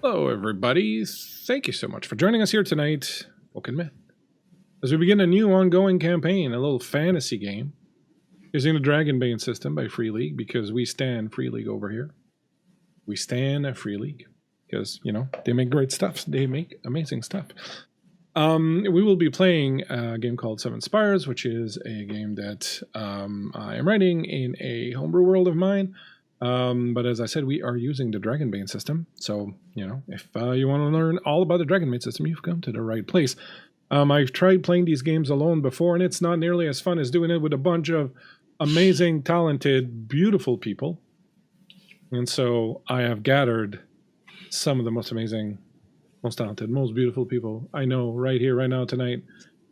Hello, everybody. Thank you so much for joining us here tonight, Folk&Myth, as we begin a new ongoing campaign, a little fantasy game, using the Dragonbane system by Free League, because we stand Free League over here. We stand a Free League, because, you know, they make great stuff. They make amazing stuff. We will be playing a game called Spires, which is a game that I am writing in a homebrew world of mine. But as I said, we are using the Dragonbane system. So, you know, if you want to learn all about the Dragonbane system, you've come to the right place. I've tried playing these games alone before, and it's not nearly as fun as doing it with a bunch of amazing, talented, beautiful people. And so I have gathered some of the most amazing, most talented, most beautiful people I know right here, right now, tonight.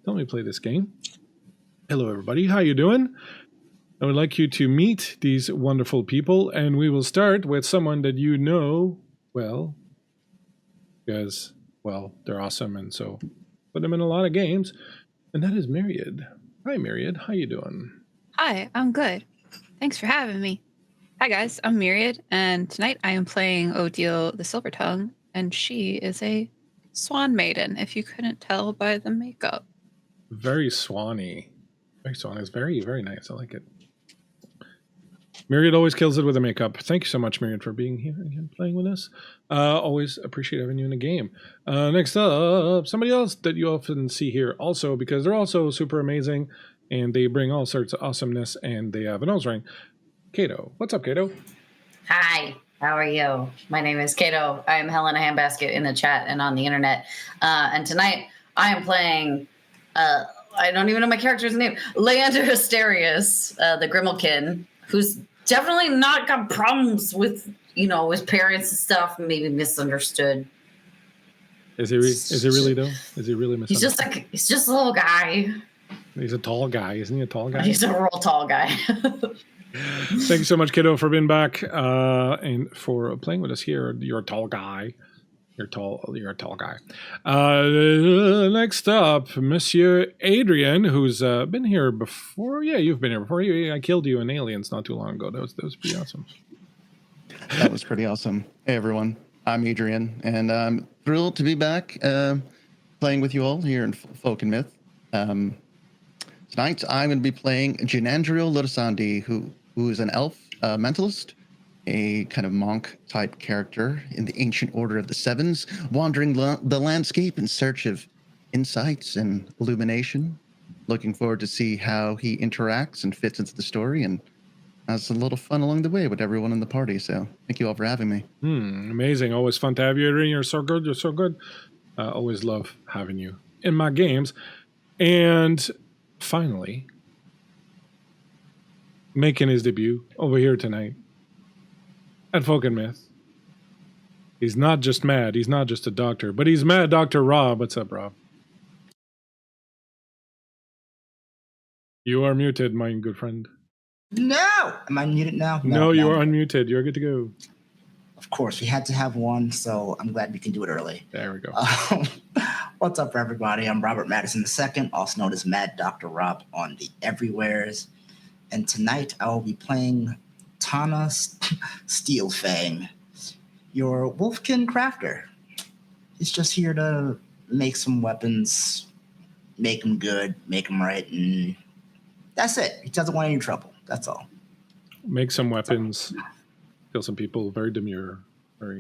Let me play this game. Hello, everybody. How you doing? I would like you to meet these wonderful people, and we will start with someone that you know well, because, well, they're awesome, and so put them in a lot of games, and that is Myriad. Hi, Myriad. How you doing? Hi, I'm good. Thanks for having me. Hi, guys. I'm Myriad, and tonight I am playing Odile the Silvertongue, and she is a Swan Maiden, if you couldn't tell by the makeup. Very swanny. Very swanny. It's very, very nice. I like it. Myriad always kills it with the makeup. Thank you so much, Myriad, for being here and playing with us. Always appreciate having you in the game. Next up, somebody else that you often see here also, because they're also super amazing, and they bring all sorts of awesomeness, and they have a nose ring. Kato. What's up, Kato? Hi. How are you? My name is Kato. I am Helena Handbasket in the chat and on the internet. And tonight I am playing, I don't even know my character's name, Leander Astarius, the Grimalkin, who's definitely not got problems with, you know, his parents and stuff, maybe misunderstood. Is he really though? Is he really misunderstood? He's just a little guy. He's a tall guy, isn't he? A tall guy. He's a real tall guy. Thank you so much, Kiddo, for being back and for playing with us here. You're a tall guy. You're a tall guy. Next up, Monsieur Adrian, who's been here before. Yeah, you've been here before. I killed you in Aliens not too long ago. That was pretty awesome. That was pretty awesome. Hey, everyone. I'm Adrian, and I'm thrilled to be back playing with you all here in Folk&Myth. Tonight, I'm going to be playing Jinandriel Lodasandi, who is an elf mentalist, a kind of monk-type character in the ancient order of the Sevens, wandering the landscape in search of insights and illumination. Looking forward to see how he interacts and fits into the story, and has a little fun along the way with everyone in the party. So thank you all for having me. Amazing. Always fun to have you, Adrian. You're so good. You're so good. Always love having you in my games. And finally, making his debut over here tonight at Folk&Myth. He's not just mad. He's not just a doctor, but he's mad Dr. Rob. What's up, Rob? You are muted, my good friend. No! Am I muted now? No, you are unmuted. You're good to go. Of course, we had to have one, so I'm glad we can do it early. There we go. What's up, everybody? I'm Robert Madison II, also known as Mad Dr. Rob on the Everywheres. And tonight I will be playing Tana Steelfang, your Wolfkin crafter. He's just here to make some weapons, make them good, make them right, and that's it. He doesn't want any trouble. That's all. Make some weapons, kill some people. Very demure. Very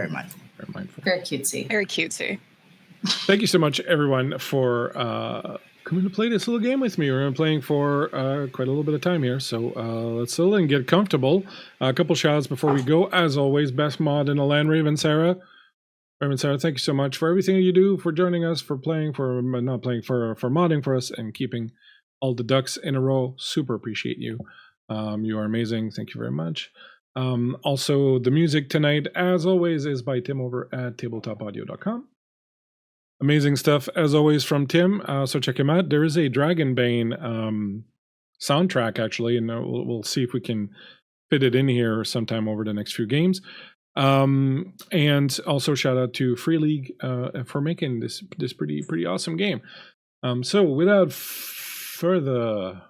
mindful. Very mindful. Very cutesy. Very cutesy. Thank you so much, everyone, for coming to play this little game with me. We're going to be playing for quite a little bit of time here, so let's settle and get comfortable. A couple shots before we go. As always, best mod in the land, Raven Sarah. Raven Sarah, thank you so much for everything you do, for joining us, for playing, for not playing, for modding for us, and keeping all the ducks in a row. Super appreciate you. You are amazing. Thank you very much. Also, the music tonight, as always, is by Tim over at tabletopaudio.com. Amazing stuff, as always, from Tim. So check him out. There is a Dragonbane soundtrack, actually, and we'll see if we can fit it in here sometime over the next few games. And also shout out to Free League for making this pretty awesome game. So without further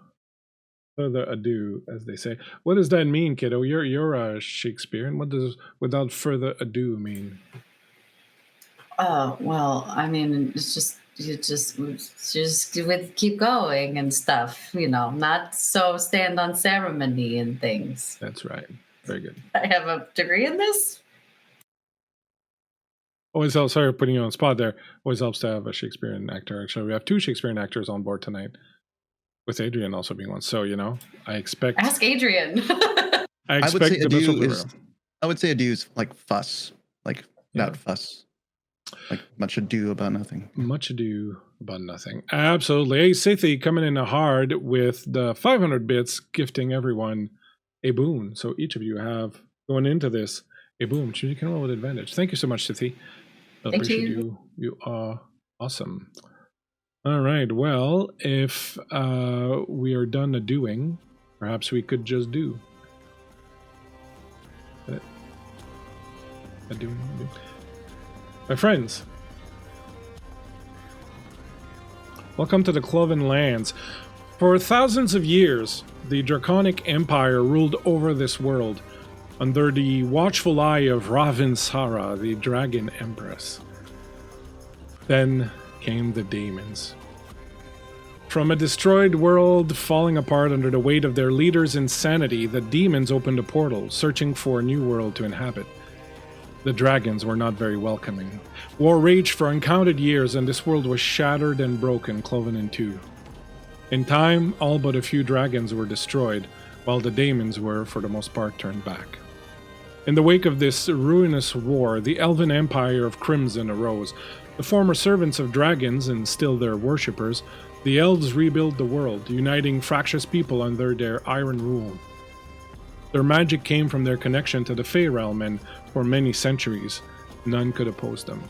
Further ado, as they say. What does that mean, kiddo? You're a Shakespearean. What does without further ado mean? Oh, well, I mean, it's just you just with keep going and stuff, not so stand on ceremony and things. That's right. Very good. I have a degree in this. Always helps. Sorry for putting you on the spot there. Always helps to have a Shakespearean actor. Actually, we have 2 Shakespearean actors on board tonight, with Adrian also being one. So I expect. Ask Adrian. I expect the best will prevail. I would say ado is like fuss, like about fuss, like much ado about nothing. Much ado about nothing. Absolutely. Hey, Sethi coming in hard with the 500 bits, gifting everyone a boon. So each of you have going into this a boon. You can roll with advantage. Thank you so much, Sethi. I appreciate you. You are awesome. All right. Well, if we are done a-doing, perhaps we could just do. A-doing. My friends, welcome to the Cloven Lands. For thousands of years, the Draconic Empire ruled over this world under the watchful eye of Ravensara, the Dragon Empress. Then came the Daemons. From a destroyed world falling apart under the weight of their leader's insanity, the Demons opened a portal, searching for a new world to inhabit. The dragons were not very welcoming. War raged for uncounted years, and this world was shattered and broken, cloven in two. In time, all but a few dragons were destroyed, while the Daemons were, for the most part, turned back. In the wake of this ruinous war, the Elven Empire of Crimson arose. The former servants of dragons, and still their worshippers, the elves rebuilt the world, uniting fractious people under their iron rule. Their magic came from their connection to the Fey realm, and for many centuries, none could oppose them.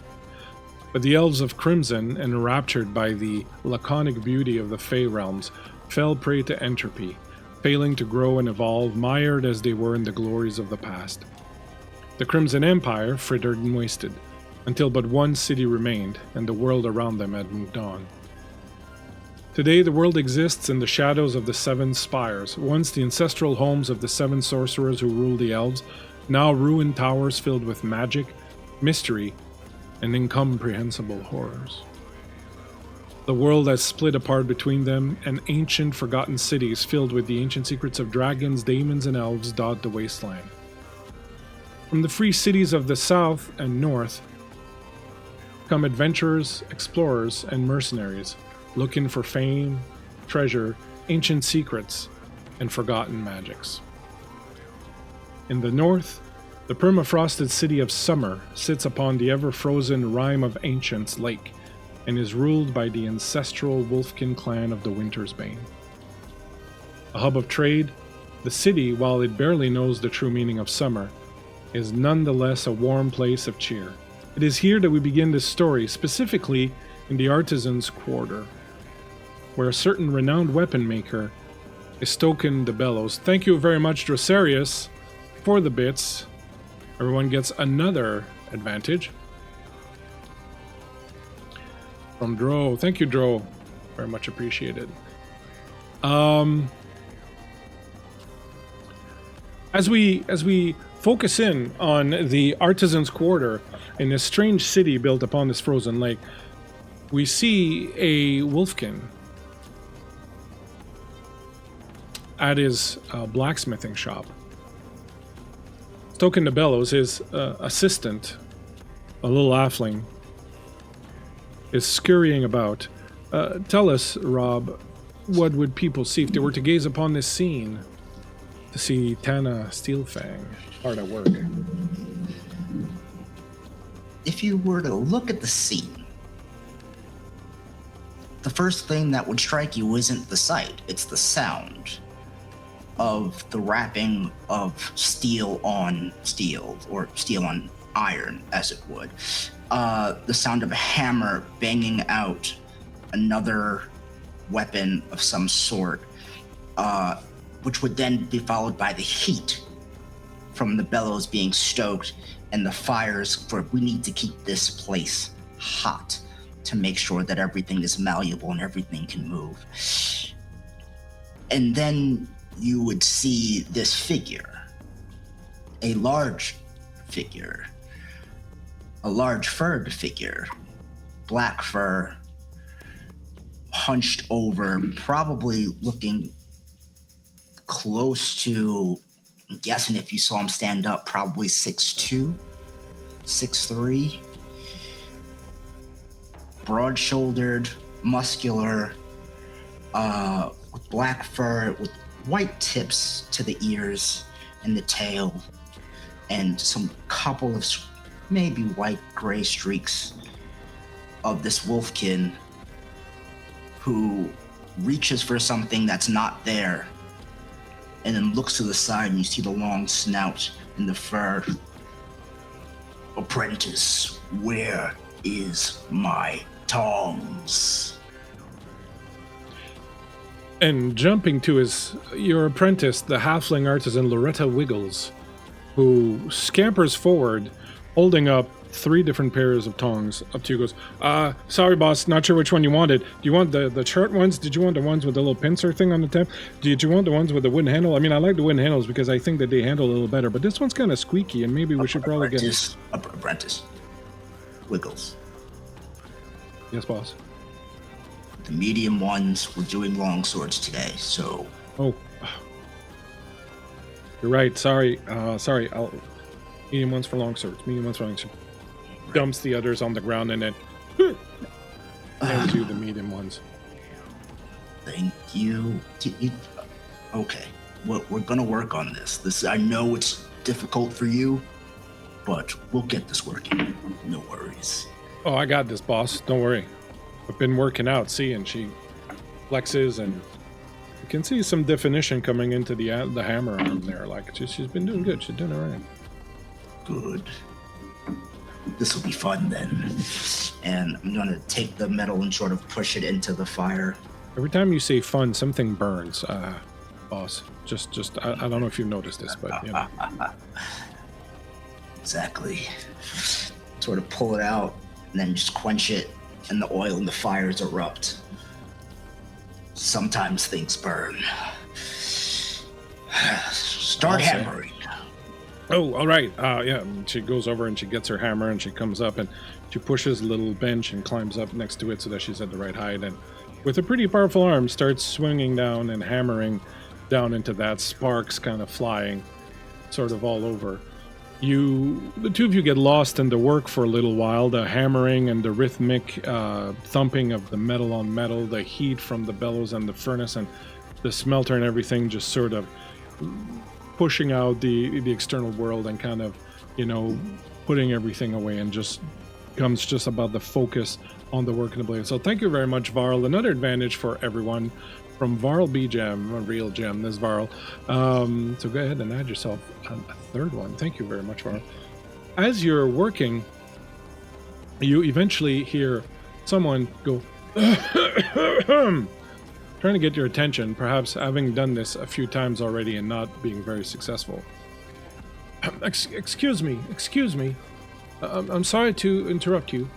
But the elves of Crimson, enraptured by the laconic beauty of the Fey realms, fell prey to entropy, failing to grow and evolve, mired as they were in the glories of the past. The Crimson Empire frittered and wasted, until but one city remained, and the world around them had moved on. Today, the world exists in the shadows of the 7 Spires, once the ancestral homes of the 7 sorcerers who ruled the elves, now ruined towers filled with magic, mystery, and incomprehensible horrors. The world has split apart between them, and ancient forgotten cities filled with the ancient secrets of dragons, daemons, and elves dot the wasteland. From the free cities of the south and north come adventurers, explorers, and mercenaries, looking for fame, treasure, ancient secrets, and forgotten magics. In the north, the permafrosted city of Summer sits upon the ever-frozen Rime of Ancients lake and is ruled by the ancestral Wolfkin clan of the Winter's Bane. A hub of trade, the city, while it barely knows the true meaning of summer, is nonetheless a warm place of cheer. It is here that we begin this story, specifically in the Artisan's Quarter, where a certain renowned weapon maker is stoking the bellows. Thank you very much, Dracarius, for the bits. Everyone gets another advantage. From Dro. Thank you, Dro. Very much appreciated. As we focus in on the Artisan's Quarter in this strange city built upon this frozen lake, we see a Wolfkin at his blacksmithing shop. Stoking the bellows, his assistant, a little halfling, is scurrying about. Tell us, Rob, what would people see if they were to gaze upon this scene? To see Tana Steelfang hard at work. If you were to look at the scene, the first thing that would strike you isn't the sight, it's the sound of the wrapping of steel on steel, or steel on iron, as it would. The sound of a hammer banging out another weapon of some sort, which would then be followed by the heat from the bellows being stoked and the fires, for we need to keep this place hot to make sure that everything is malleable and everything can move. And then you would see this figure, a large figure, a large furred figure, black fur, hunched over, probably looking close to, I'm guessing if you saw him stand up, probably 6'2", 6'3", broad-shouldered, muscular, with black fur, with white tips to the ears and the tail, and some couple of maybe white gray streaks of this wolfkin who reaches for something that's not there and then looks to the side, and you see the long snout and the fur. Apprentice, where is my tongs? And jumping to your apprentice, the halfling artisan Loretta Wiggles, who scampers forward, holding up 3 different pairs of tongs up to you, goes, sorry boss, not sure which one you wanted. Do you want the short ones? Did you want the ones with the little pincer thing on the tip? Did you want the ones with the wooden handle? I mean, I like the wooden handles because I think that they handle a little better, but this one's kind of squeaky, and maybe we should probably get... Apprentice. Wiggles. Yes, boss. The medium ones were doing long swords today, so... Oh. You're right, sorry. I'll... Medium ones for long swords, medium ones for long swords. Dumps the others on the ground and then hands you the medium ones. Thank you. Okay, we're gonna work on this. I know it's difficult for you, but we'll get this working. No worries. Oh, I got this, boss. Don't worry. I've been working out. See, and she flexes, and you can see some definition coming into the hammer arm there. Like she's been doing good. She's doing all right. Good. This will be fun then. And I'm gonna take the metal and sort of push it into the fire. Every time you say fun, something burns, boss. Just I don't know if you've noticed this, but you know. Exactly. Sort of pull it out and then just quench it, and the oil and the fires erupt. Sometimes things burn. Start hammering. Oh, all right. Yeah, she goes over and she gets her hammer and she comes up and she pushes a little bench and climbs up next to it so that she's at the right height, and with a pretty powerful arm starts swinging down and hammering down into that, sparks kind of flying sort of all over. The two of you get lost in the work for a little while, the hammering and the rhythmic thumping of the metal on metal, the heat from the bellows and the furnace and the smelter and everything just sort of pushing out the external world and kind of, putting everything away, and just comes just about the focus on the work and the blade. So thank you very much, Varl. Another advantage for everyone from Varl B Gem, a real gem, this Varl. So go ahead and add yourself a third one. Thank you very much, Varl. As you're working, you eventually hear someone go trying to get your attention, perhaps having done this a few times already and not being very successful. Excuse me. I'm sorry to interrupt you.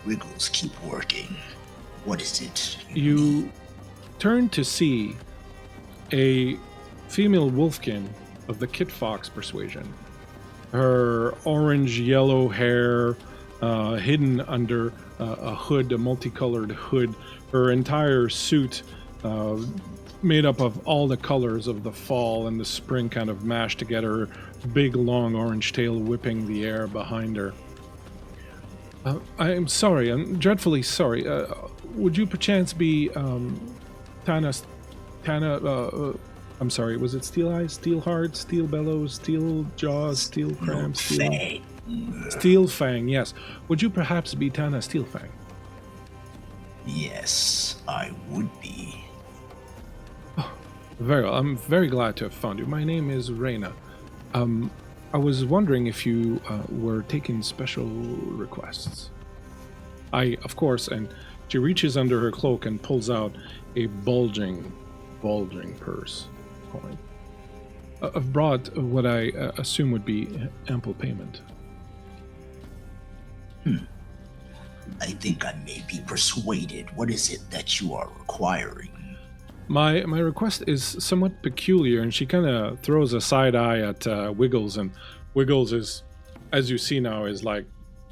Wiggles, keep working. What is it? You turn to see a female wolfkin of the Kit Fox persuasion. Her orange-yellow hair hidden under a hood, a multicolored hood. Her entire suit made up of all the colors of the fall and the spring kind of mashed together. Big, long orange tail whipping the air behind her. I'm sorry. I'm dreadfully sorry. Would you perchance be Tana? I'm sorry. Was it Steel Eyes, Steel Heart, Steel Bellows, Steel Jaws, Steel Cramps, Steel Fang? Yes. Would you perhaps be Tana Steelfang? Yes, I would be. Oh, very well. I'm very glad to have found you. My name is Reyna. I was wondering if you were taking special requests. Of course, and she reaches under her cloak and pulls out a bulging purse coin. I've brought what I assume would be ample payment. I think I may be persuaded. What is it that you are requiring? My request is somewhat peculiar, and she kind of throws a side eye at Wiggles, and Wiggles is, as you see now, is like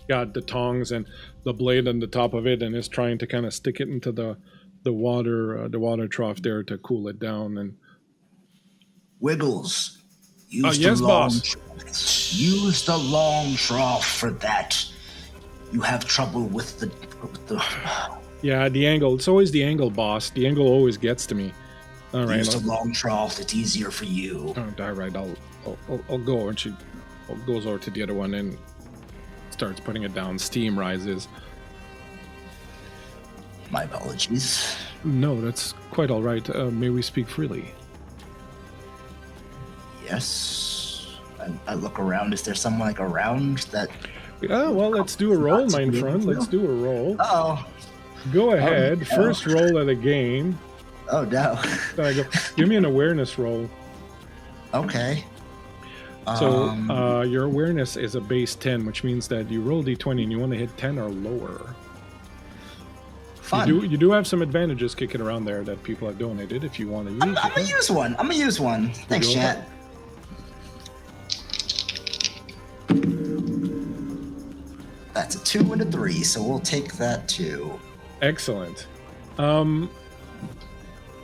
got the tongs and the blade on the top of it, and is trying to kind of stick it into the water trough there to cool it down. And Wiggles, use yes, the long boss. use the long trough for that. You have trouble with the Yeah, the angle. It's always the angle, boss. The angle always gets to me. All right. use the long trough. It's easier for you. All right. I'll go. And she goes over to the other one and starts putting it down. Steam rises. My apologies. No, that's quite all right. May we speak freely? Yes. I look around. Is there someone like around that? Yeah, well, let's do a roll, my friend. Let's do a roll. Oh. Go ahead. no. First roll of the game. Oh no. There I go. Give me an awareness roll. Okay. So your awareness is a base 10, which means that you roll d20 and you want to hit 10 or lower. Fun. You do have some advantages kicking around there that people have donated if you want to use. I'm gonna use one. I'm gonna use one. Thanks, Go chat. That's a 2 and a 3, so we'll take that too. Excellent. You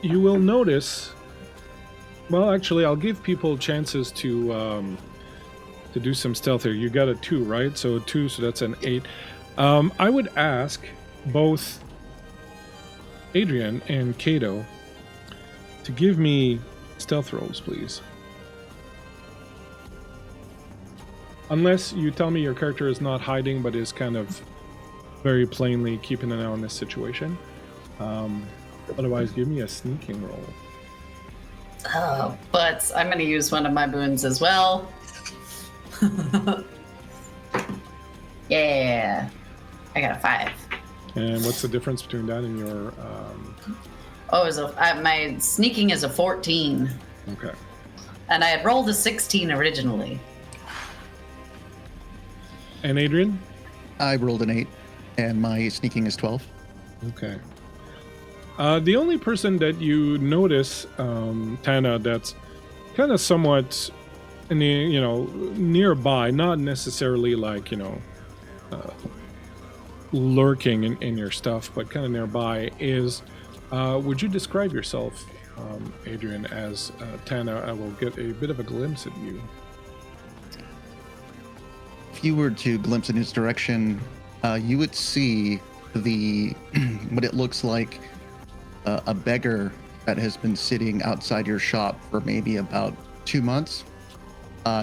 will notice. Well, actually, I'll give people chances to do some stealth here. You got a 2, right? So a 2, so that's an 8. I would ask both Adrian and Kato to give me stealth rolls, please. Unless you tell me your character is not hiding, but is kind of very plainly keeping an eye on this situation. Otherwise, give me a sneaking roll. Oh, but I'm going to use one of my boons as well. Yeah. I got a 5. And what's the difference between that and your... my sneaking is a 14. Okay. And I had rolled a 16 originally. And Adrian? I rolled an 8, and my sneaking is 12. Okay. The only person that you notice, Tana, that's kind of somewhat, nearby, not necessarily like, lurking in your stuff, but kind of nearby, is, would you describe yourself, Adrian, as Tana? I will get a bit of a glimpse at you. If you were to glimpse in his direction, you would see what it looks like a beggar that has been sitting outside your shop for maybe about 2 months.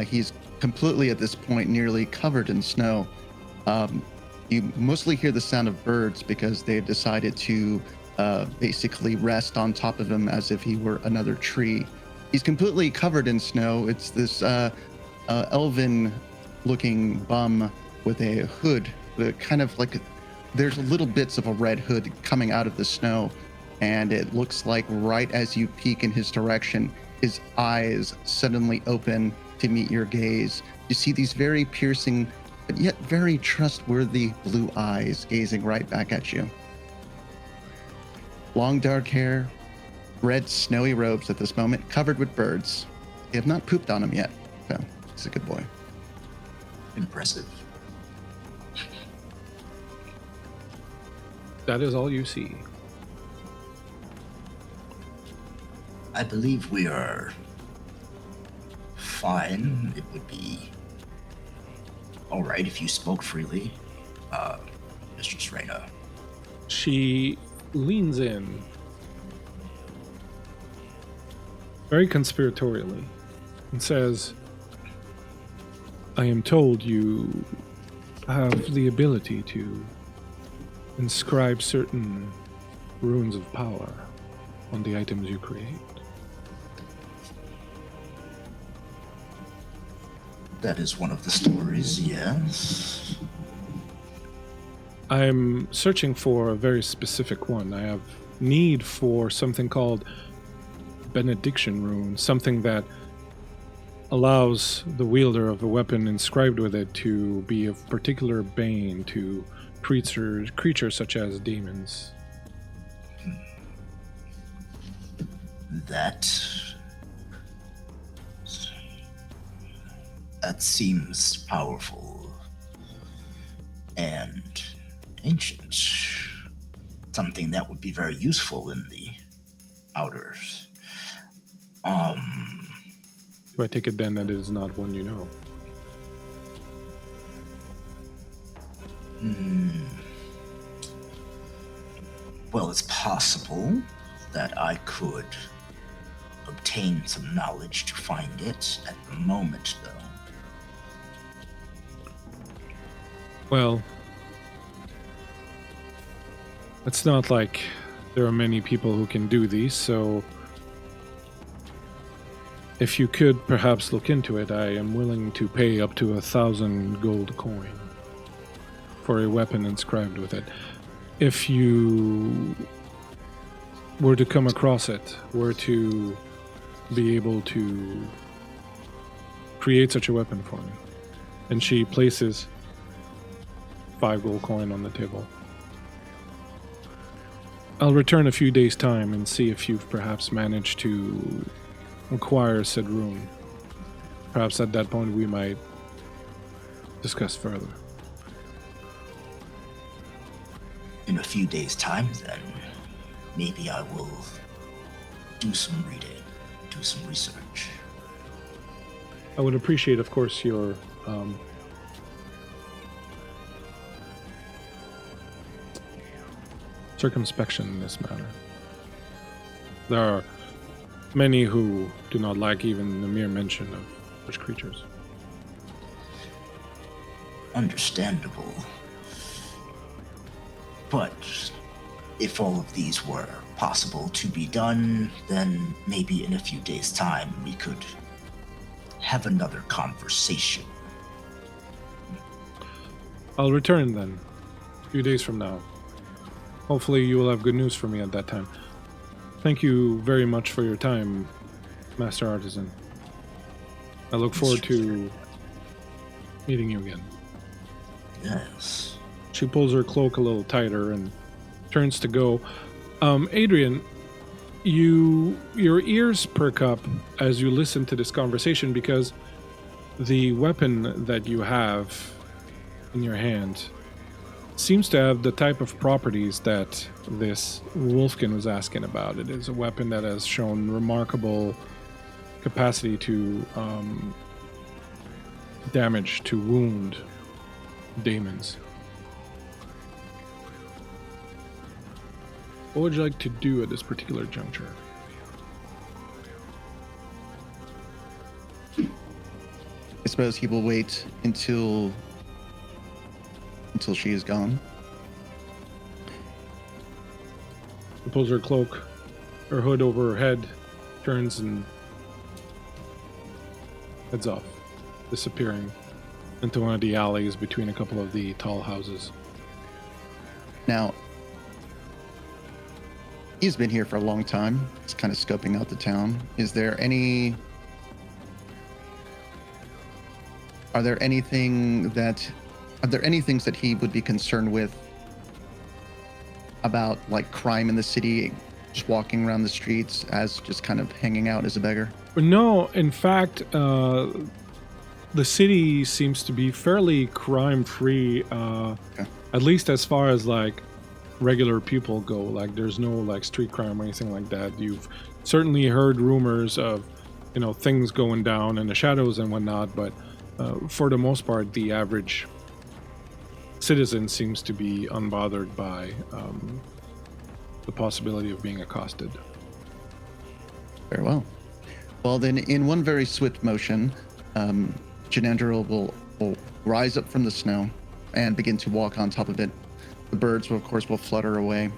He's completely, at this point, nearly covered in snow. You mostly hear the sound of birds because they've decided to basically rest on top of him as if he were another tree. He's completely covered in snow. It's this elven-looking bum with a hood, kind of like there's little bits of a red hood coming out of the snow, and it looks like right as you peek in his direction, his eyes suddenly open to meet your gaze. You see these very piercing, but yet very trustworthy blue eyes gazing right back at you. Long dark hair, red snowy robes at this moment, covered with birds. You have not pooped on him yet, so he's a good boy. Impressive. That is all you see. I believe we are fine. It would be all right if you spoke freely, Mistress Reyna. She leans in very conspiratorially and says, I am told you have the ability to inscribe certain runes of power on the items you create. That is one of the stories, yes. I'm searching for a very specific one. I have need for something called benediction rune, something that allows the wielder of a weapon inscribed with it to be of particular bane, to creatures such as demons. That seems powerful and ancient. Something that would be very useful in the outers. Do I take it then that it is not one you know? Well, it's possible that I could obtain some knowledge to find it at the moment, though. Well, it's not like there are many people who can do these, so if you could perhaps look into it, I am willing to pay up to 1,000 gold coin for a weapon inscribed with it. If you were to come across it, were to be able to create such a weapon for me. And she places 5 gold coin on the table. I'll return a few days' time and see if you've perhaps managed to acquire said rune. Perhaps at that point we might discuss further. In a few days' time, then, maybe I will do some reading, do some research. I would appreciate, of course, your circumspection in this matter. There are many who do not like even the mere mention of such creatures. Understandable. But if all of these were possible to be done, then maybe in a few days' time we could have another conversation. I'll return then, a few days from now. Hopefully you will have good news for me at that time. Thank you very much for your time, Master Artisan. I look forward to meeting you again. Yes. She pulls her cloak a little tighter and turns to go. Adrian, your ears perk up as you listen to this conversation because the weapon that you have in your hand seems to have the type of properties that this Wolfkin was asking about. It is a weapon that has shown remarkable capacity to damage, to wound Daemons. What would you like to do at this particular juncture? I suppose he will wait until she is gone. She pulls her cloak, her hood over her head, turns and heads off, disappearing into one of the alleys between a couple of the tall houses. Now, he's been here for a long time. He's kind of scoping out the town. Are there any things that he would be concerned with about, like crime in the city, just walking around the streets as just kind of hanging out as a beggar? No, in fact, the city seems to be fairly crime-free, at least as far as like regular people go. Like there's no like street crime or anything like that. You've certainly heard rumors of, things going down in the shadows and whatnot, but for the most part, the average citizen seems to be unbothered by the possibility of being accosted. Very well. Well, then, in one very swift motion, Jinandriel will rise up from the snow and begin to walk on top of it. The birds, of course, will flutter away.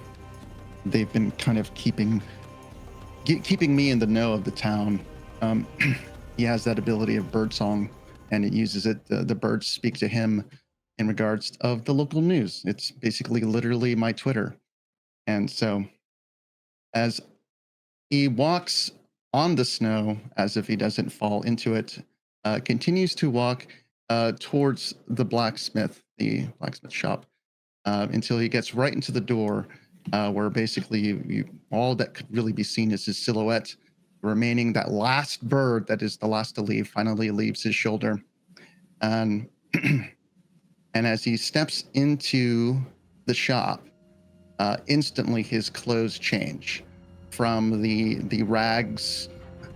They've been kind of keeping me in the know of the town. He has that ability of birdsong, and it uses it. The birds speak to him in regards of the local news. It's basically literally my Twitter. And so as he walks on the snow, as if he doesn't fall into it, continues to walk towards the blacksmith shop. until he gets right into the door, where basically all that could really be seen is his silhouette. Remaining that last bird that is the last to leave finally leaves his shoulder, and and as he steps into the shop, instantly his clothes change from the rags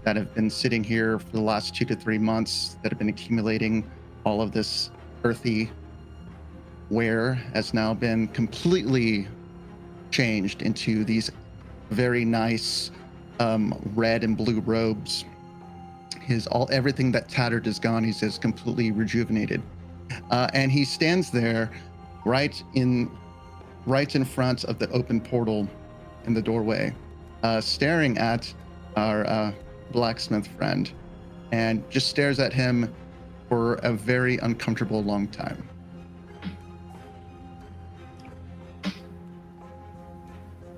that have been sitting here for the last 2 to 3 months that have been accumulating. All of this earthy wear has now been completely changed into these very nice red and blue robes. Everything that tattered is gone. He's just completely rejuvenated, and he stands there right in front of the open portal in the doorway, staring at our blacksmith friend, and just stares at him for a very uncomfortable long time. I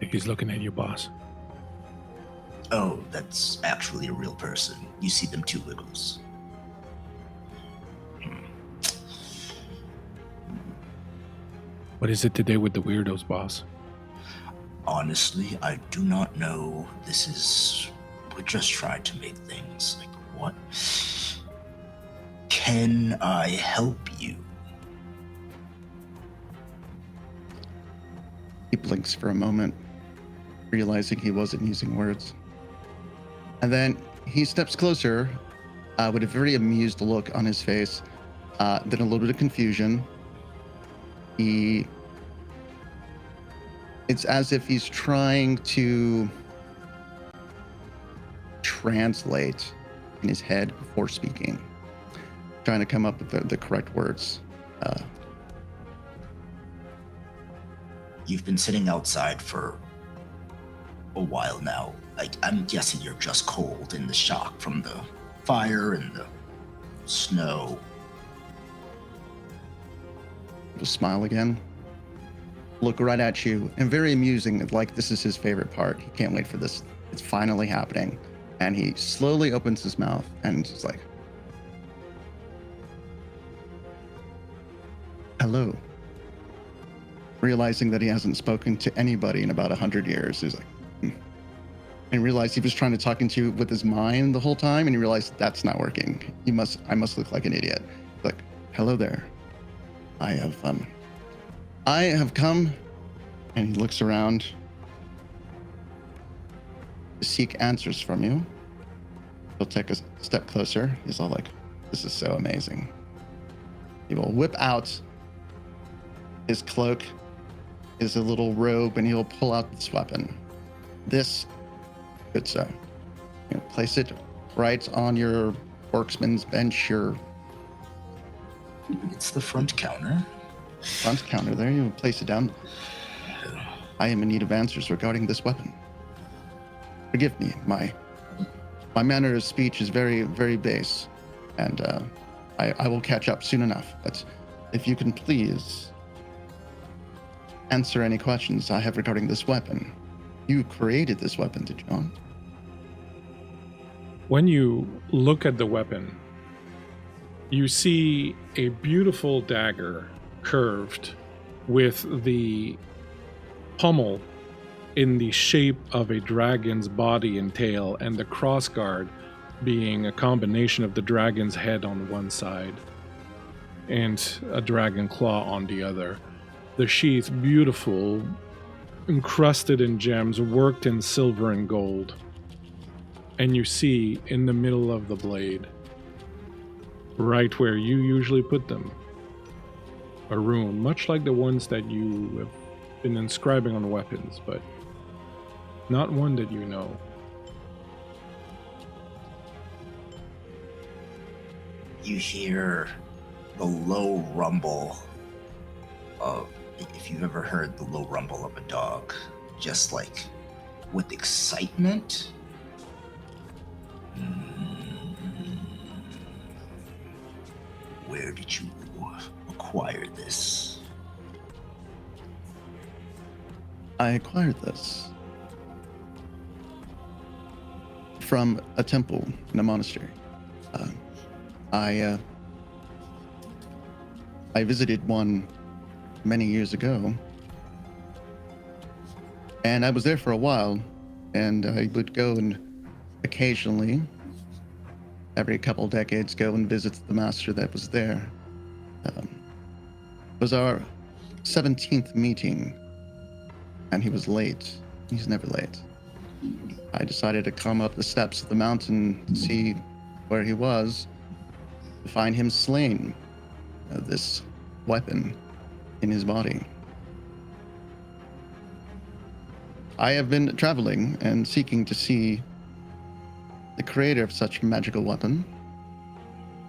think he's looking at you, boss. Oh, that's actually a real person. You see them 2 wiggles. What is it today with the weirdos, boss? Honestly, I do not know. We're just trying to make things like what? Can I help you? He blinks for a moment, realizing he wasn't using words. And then he steps closer with a very amused look on his face, then a little bit of confusion. It's as if he's trying to translate in his head before speaking, trying to come up with the correct words. You've been sitting outside for a while now. I'm guessing you're just cold in the shock from the fire and the snow. He'll smile again, look right at you, and very amusing, like this is his favorite part. He can't wait for this. It's finally happening. And he slowly opens his mouth and is like, hello. Realizing that he hasn't spoken to anybody in about 100 years, he's like, and realized he was trying to talk into you with his mind the whole time, and he realized that's not working. I must look like an idiot. Like, hello there. I have come, and he looks around to seek answers from you. He'll take a step closer. He's all like, this is so amazing. He will whip out his cloak, his little robe, and he'll pull out this weapon. This, good sir. Place it right on your worksman's bench, your It's the front counter. front counter there. You place it down. I am in need of answers regarding this weapon. Forgive me, my manner of speech is very, very base, and I will catch up soon enough. But if you can please answer any questions I have regarding this weapon. You created this weapon, did you not? When you look at the weapon, you see a beautiful dagger curved with the pommel in the shape of a dragon's body and tail, and the crossguard being a combination of the dragon's head on one side and a dragon claw on the other. The sheath, beautiful, encrusted in gems, worked in silver and gold. And you see in the middle of the blade, right where you usually put them, a rune, much like the ones that you have been inscribing on weapons, but not one that you know. You hear the low rumble of, if you've ever heard the low rumble of a dog, just like with excitement. Where did you acquire this? I acquired this from a temple in a monastery. I visited one many years ago. And I was there for a while, and I would go and occasionally, every couple decades, go and visit the master that was there. It was our 17th meeting, and he was late. He's never late. I decided to come up the steps of the mountain to see where he was, to find him slain, this weapon in his body. I have been traveling and seeking to see the creator of such magical weapon.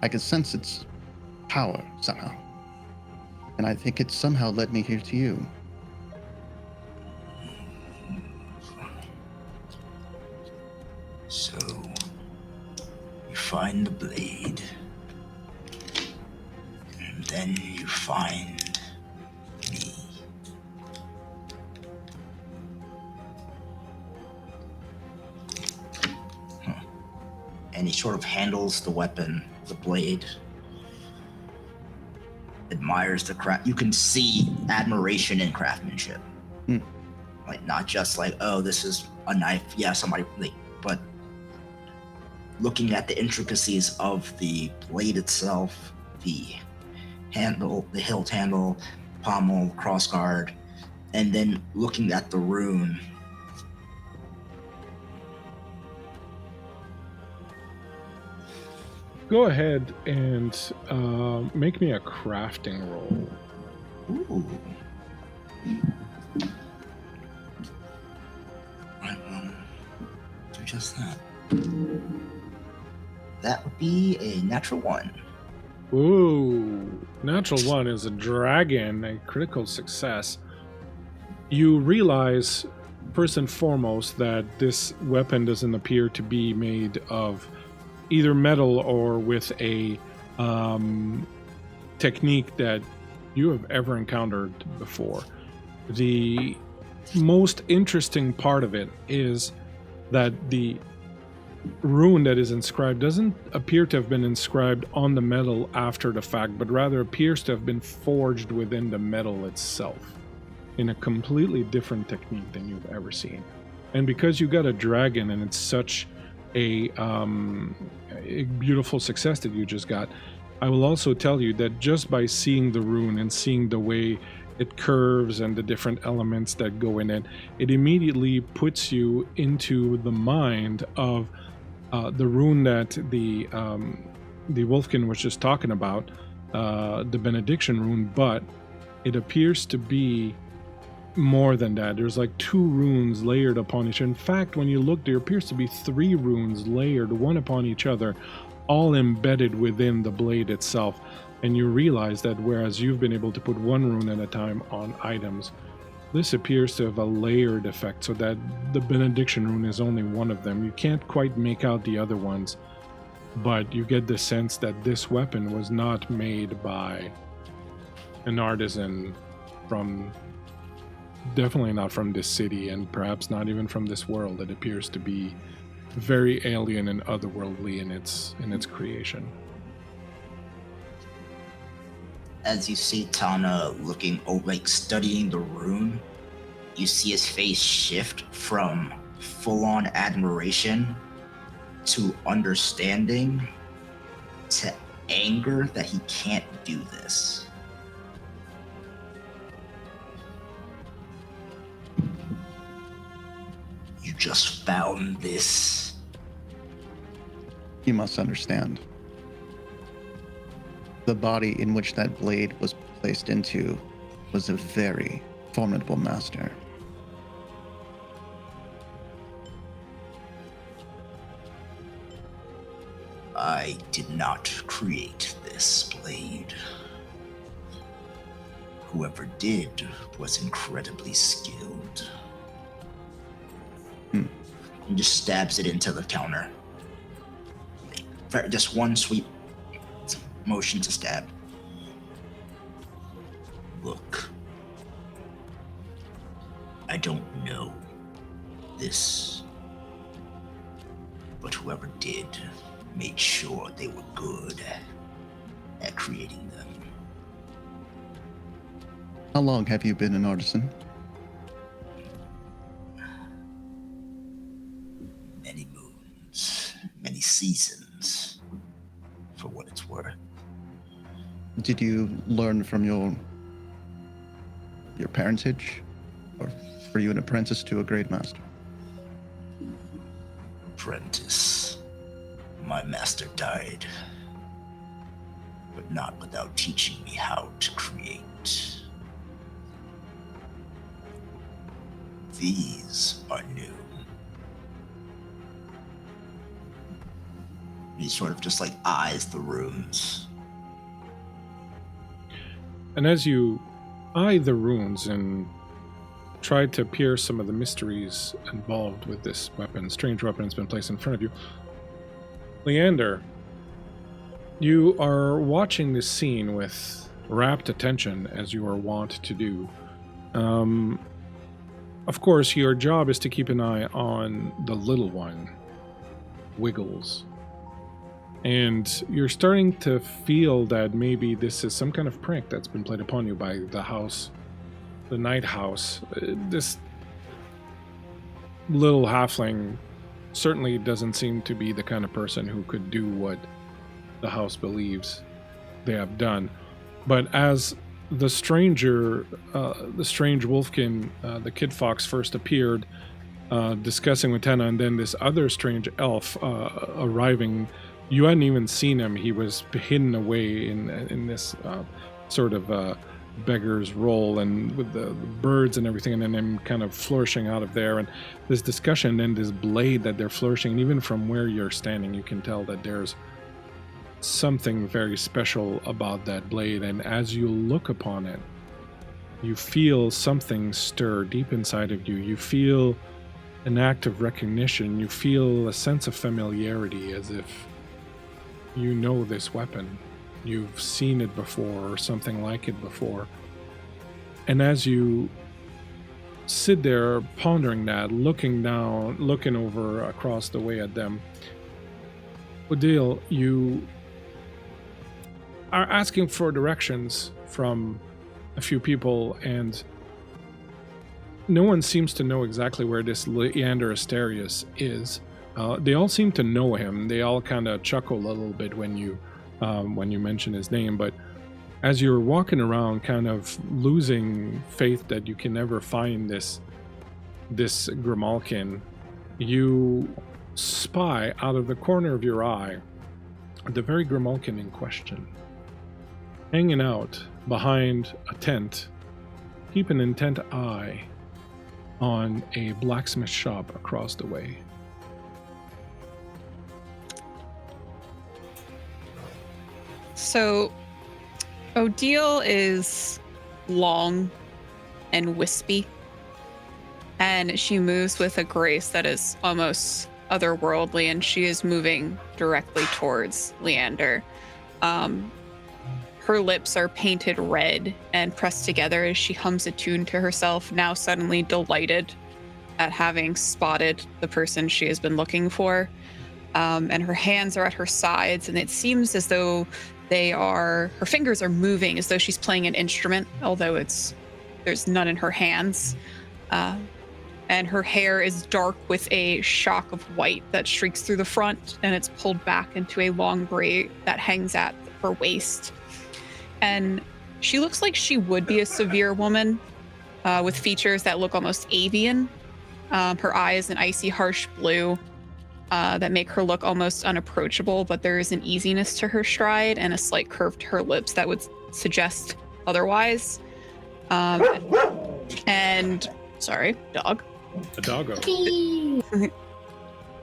I could sense its power somehow, and I think it somehow led me here to you. So, you find the blade, and then you find me. And he sort of handles the weapon, the blade, admires the craft. You can see admiration in craftsmanship. Like, not just like, oh, this is a knife, yeah, somebody, but looking at the intricacies of the blade itself, the handle, the hilt handle, pommel, crossguard, and then looking at the rune. Go ahead and make me a crafting roll. Ooh. I will do just that. That would be a natural 1. Ooh, natural 1 is a dragon, a critical success. You realize, first and foremost, that this weapon doesn't appear to be made of either metal or with a technique that you have ever encountered before. The most interesting part of it is that the rune that is inscribed doesn't appear to have been inscribed on the metal after the fact, but rather appears to have been forged within the metal itself in a completely different technique than you've ever seen. And because you got a dragon and it's such a beautiful success that you just got, I will also tell you that just by seeing the rune and seeing the way it curves and the different elements that go in it, it immediately puts you into the mind of the rune that the Wolfkin was just talking about, the benediction rune, but it appears to be more than that. There's like 2 runes layered upon each other. In fact, when you look, there appears to be 3 runes layered one upon each other, all embedded within the blade itself. And you realize that whereas you've been able to put 1 rune at a time on items, this appears to have a layered effect, so that the benediction rune is only one of them. You can't quite make out the other ones, but you get the sense that this weapon was not made by an artisan from, definitely not from this city, and perhaps not even from this world. It appears to be very alien and otherworldly in its creation. As you see Tana looking over, like studying the rune, you see his face shift from full-on admiration to understanding to anger that he can't do this. You just found this. You must understand. The body in which that blade was placed into was a very formidable master. I did not create this blade. Whoever did was incredibly skilled. And just stabs it into the counter. Just one sweep motion to stab. Look, I don't know this, but whoever did made sure they were good at creating them. How long have you been an artisan? Many moons, many seasons, for what it's worth. Did you learn from your parentage? Or were you an apprentice to a great master? Apprentice. My master died, but not without teaching me how to create. These are new. He sort of just like eyes the rooms. And as you eye the runes and try to pierce some of the mysteries involved with this weapon, strange weapon has been placed in front of you, Leander, you are watching this scene with rapt attention, as you are wont to do. Of course, your job is to keep an eye on the little one, Wiggles. And you're starting to feel that maybe this is some kind of prank that's been played upon you by the house, the night house. This little halfling certainly doesn't seem to be the kind of person who could do what the house believes they have done. But as the stranger, the strange wolfkin, the kid fox first appeared, discussing with Tana, and then this other strange elf arriving, you hadn't even seen him. He was hidden away in this sort of beggar's role, and with the birds and everything, and then him kind of flourishing out of there, and this discussion and this blade that they're flourishing, and even from where you're standing, you can tell that there's something very special about that blade. And as you look upon it, you feel something stir deep inside of you. You feel an act of recognition. You feel a sense of familiarity, as if you know this weapon. You've seen it before, or something like it before. And as you sit there pondering that, looking down, looking over across the way at them, Odile, you are asking for directions from a few people, and no one seems to know exactly where this Leander Astarius is. They all seem to know him. They all kind of chuckle a little bit when you mention his name, but as you're walking around kind of losing faith that you can never find this Grimalkin, you spy out of the corner of your eye the very Grimalkin in question, hanging out behind a tent, keep an intent eye on a blacksmith shop across the way. So, Odile is long and wispy, and she moves with a grace that is almost otherworldly, and she is moving directly towards Leander. Her lips are painted red and pressed together as she hums a tune to herself, now suddenly delighted at having spotted the person she has been looking for. And her hands are at her sides, and it seems as though her fingers are moving as though she's playing an instrument, although there's none in her hands. And her hair is dark with a shock of white that streaks through the front, and it's pulled back into a long braid that hangs at her waist. And she looks like she would be a severe woman, with features that look almost avian. Her eyes an icy, harsh blue that make her look almost unapproachable, but there is an easiness to her stride and a slight curve to her lips that would suggest otherwise. And sorry, dog. A doggo.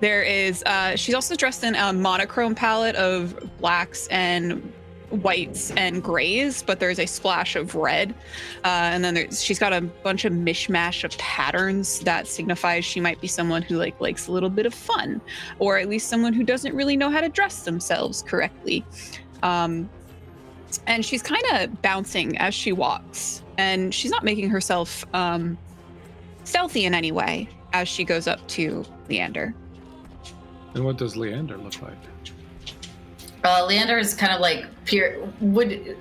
There is, she's also dressed in a monochrome palette of blacks and whites and grays, but there's a splash of red. And then she's got a bunch of mishmash of patterns that signifies she might be someone who likes a little bit of fun, or at least someone who doesn't really know how to dress themselves correctly. And she's kind of bouncing as she walks, and she's not making herself stealthy in any way as she goes up to Leander. And what does Leander look like? Leander is kind of like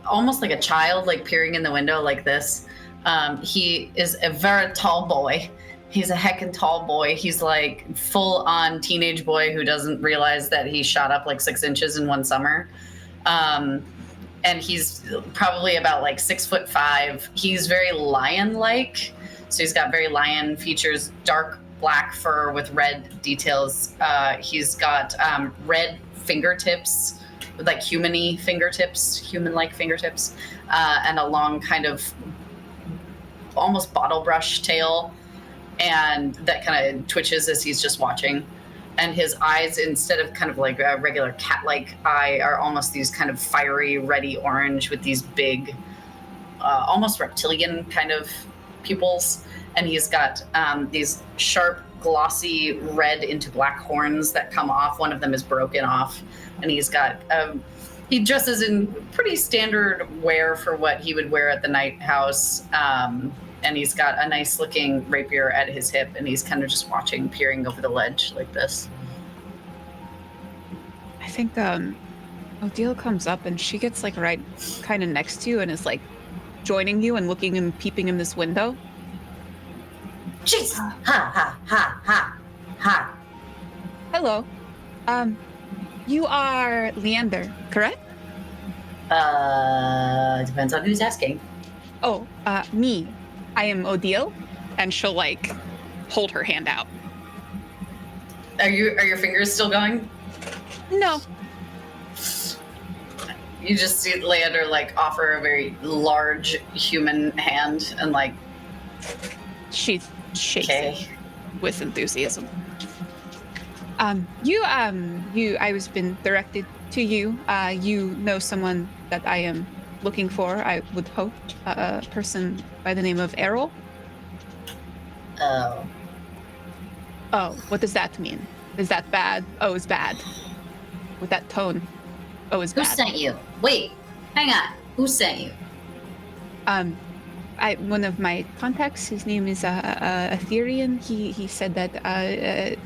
almost like a child, like peering in the window like this, He is a very tall boy. He's a heckin' tall boy. He's like full-on teenage boy who doesn't realize that he shot up like 6 inches in one summer. And he's probably about like 6'5". He's very lion-like. So he's got very lion features, dark black fur with red details. He's got red fingertips, like human-like fingertips, and a long kind of almost bottle brush tail, and that kind of twitches as he's just watching. And his eyes, instead of kind of like a regular cat-like eye, are almost these kind of fiery, reddy orange with these big, almost reptilian kind of pupils. And he's got these sharp, glossy red into black horns that come off. One of them is broken off. And he's got, he dresses in pretty standard wear for what he would wear at the night house. And he's got a nice looking rapier at his hip, and he's kind of just watching, peering over the ledge like this. I think Odile comes up and she gets like right kind of next to you and is like joining you and looking and peeping in this window. Jeez! Ha ha ha ha ha. Hello. You are Leander, correct? Depends on who's asking. Oh, me. I am Odile, and she'll like hold her hand out. Are your fingers still going? No. You just see Leander like offer a very large human hand and like. She shakes Okay. it with enthusiasm. I was been directed to you. You know someone that I am looking for, I would hope, a person by the name of Errol. Oh. Oh, what does that mean? Is that bad? Oh, it's bad. With that tone. Oh, it's Who bad. sent you? Wait, hang on. Who sent you? One of my contacts, his name is Aetherian. He said that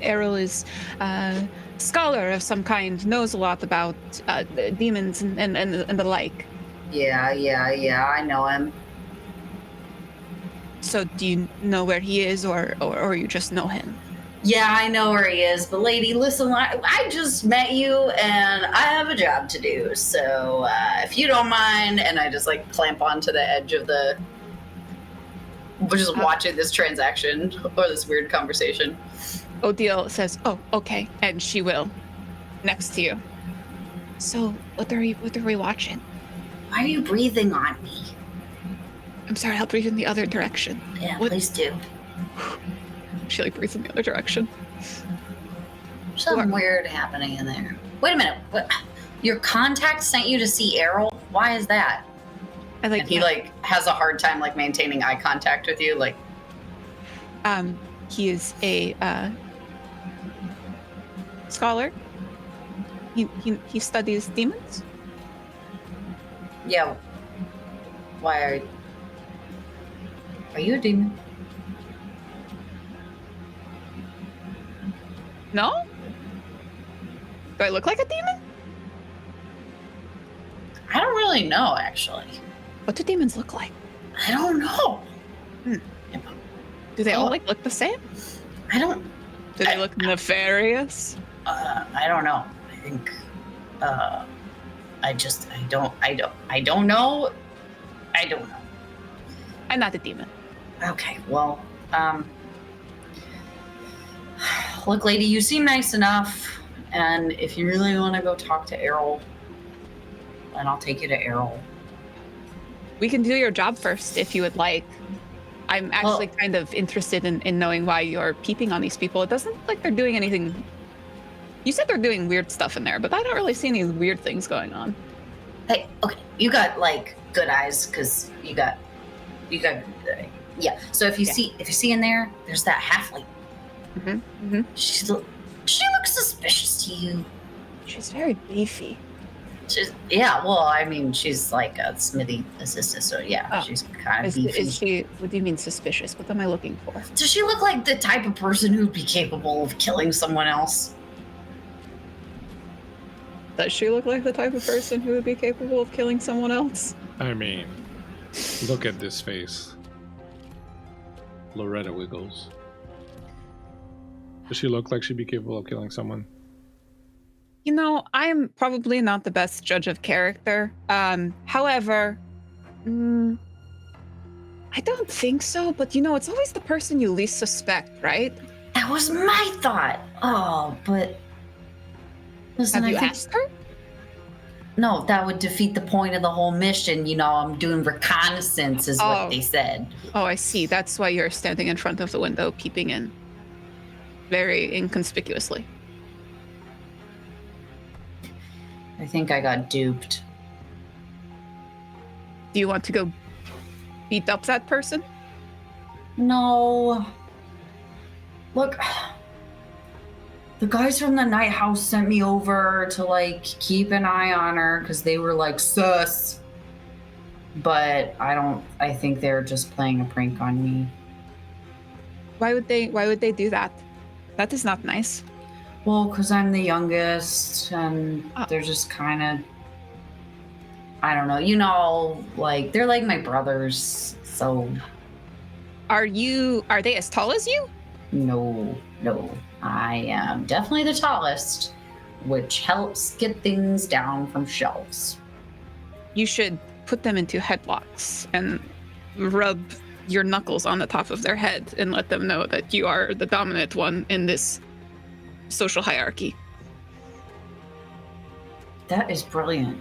Errol is a scholar of some kind, knows a lot about demons and the like. Yeah, I know him. So do you know where he is, or you just know him? Yeah, I know where he is, but lady, listen, I just met you and I have a job to do, so if you don't mind, and I just like clamp onto the edge of the, just watching this transaction or this weird conversation. Odile says, "Oh, okay," and she will, next to you. So what are we watching? Why are you breathing on me? I'm sorry, I'll breathe in the other direction. Yeah, What? please do. She like breathes in the other direction. Something weird happening in there. Wait a minute. What? Your contact sent you to see Errol? Why is that? I like. And he like has a hard time like maintaining eye contact with you. Like, He is a scholar. He studies demons. yeah. Why are you a demon? No? Do I look like a demon? I don't really know, actually. What do demons look like? I don't know. Do they all like look the same? I don't. Do they look nefarious? I don't know. I think. I don't know. I don't know. I'm not a demon. Okay. Well. Look, lady, you seem nice enough, and if you really want to go talk to Errol, then I'll take you to Errol. We can do your job first if you would like. I'm actually kind of interested in knowing why you're peeping on these people. It doesn't look like they're doing anything. You said they're doing weird stuff in there, but I don't really see any weird things going on. Hey, okay, you got like good eyes because you got, yeah. So if you see in there, there's that halfling. She looks suspicious to you. She's very beefy. Yeah, well, I mean, she's like a smithy assistant, so yeah, she's kind of beefy. Is she? What do you mean suspicious? What am I looking for? Does she look like the type of person who'd be capable of killing someone else? Does she look like the type of person who would be capable of killing someone else? I mean, look at this face. Loretta Wiggles. Does she look like she'd be capable of killing someone? You know, I'm probably not the best judge of character. However, I don't think so, but you know, it's always the person you least suspect, right? That was my thought. Oh, but listen, Have you I think asked her? no, that would defeat the point of the whole mission. You know, I'm doing reconnaissance, is Oh. what they said. Oh, I see. That's why you're standing in front of the window, peeping in. Very inconspicuously. I think I got duped. Do you want to go beat up that person? No. Look, the guys from the night house sent me over to like keep an eye on her because they were like sus. But I think they're just playing a prank on me. Why would they do that? That is not nice. Well, because I'm the youngest and they're just kind of, I don't know, you know, like they're like my brothers. So Are they as tall as you? no, I am definitely the tallest, which helps get things down from shelves. You should put them into headlocks and rub your knuckles on the top of their head and let them know that you are the dominant one in this social hierarchy. That is brilliant.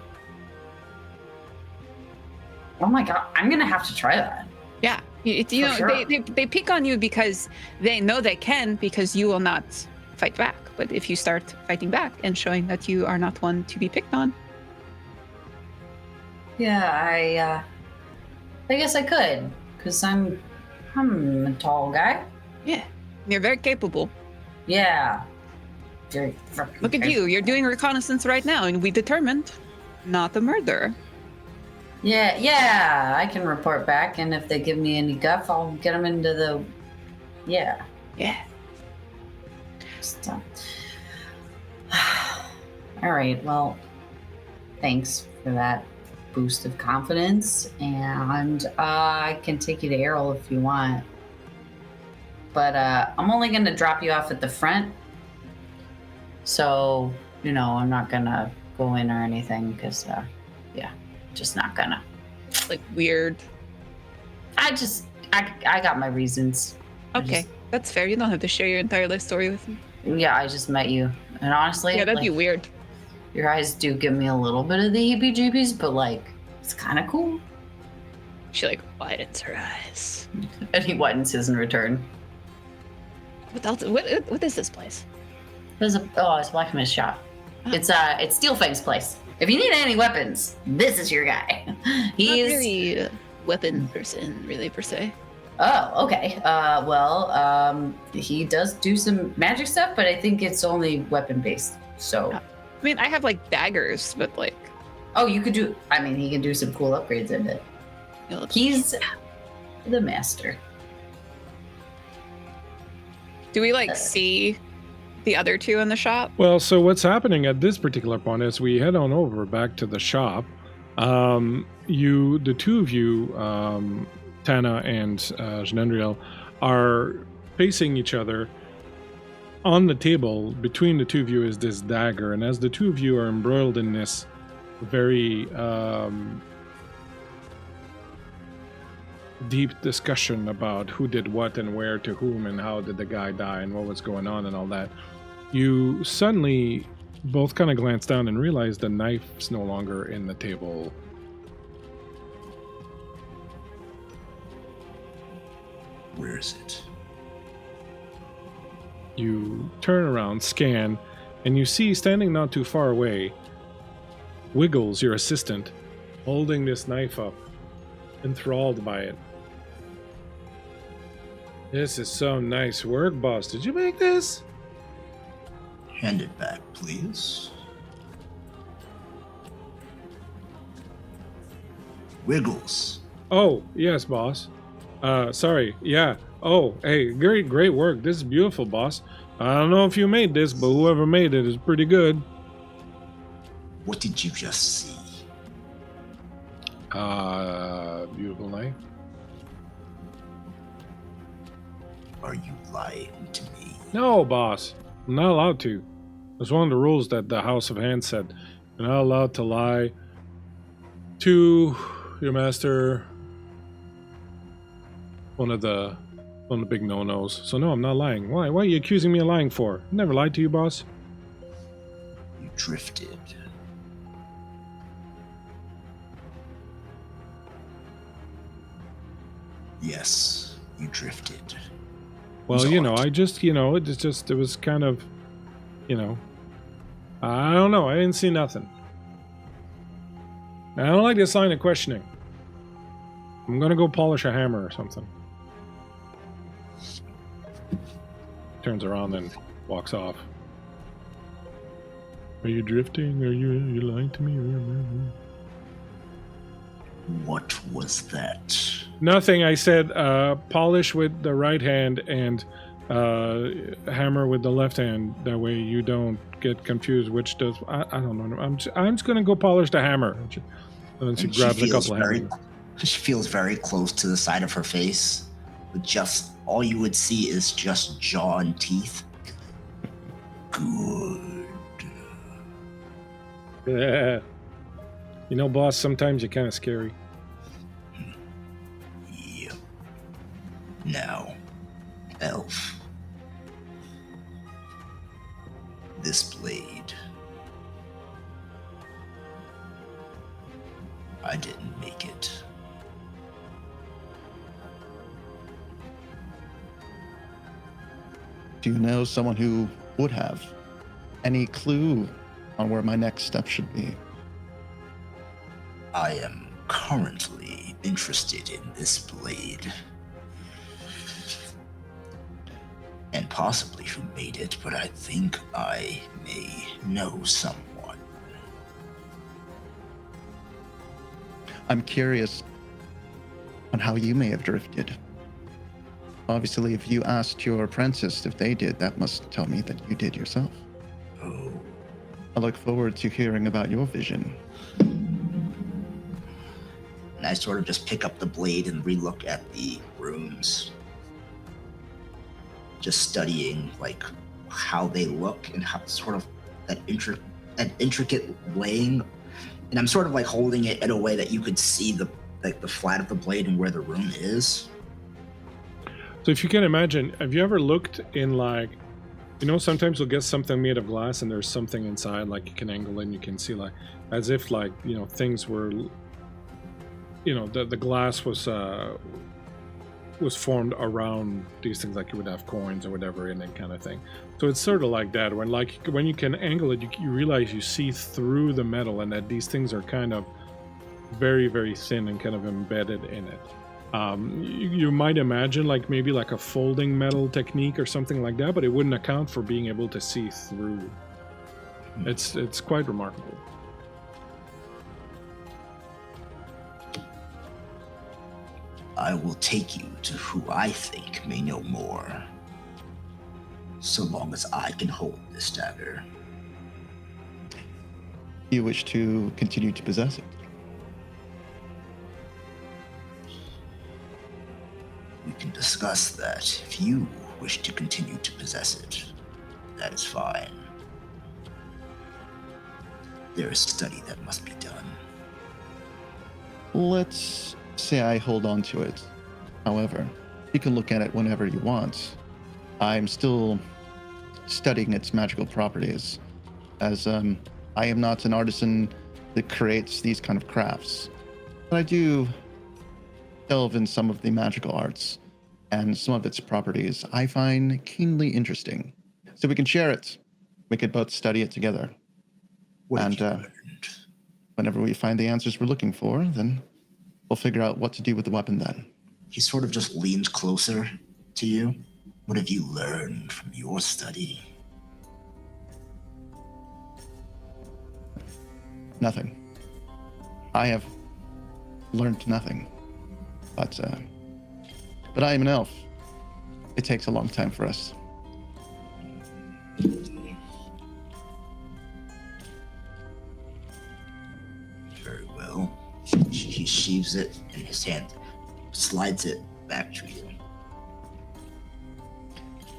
Oh my god, I'm gonna have to try that. Yeah, you know, sure. they pick on you because they know they can, because you will not fight back. But if you start fighting back and showing that you are not one to be picked on, Yeah, I guess I could, because I'm a tall guy. yeah, you're very capable. Yeah. Very fucking Look at crazy. you, you're doing reconnaissance right now, and we determined not a murderer. Yeah, I can report back, and if they give me any guff, I'll get them into the. Yeah. Yeah. So. All right, well, thanks for that boost of confidence, and I can take you to Errol if you want. But I'm only going to drop you off at the front. So, you know, I'm not going to go in or anything because, just not going to. Like weird. I got my reasons. Okay, that's fair. You don't have to share your entire life story with me. Yeah, I just met you. And honestly, Yeah, that'd be like, weird. your eyes do give me a little bit of the heebie-jeebies, but like, it's kind of cool. She like widens her eyes. And he widens his in return. What else? What is this place? It's a blacksmith shop. Oh. It's Steelfang's place. If you need any weapons, this is your guy. Not He's really a weapon person, really, per se. Oh, okay. He does do some magic stuff, but I think it's only weapon based. So, I mean, I have like daggers, but like, oh, you could do. I mean, he can do some cool upgrades in it. you know, He's the master. do we like see the other two in the shop? Well, so what's happening at this particular point is we head on over back to the shop. The two of you, Tana and Jinandriel, are facing each other. On the table between the two of you is this dagger, and as the two of you are embroiled in this very deep discussion about who did what and where to whom and how did the guy die and what was going on and all that, you suddenly both kind of glance down and realize the knife's no longer in the table. Where is it? You turn around, scan, and you see standing not too far away Wiggles, your assistant, holding this knife up, enthralled by it. This is some nice work, boss. Did you make this? Hand it back, please. Wiggles. Oh, yes, boss. Sorry. Yeah. Oh, hey, great work. This is beautiful, boss. I don't know if you made this, but whoever made it is pretty good. What did you just see? Beautiful knife. Are you lying to me? No, boss. I'm not allowed to. It's one of the rules that the House of Hand said. You're not allowed to lie to your master. One of the big no-nos. So no, I'm not lying. Why? What are you accusing me of lying for? I never lied to you, boss. You drifted. Yes, you drifted. Well, Saw you know, it. I just, you know, it was kind of, you know, I don't know. I didn't see nothing. I don't like this line of questioning. I'm gonna go polish a hammer or something. Turns around and walks off. Are you drifting? Are you lying to me? What was that? Nothing. I said polish with the right hand and hammer with the left hand. That way you don't get confused which does. I don't know. I'm just gonna go polish the hammer. And then she And grabs a feels couple of hammers. She feels very close to the side of her face. With just all you would see is just jaw and teeth. Good. Yeah. You know, boss, sometimes you're kind of scary. Yep. Now, elf. This blade. I didn't make it. Do you know someone who would have? Any clue on where my next step should be? I am currently interested in this blade. And possibly who made it, but I think I may know someone. I'm curious on how you may have drifted. Obviously, if you asked your apprentice if they did, that must tell me that you did yourself. Oh, I look forward to hearing about your vision. and I sort of just pick up the blade and relook at the runes. Just studying like how they look and how sort of that intricate laying. And I'm sort of like holding it in a way that you could see the flat of the blade and where the rune is. So if you can imagine, have you ever looked in like, you know, sometimes you'll get something made of glass and there's something inside, like you can angle and you can see like, as if like, you know, things were, you know, the glass was formed around these things, like you would have coins or whatever in it kind of thing. So it's sort of like that when you can angle it, you realize you see through the metal and that these things are kind of very, very thin and kind of embedded in it. You might imagine like maybe like a folding metal technique or something like that, but it wouldn't account for being able to see through. It's quite remarkable. I will take you to who I think may know more. So long as I can hold this dagger. You wish to continue to possess it? We can discuss that. If you wish to continue to possess it, that is fine. There is study that must be done. Let's say I hold on to it. However, you can look at it whenever you want. I'm still studying its magical properties, as I am not an artisan that creates these kind of crafts. But I do delve in some of the magical arts, and some of its properties I find keenly interesting. So we can share it. We could both study it together. What have And you learned? whenever we find the answers we're looking for, then we'll figure out what to do with the weapon then. He sort of just leans closer to you. What have you learned from your study? Nothing. I have learned nothing. But I am an elf. It takes a long time for us. Very well. He sheaves it in his hand, slides it back to you.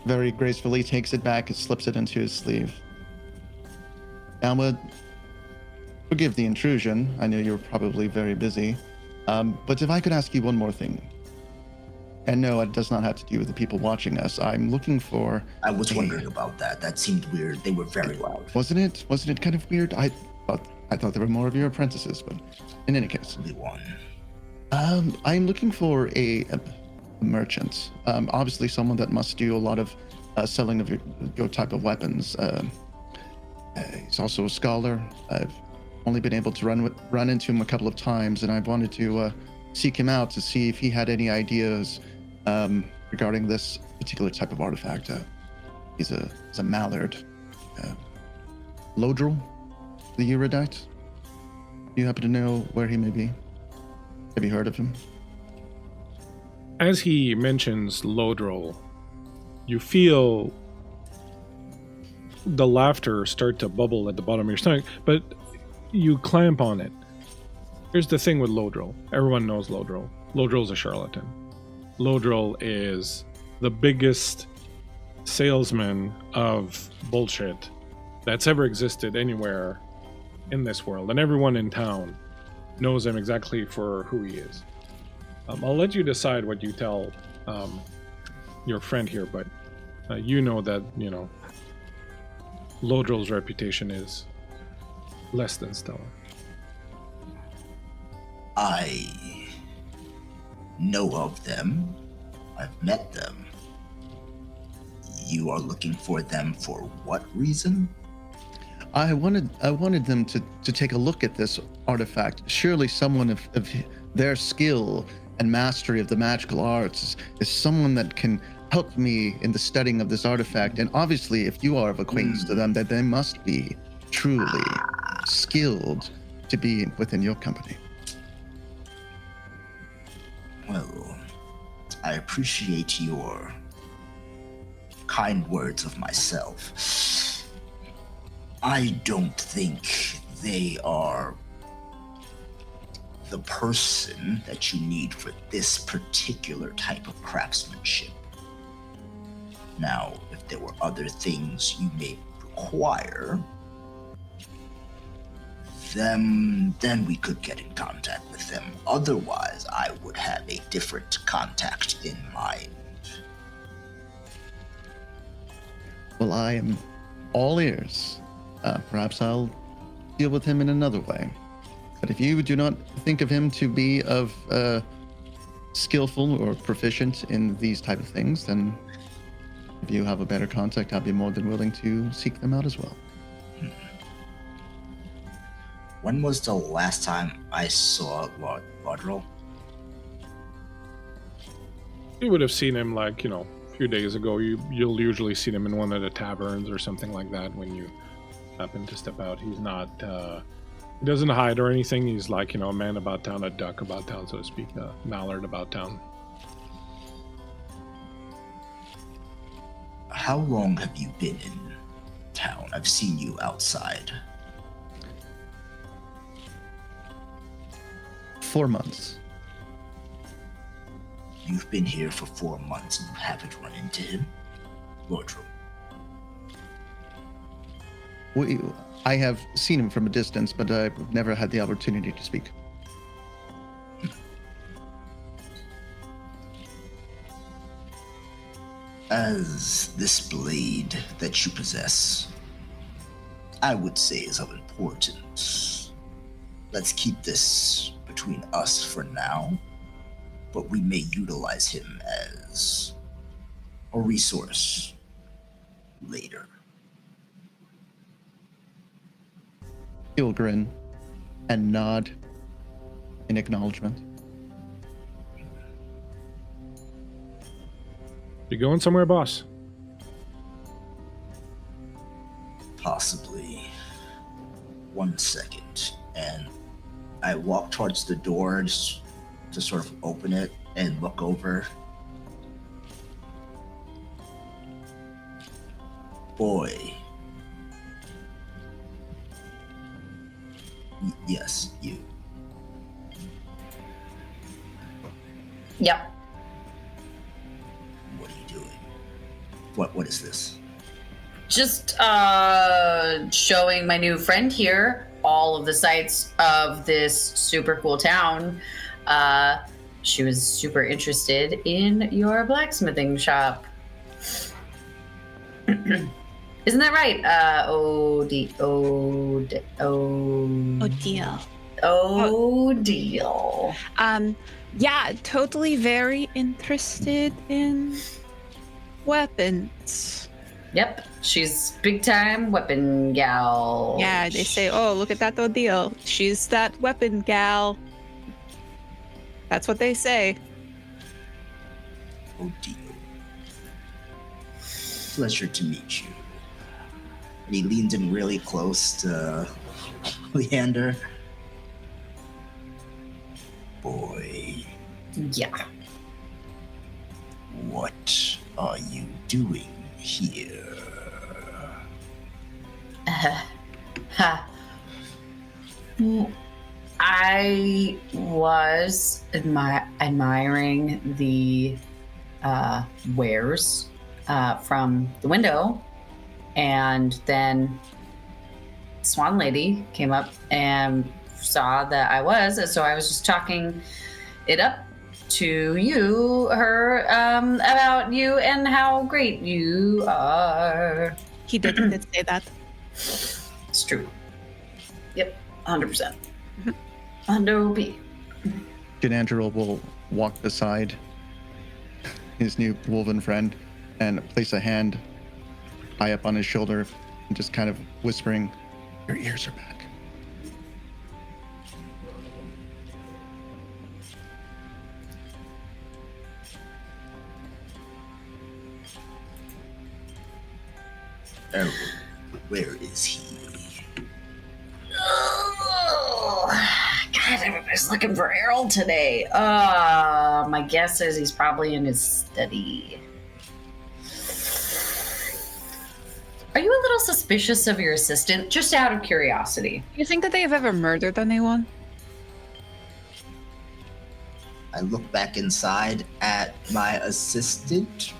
very gracefully takes it back and slips it into his sleeve. Now, forgive the intrusion. I know you're probably very busy. But if I could ask you one more thing. And no, it does not have to do with the people watching us. I'm looking for... I was wondering about that. That seemed weird. They were very loud. Wasn't it? Wasn't it kind of weird? I thought there were more of your apprentices, but in any case. Only one. I'm looking for a merchant. Obviously someone that must do a lot of selling of your type of weapons. He's also a scholar. I've only been able to run into him a couple of times, and I wanted to seek him out to see if he had any ideas regarding this particular type of artifact. He's a mallard. Lodril, the erudite. Do you happen to know where he may be? Have you heard of him? As he mentions Lodril, you feel the laughter start to bubble at the bottom of your stomach, but you clamp on it. Here's the thing with Lodril. Everyone knows Lodril. Lodril's a charlatan. Lodril is the biggest salesman of bullshit that's ever existed anywhere in this world, and everyone in town knows him exactly for who he is. I'll let you decide what you tell your friend here, but you know that, Lodril's reputation is less than stellar. I know of them. I've met them. You are looking for them for what reason? I wanted them to take a look at this artifact. Surely someone of their skill and mastery of the magical arts is someone that can help me in the studying of this artifact. And obviously, if you are of acquaintance to them, that they must be truly skilled to be within your company. Well, I appreciate your kind words of myself. I don't think they are the person that you need for this particular type of craftsmanship. Now, if there were other things you may require, then we could get in contact with them. Otherwise, I would have a different contact in mind. Well, I am all ears. Perhaps I'll deal with him in another way. But if you do not think of him to be of skillful or proficient in these type of things, then if you have a better contact, I'll be more than willing to seek them out as well. When was the last time I saw Lodril? You would have seen him a few days ago. You'll usually see him in one of the taverns or something like that when you happen to step out. He's not, he doesn't hide or anything. He's like, a man about town, a duck about town, so to speak, a mallard about town. How long have you been in town? I've seen you outside. 4 months. You've been here for 4 months and you haven't run into him? Lodril. I have seen him from a distance, but I've never had the opportunity to speak. As this blade that you possess, I would say is of importance. Let's keep this between us for now, but we may utilize him as a resource later. He'll grin and nod in acknowledgement. You going somewhere, boss? Possibly. 1 second. And I walk towards the door just to sort of open it and look over. Boy. Yes, you. Yep. What are you doing? What is this? Just showing my new friend here all of the sights of this super cool town. She was super interested in your blacksmithing shop. Isn't that right? Odile. Odile. Yeah, totally very interested in weapons. Yep, she's big time weapon gal. Yeah, they say, oh, look at that Odile. She's that weapon gal. That's what they say. Odile. Pleasure to meet you. And he leans in really close to Leander. Boy, Yeah. what are you doing here? Ha. I was admiring the wares from the window, and then Swan Lady came up and saw that I was, and so I was just talking it up to her about you and how great you are. He did say that. It's true. Yep, 100%. 100p. Jinandriel will walk beside his new woven friend and place a hand high up on his shoulder and just kind of whispering, "Your ears are back." Errol, where is he? Oh, God, everybody's looking for Errol today. My guess is he's probably in his study. Are you a little suspicious of your assistant, just out of curiosity? You think that they have ever murdered anyone? I look back inside at my assistant.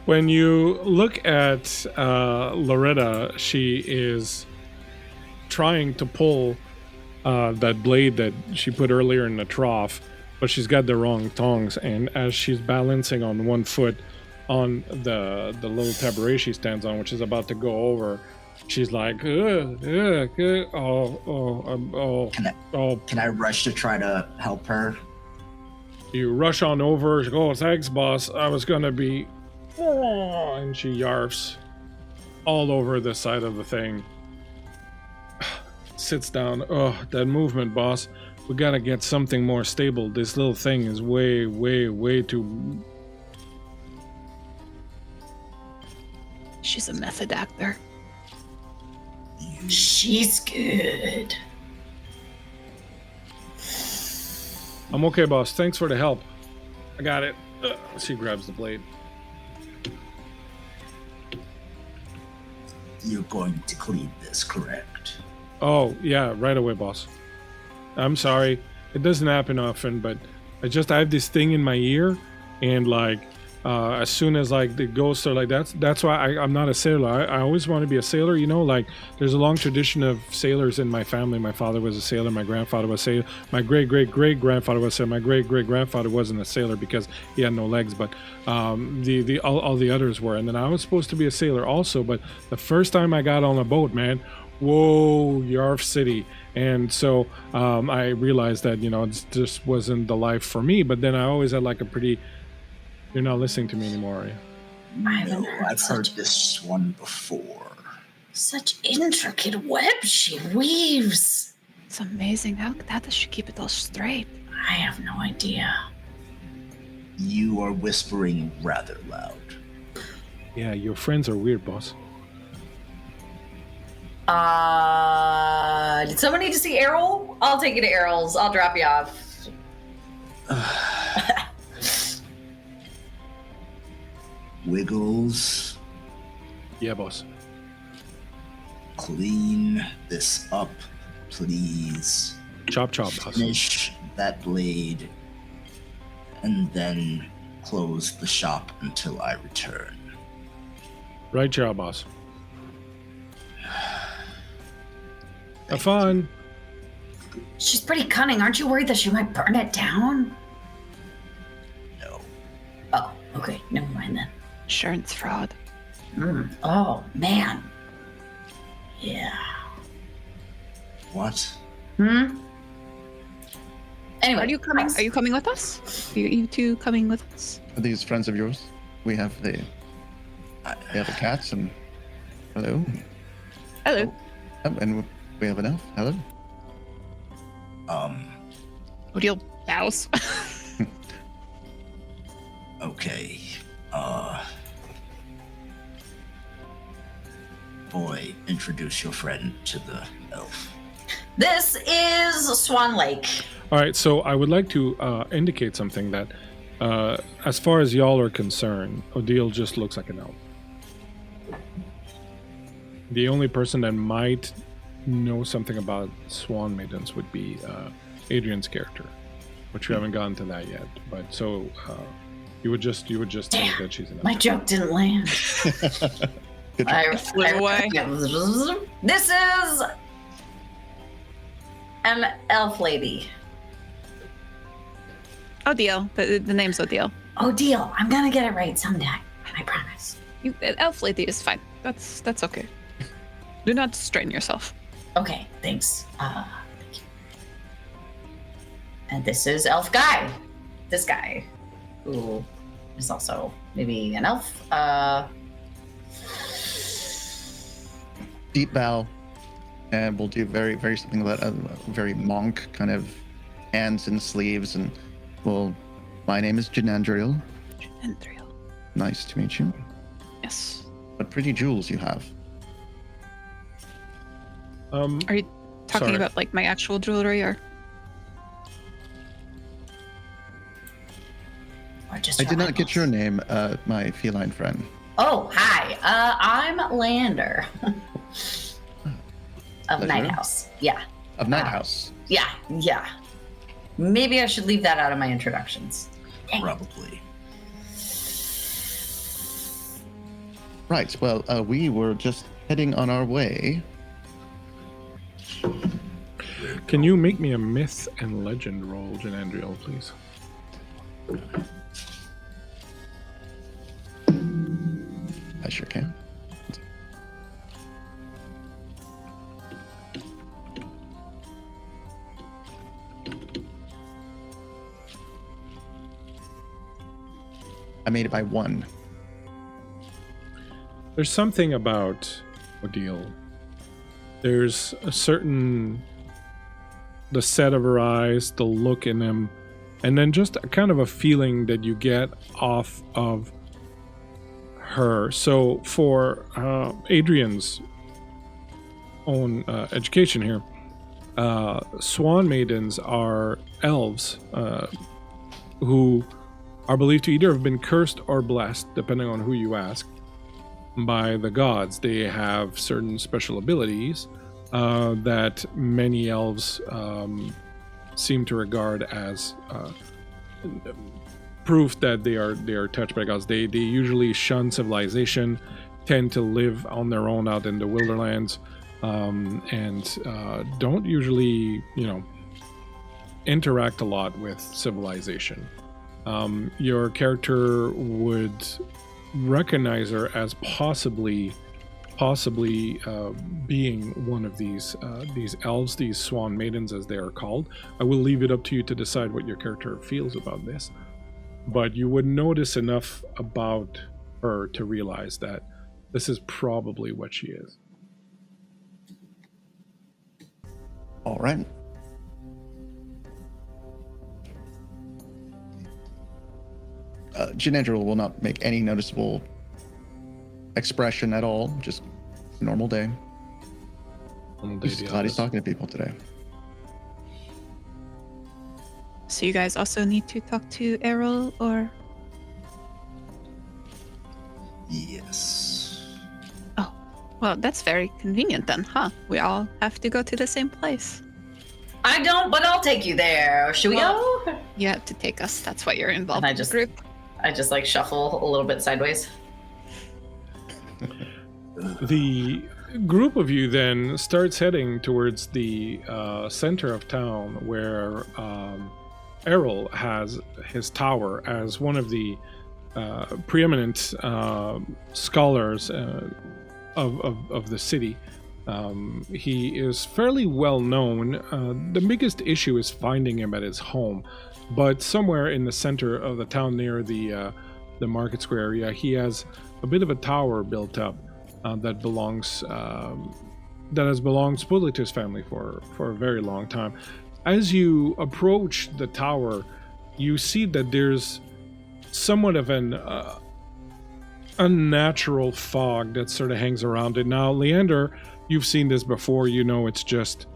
When you look at Loretta, she is trying to pull that blade that she put earlier in the trough, but she's got the wrong tongs. And as she's balancing on one foot on the little taboret she stands on, which is about to go over, she's like, Can I rush to try to help her? You rush on over. She goes, thanks, boss. I was gonna be. And she yarfs all over the side of the thing. Sits down. Oh, that movement, boss. We gotta get something more stable. This little thing is way, way, way too. She's a method actor. She's good. I'm okay, boss. Thanks for the help. I got it. She grabs the blade. You're going to clean this, correct? Oh, yeah, right away, boss. I'm sorry. It doesn't happen often, but I have this thing in my ear, and as soon as the ghosts are that's why I'm not a sailor. I always want to be a sailor, there's a long tradition of sailors in my family. My father was a sailor, my grandfather was a sailor, my great-great-great-grandfather was a sailor, my great-great-grandfather wasn't a sailor because he had no legs, but all the others were. And then I was supposed to be a sailor also, but the first time I got on a boat, man, whoa, Yarf City. And so I realized that, it just wasn't the life for me. But then I always had a pretty... You're not listening to me anymore, are you? No, I've heard this one before. Such intricate web she weaves. It's amazing. How does she keep it all straight? I have no idea. You are whispering rather loud. Yeah, your friends are weird, boss. Did someone need to see Errol? I'll take you to Errol's. I'll drop you off. Wiggles, Yeah, boss. clean this up, please. Chop, boss. Finish that blade, and then close the shop until I return. Right job, boss. Have fun. She's pretty cunning. Aren't you worried that she might burn it down? No. Oh, okay. Never mind then. Insurance fraud. Oh, man. Yeah. What? Anyway. Are you coming? Are you coming with us? Are you two coming with us? Are these friends of yours? We have the cats and hello. Hello. And we have an elf. Hello. Odile bows. Okay. Boy, introduce your friend to the elf. This is Swan Lake. All right, so I would like to indicate something that, as far as y'all are concerned, Odile just looks like an elf. The only person that might know something about Swan Maidens would be Adrian's character, which we haven't gotten to that yet. But so you would just think that she's an elf. My joke didn't land. Good job. I flew away. This is an elf lady. Odile. The name's Odile. Odile. I'm gonna get it right someday. I promise. Elf lady is fine. That's okay. Do not strain yourself. Okay, thanks. Thank you. And this is Elf Guy. This guy, who is also maybe an elf. Deep bow, and we'll do very, very something about a very monk kind of hands and sleeves, and well, my name is Jinandriel. Jinandriel. Nice to meet you. Yes. What pretty jewels you have. Are you talking Sorry. about like my actual jewelry or? Or just I did not get your eyeballs? name, my feline friend. Oh, hi. I'm Leander of Pleasure. Night House. Yeah, Of Night House. yeah. Maybe I should leave that out of my introductions. Probably. Right, well, we were just heading on our way. Can you make me a myth and legend roll, Jinandriel, please? I sure can. I made it by 1. There's something about Odile. There's a certain, the set of her eyes, the look in them, and then just a kind of a feeling that you get off of her. So for Adrian's own education here, Swan Maidens are elves who are believed to either have been cursed or blessed, depending on who you ask, by the gods. They have certain special abilities that many elves seem to regard as proof that they are touched by gods. They usually shun civilization, tend to live on their own out in the wilderlands, and don't usually, interact a lot with civilization. Your character would recognize her as possibly being one of these elves, these Swan Maidens as they are called. I will leave it up to you to decide what your character feels about this, but you would notice enough about her to realize that this is probably what she is. All right. Jinandriel will not make any noticeable expression at all. Just a normal day. Just glad he's talking to people today. So you guys also need to talk to Errol, or? Yes. Oh, well, that's very convenient then, huh? We all have to go to the same place. I don't, but I'll take you there. Should we go? You have to take us. That's why you're involved And I in the just- group. I just like shuffle a little bit sideways. The group of you then starts heading towards the center of town where Errol has his tower as one of the preeminent scholars of the city. He is fairly well known. The biggest issue is finding him at his home, but somewhere in the center of the town near the market square area, he has a bit of a tower built up that has belonged supposedly to his family for a very long time. As you approach the tower, you see that there's somewhat of an unnatural fog that sort of hangs around it. Now, Leander, you've seen this before. You know it's just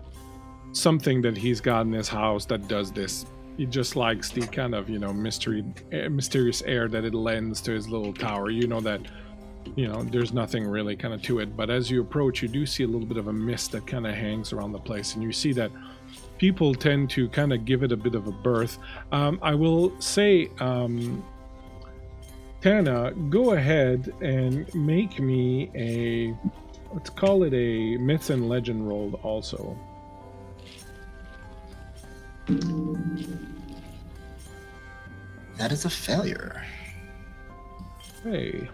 something that he's got in his house that does this. He just likes the kind of, mysterious air that it lends to his little tower. You know that, there's nothing really kind of to it. But as you approach, you do see a little bit of a mist that kind of hangs around the place. And you see that people tend to kind of give it a bit of a berth. I will say, Tana, go ahead and make me let's call it a myth and legend roll also. That is a failure. Hey.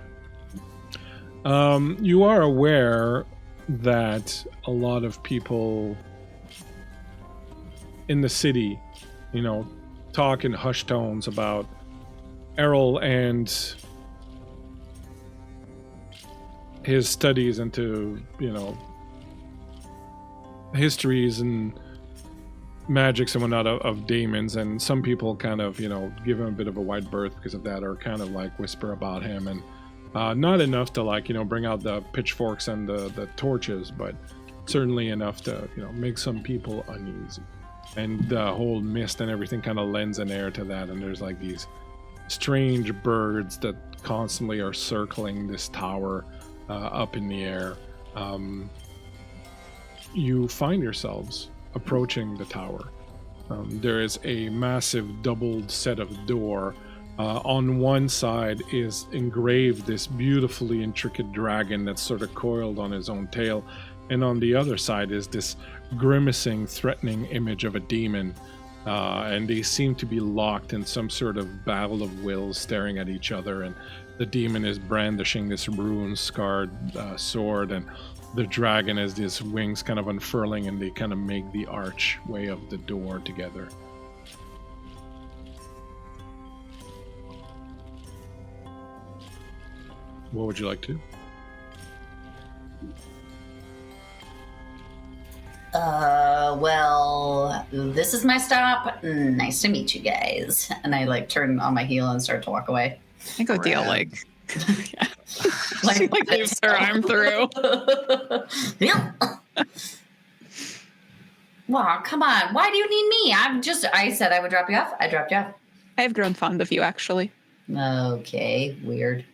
You are aware that a lot of people in the city, talk in hushed tones about Errol and his studies into, histories and magics and whatnot of Daemons, and some people kind of, give him a bit of a wide berth because of that, or kind of like whisper about him, and not enough to bring out the pitchforks and the torches, but certainly enough to, make some people uneasy. And the whole mist and everything kind of lends an air to that, and there's these strange birds that constantly are circling this tower up in the air. You find yourselves approaching the tower. There is a massive doubled set of door. On one side is engraved this beautifully intricate dragon that's sort of coiled on his own tail, and on the other side is this grimacing, threatening image of a demon, and they seem to be locked in some sort of battle of wills, staring at each other, and the demon is brandishing this ruin-scarred sword, and the dragon has these wings kind of unfurling, and they kind of make the archway of the door together. What would you like to? Well, this is my stop. Nice to meet you guys. And I turn on my heel and start to walk away. I go deal yeah. She leaves her arm through. Yeah. Wow, come on. Why do you need me? I said I would drop you off. I dropped you off. I have grown fond of you, actually. Okay, weird.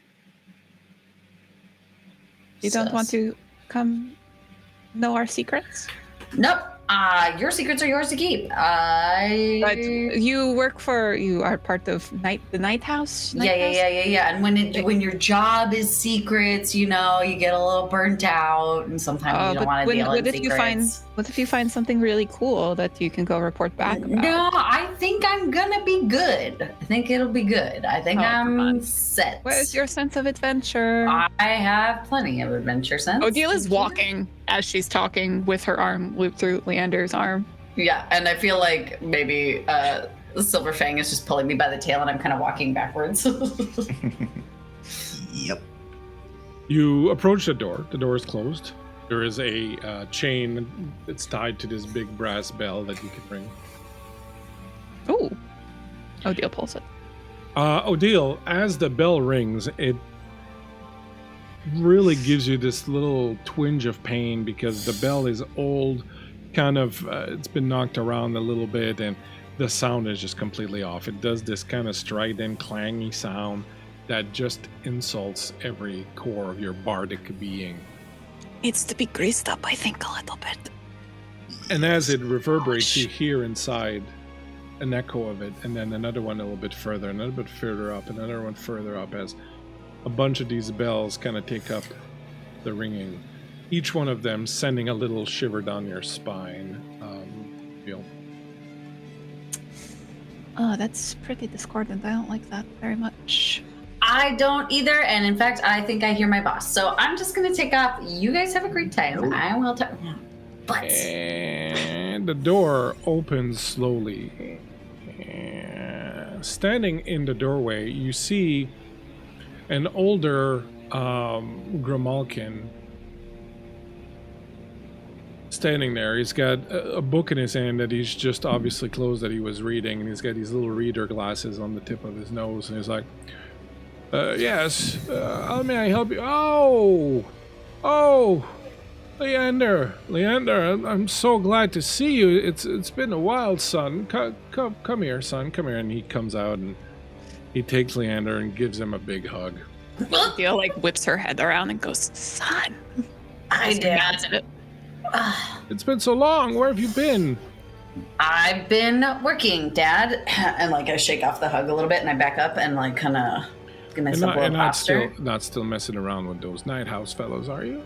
You don't want to come know our secrets? Nope. Your secrets are yours to keep. But you are part of the night house? Yeah. And when your job is secrets, you get a little burnt out, and sometimes you don't want to deal in secrets. What if you find something really cool that you can go report back about? No, I think I'm gonna be good. I think it'll be good. I think I'm set. Where's your sense of adventure? I have plenty of adventure sense. Odile is walking as she's talking with her arm looped through Leander's arm. Yeah, and I feel like maybe Silver Fang is just pulling me by the tail, and I'm kind of walking backwards. Yep. You approach the door. The door is closed. There is a chain that's tied to this big brass bell that you can ring. Oh. Odile pulls it. Odile, as the bell rings, it really gives you this little twinge of pain because the bell is old, kind of, it's been knocked around a little bit, and the sound is just completely off. It does this kind of strident, clangy sound that just insults every core of your bardic being. Needs to be greased up, I think, a little bit. And as it reverberates, you hear inside an echo of it, and then another one a little bit further, another bit further up, another one further up, as a bunch of these bells kind of take up the ringing. Each one of them sending a little shiver down your spine. Feel. Oh, that's pretty discordant. I don't like that very much. I don't either, and in fact, I think I hear my boss. So I'm just gonna take off. You guys have a great time. I will talk. But And the door opens slowly. Standing in the doorway, you see an older Grimalkin standing there. He's got a book in his hand that he's just obviously closed that he was reading, and he's got these little reader glasses on the tip of his nose, and he's like, yes, how may I help you? Oh, Leander, I'm so glad to see you. It's been a while, son. Come here, son, come here. And he comes out and he takes Leander and gives him a big hug. Odile like whips her head around and goes, son. I did. It's been so long. Where have you been? I've been working, Dad. And like I shake off the hug a little bit and I back up and like kind of give myself a little posture. Not still messing around with those night house fellows, are you?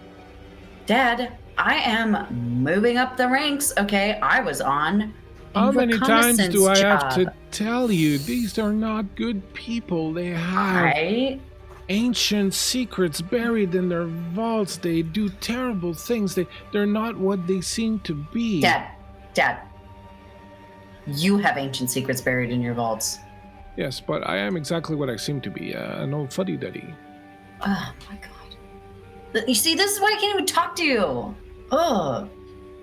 Dad, I am moving up the ranks. Okay, I was on. How many times do I have to tell you? These are not good people. They have ancient secrets buried in their vaults. They do terrible things. They're not what they seem to be. Dad, you have ancient secrets buried in your vaults. Yes, but I am exactly what I seem to be, an old fuddy-duddy. Oh my god. You see, this is why I can't even talk to you. Ugh.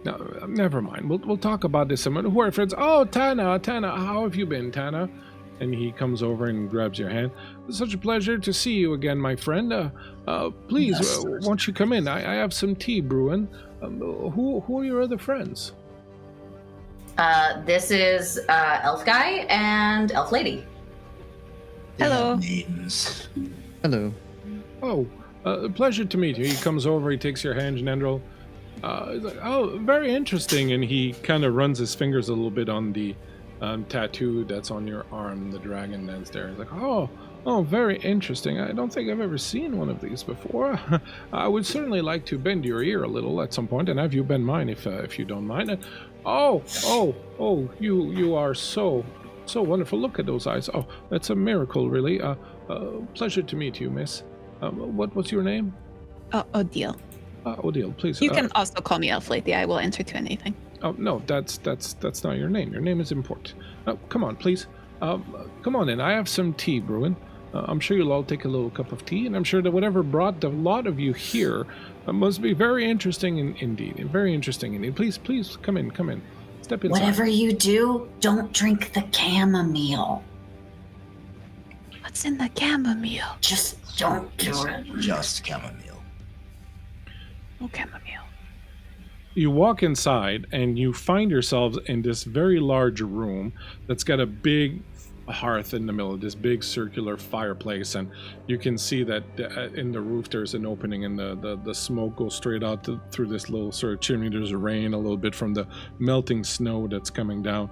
No, never mind. We'll talk about this some other. Who are friends? Oh, Tana, how have you been, Tana? And he comes over and grabs your hand. It's such a pleasure to see you again, my friend. Please, won't you come in? I have some tea brewing. Who are your other friends? This is Elf Guy and Elf Lady. Hello. Maidens. Hello. Oh, pleasure to meet you. He comes over, he takes your hand, Jinandriel. He's like, oh, very interesting. And he kind of runs his fingers a little bit on the tattoo that's on your arm, the dragon that's there. He's like, oh, very interesting. I don't think I've ever seen one of these before. I would certainly like to bend your ear a little at some point, and have you bend mine if you don't mind. Oh, you are so wonderful. Look at those eyes. Oh, that's a miracle, really. Pleasure to meet you, miss. What's your name? Odile. Odile, please. You can also call me Elf Lady. I will answer to anything. Oh no, that's not your name. Your name is important. Come on, please. Come on in. I have some tea brewing. I'm sure you'll all take a little cup of tea, and I'm sure that whatever brought the lot of you here must be very interesting indeed. Very interesting indeed. Please come in. Step inside. Whatever you do, don't drink the chamomile. What's in the chamomile? Just don't do it. Just chamomile. Oh, chamomile. You walk inside and you find yourselves in this very large room that's got a big hearth in the middle, this big circular fireplace, and you can see that in the roof there's an opening and the smoke goes straight out through this little sort of chimney. There's rain a little bit from the melting snow that's coming down.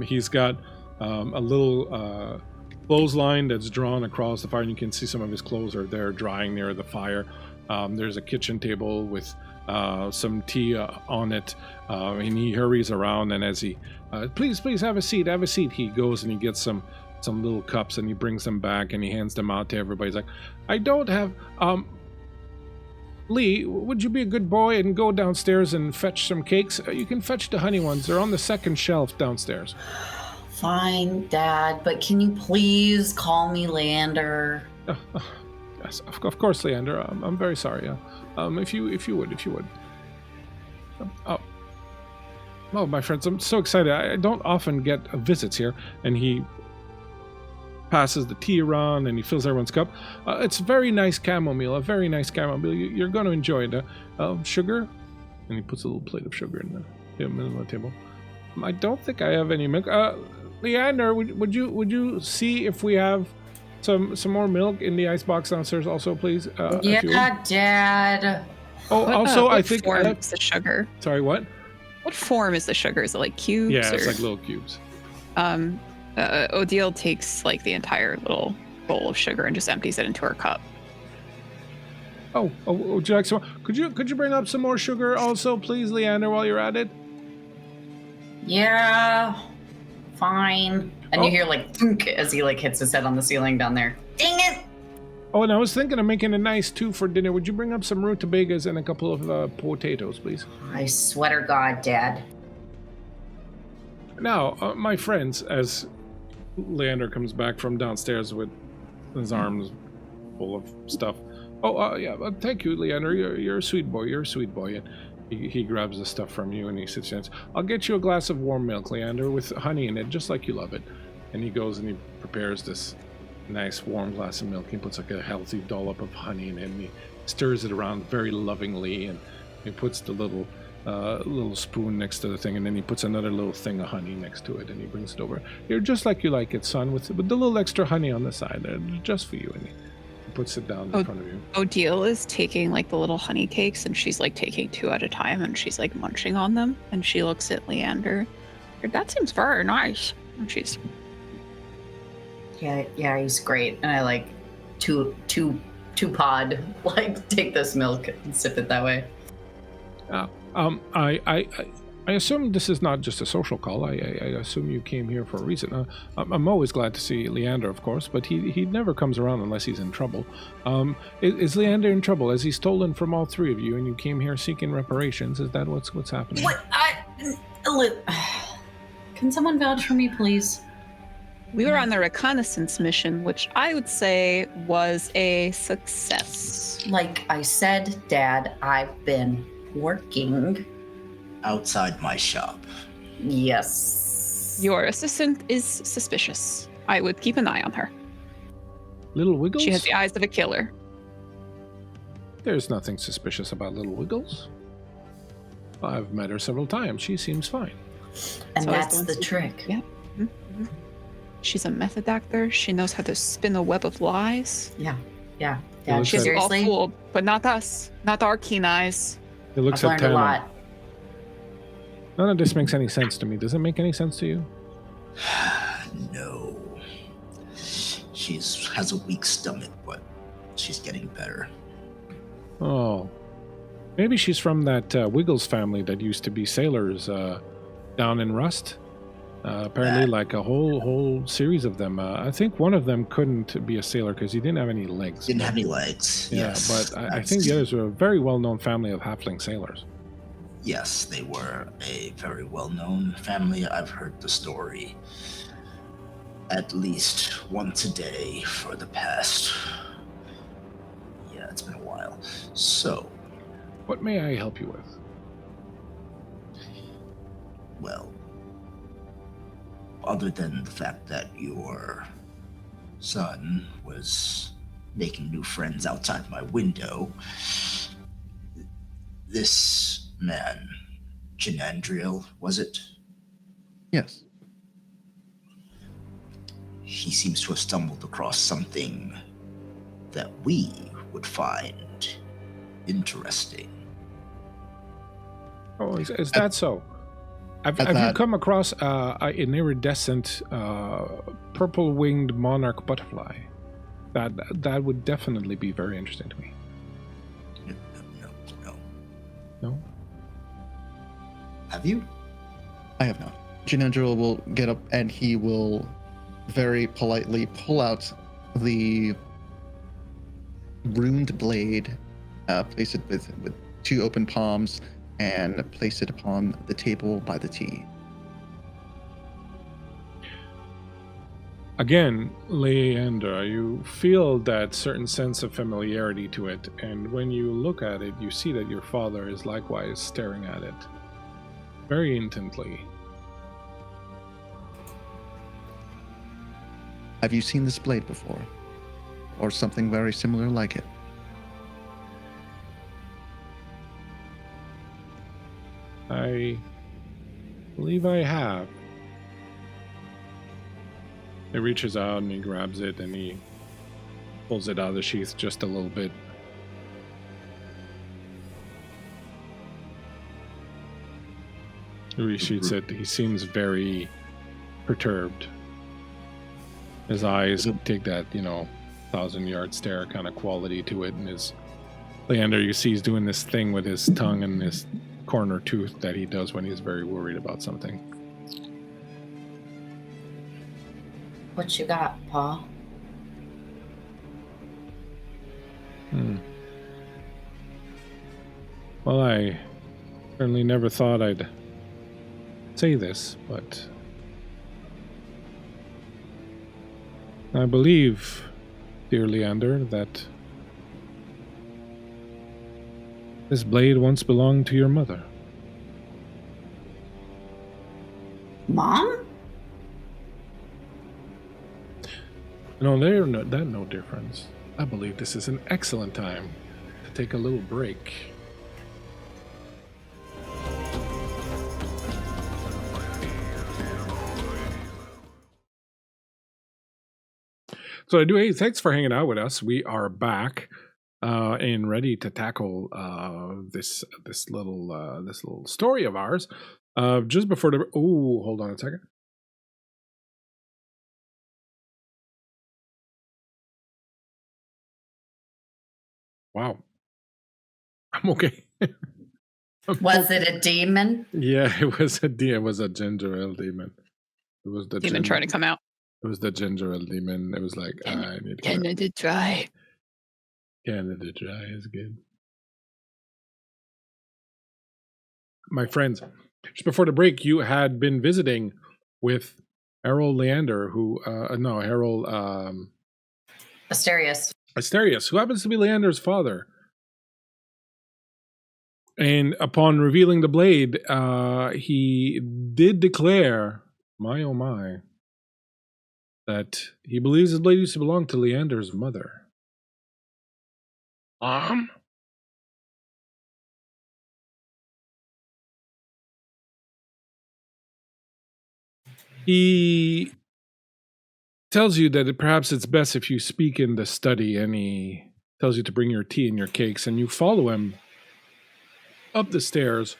He's got a little clothesline that's drawn across the fire, and you can see some of his clothes are there drying near the fire. There's a kitchen table with some tea on it, and he hurries around, and as he please have a seat, he goes and he gets some little cups and he brings them back and he hands them out to everybody. He's like, I don't have Lee, would you be a good boy and go downstairs and fetch some cakes? You can fetch the honey ones. They're on the second shelf downstairs. Fine, Dad, but can you please call me Leander? Yes, of course, Leander. I'm very sorry. If you would. Oh, my friends, I'm so excited. I don't often get visits here. And he passes the tea around and he fills everyone's cup. It's very nice chamomile, You're going to enjoy it. Sugar? And he puts a little plate of sugar in the middle of the table. I don't think I have any milk. Leander, would you see if we have some more milk in the icebox downstairs also, please? Yeah, Dad. Oh, also, I think... What form is the sugar? Sorry, what? What form is the sugar? Is it like cubes? Yeah, it's like little cubes. Odile takes like the entire little bowl of sugar and just empties it into her cup. Would you like some? Could you bring up some more sugar also, please, Leander, while you're at it? Yeah, fine. And you hear like thunk as he like hits his head on the ceiling down there. Dang it! Oh, and I was thinking of making it nice too for dinner. Would you bring up some rutabagas and a couple of potatoes, please? I swear to God, Dad. Now, my friends, as Leander comes back from downstairs with his arms full of stuff. Thank you, Leander. You're a sweet boy. You're a sweet boy. And he grabs the stuff from you and he sits down. I'll get you a glass of warm milk, Leander, with honey in it, just like you love it. And he goes and he prepares this nice warm glass of milk. He puts like a healthy dollop of honey in it and he stirs it around very lovingly and he puts the little spoon next to the thing, and then he puts another little thing of honey next to it and he brings it over. Here, just like you like it, son, with the little extra honey on the side there, just for you. And he puts it down in front of you. Odile is taking like the little honey cakes and she's like taking 2 at a time and she's like munching on them and she looks at Leander. That seems very nice. And she's Yeah, he's great. And I like two pod like take this milk and sip it that way. I assume this is not just a social call. I assume you came here for a reason. I'm always glad to see Leander, of course, but he never comes around unless he's in trouble. Is Leander in trouble? Has he stolen from all 3 of you and you came here seeking reparations? Is that what's happening? What? Can someone vouch for me, please? We were on the reconnaissance mission, which I would say was a success. Like I said, Dad, I've been working Outside my shop. Yes. Your assistant is suspicious. I would keep an eye on her. Little Wiggles? She has the eyes of a killer. There's nothing suspicious about Little Wiggles. I've met her several times. She seems fine. And So that's the trick. Yeah. Mm-hmm. She's a method actor. She knows how to spin a web of lies. Yeah. It Dad, looks She's all seriously? fooled, but not us. Not our keen eyes. It looks I've at learned a Tana. lot. None of this makes any sense to me. Does it make any sense to you? No. She has a weak stomach, but she's getting better. Oh. Maybe she's from that Wiggles family that used to be sailors down in Rust. Apparently, like a whole series of them. I think one of them couldn't be a sailor because he didn't have any legs. Didn't have any legs. Yeah, Yes. but I think the others were a very well-known family of halfling sailors. Yes, they were a very well-known family. I've heard the story at least once a day for the past... Yeah, it's been a while. So, What may I help you with? well, other than the fact that your son was making new friends outside my window, this man, Jinandriel, was it? Yes. He seems to have stumbled across something that we would find interesting. Oh, is that so? Have you come across an iridescent purple-winged monarch butterfly? That would definitely be very interesting to me. No. No? Have you? I have not. Jinandriel will get up and he will very politely pull out the ruined blade, place it with 2 open palms, and place it upon the table by the tea. Again, Leander, you feel that certain sense of familiarity to it, and when you look at it, you see that your father is likewise staring at it very intently. Have you seen this blade before? Or something very similar like it? I believe I have. He reaches out and he grabs it and he pulls it out of the sheath just a little bit. He resheaths it. He seems very perturbed. His eyes take that, 1,000-yard stare kind of quality to it, and Leander, you see he's doing this thing with his tongue and his corner tooth that he does when he's very worried about something. What you got, Paul? Well, I certainly never thought I'd say this, but I believe, dear Leander, that this blade once belonged to your mother. Mom? No, there's no difference. I believe this is an excellent time to take a little break. So I do. Hey, thanks for hanging out with us. We are back and ready to tackle this little story of ours. Just before the hold on a second. Wow, I'm okay. Was it a demon? Yeah, it was a ginger ale demon. It was the Demon trying to come out. It was the ginger ale demon. It was like, I need to Canada Dry. Canada Dry is good. My friends, just before the break, you had been visiting with Errol Leander, Errol Astarius, who happens to be Leander's father. And upon revealing the blade, he did declare, my oh my, that he believes the blade used to belong to Leander's mother. He tells you that perhaps it's best if you speak in the study, and he tells you to bring your tea and your cakes, and you follow him up the stairs,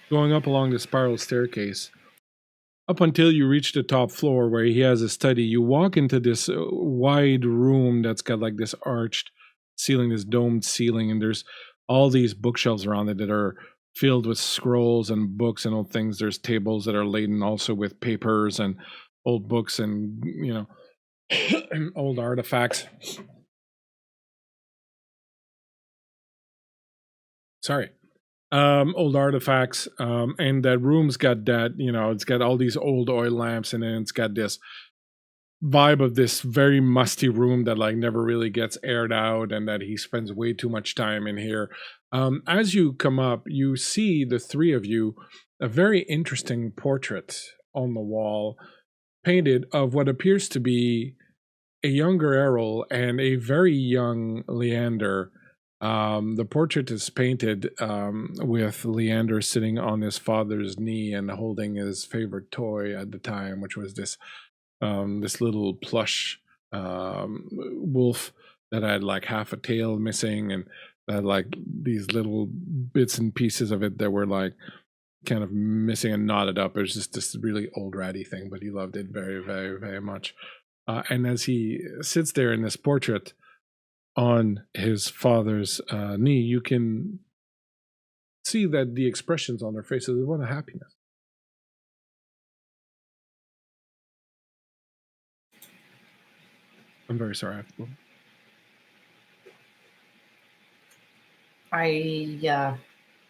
going up along the spiral staircase, up until you reach the top floor where he has a study. You walk into this wide room that's got like this arched ceiling, this domed ceiling, and there's all these bookshelves around it that are filled with scrolls and books and old things. There's tables that are laden also with papers and old books and, and old artifacts. Sorry. Old artifacts, and that room's got that, it's got all these old oil lamps, and then it's got this vibe of this very musty room that like never really gets aired out, and that he spends way too much time in here. As you come up, you see the three of you, a very interesting portrait on the wall, painted of what appears to be a younger Errol and a very young Leander. The portrait is painted with Leander sitting on his father's knee and holding his favorite toy at the time, which was this little plush wolf that had like half a tail missing, and had like these little bits and pieces of it that were like kind of missing and knotted up. It was just this really old ratty thing, but he loved it very, very, very much. And as he sits there in this portrait on his father's knee, you can see that the expressions on their faces are one of happiness. I'm very sorry. I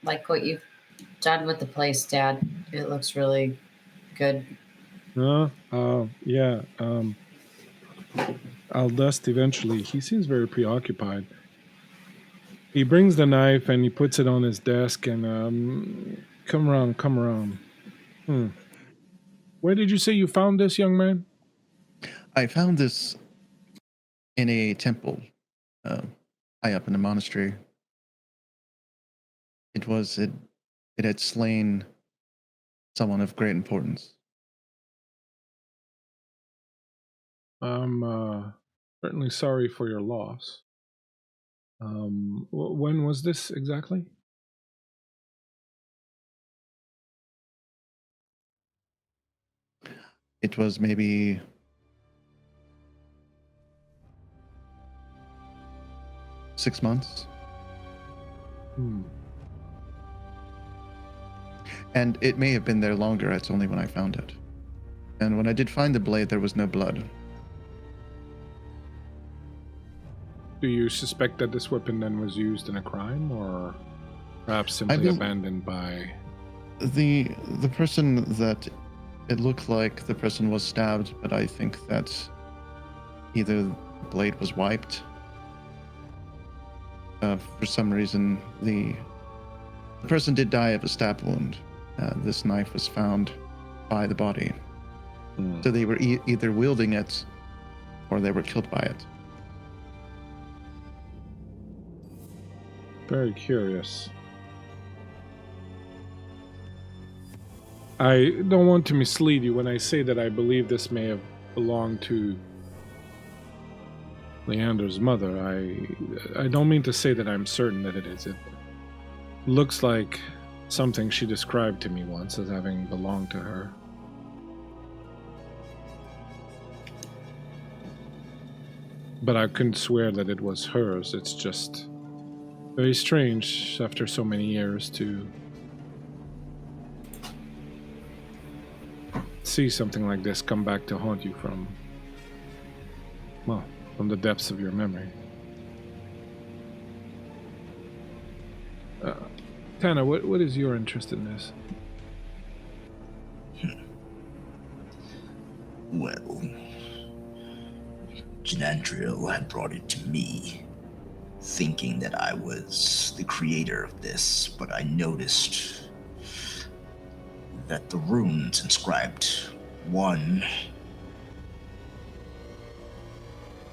like what you've done with the place, Dad. It looks really good. Yeah. I'll dust eventually. He seems very preoccupied. He brings the knife and he puts it on his desk and come around. Where did you say you found this, young man? I found this in a temple high up in the monastery. It had slain someone of great importance. I'm certainly sorry for your loss. When was this exactly? It was maybe 6 months. Hmm. And it may have been there longer. It's only when I found it. And when I did find the blade, there was no blood. Do you suspect that this weapon then was used in a crime, or perhaps simply bel- abandoned by... The person that it looked like the person was stabbed, but I think that either the blade was wiped. For some reason, the person did die of a stab wound. This knife was found by the body. Hmm. So they were either wielding it or they were killed by it. Very curious. I don't want to mislead you when I say that I believe this may have belonged to Leander's mother. I don't mean to say that I'm certain that it is. It looks like something she described to me once as having belonged to her. But I couldn't swear that it was hers. It's just very strange after so many years to see something like this come back to haunt you from the depths of your memory. Tana, what is your interest in this? Well, Jinandriel had brought it to me, thinking that I was the creator of this, but I noticed that the runes inscribed, one,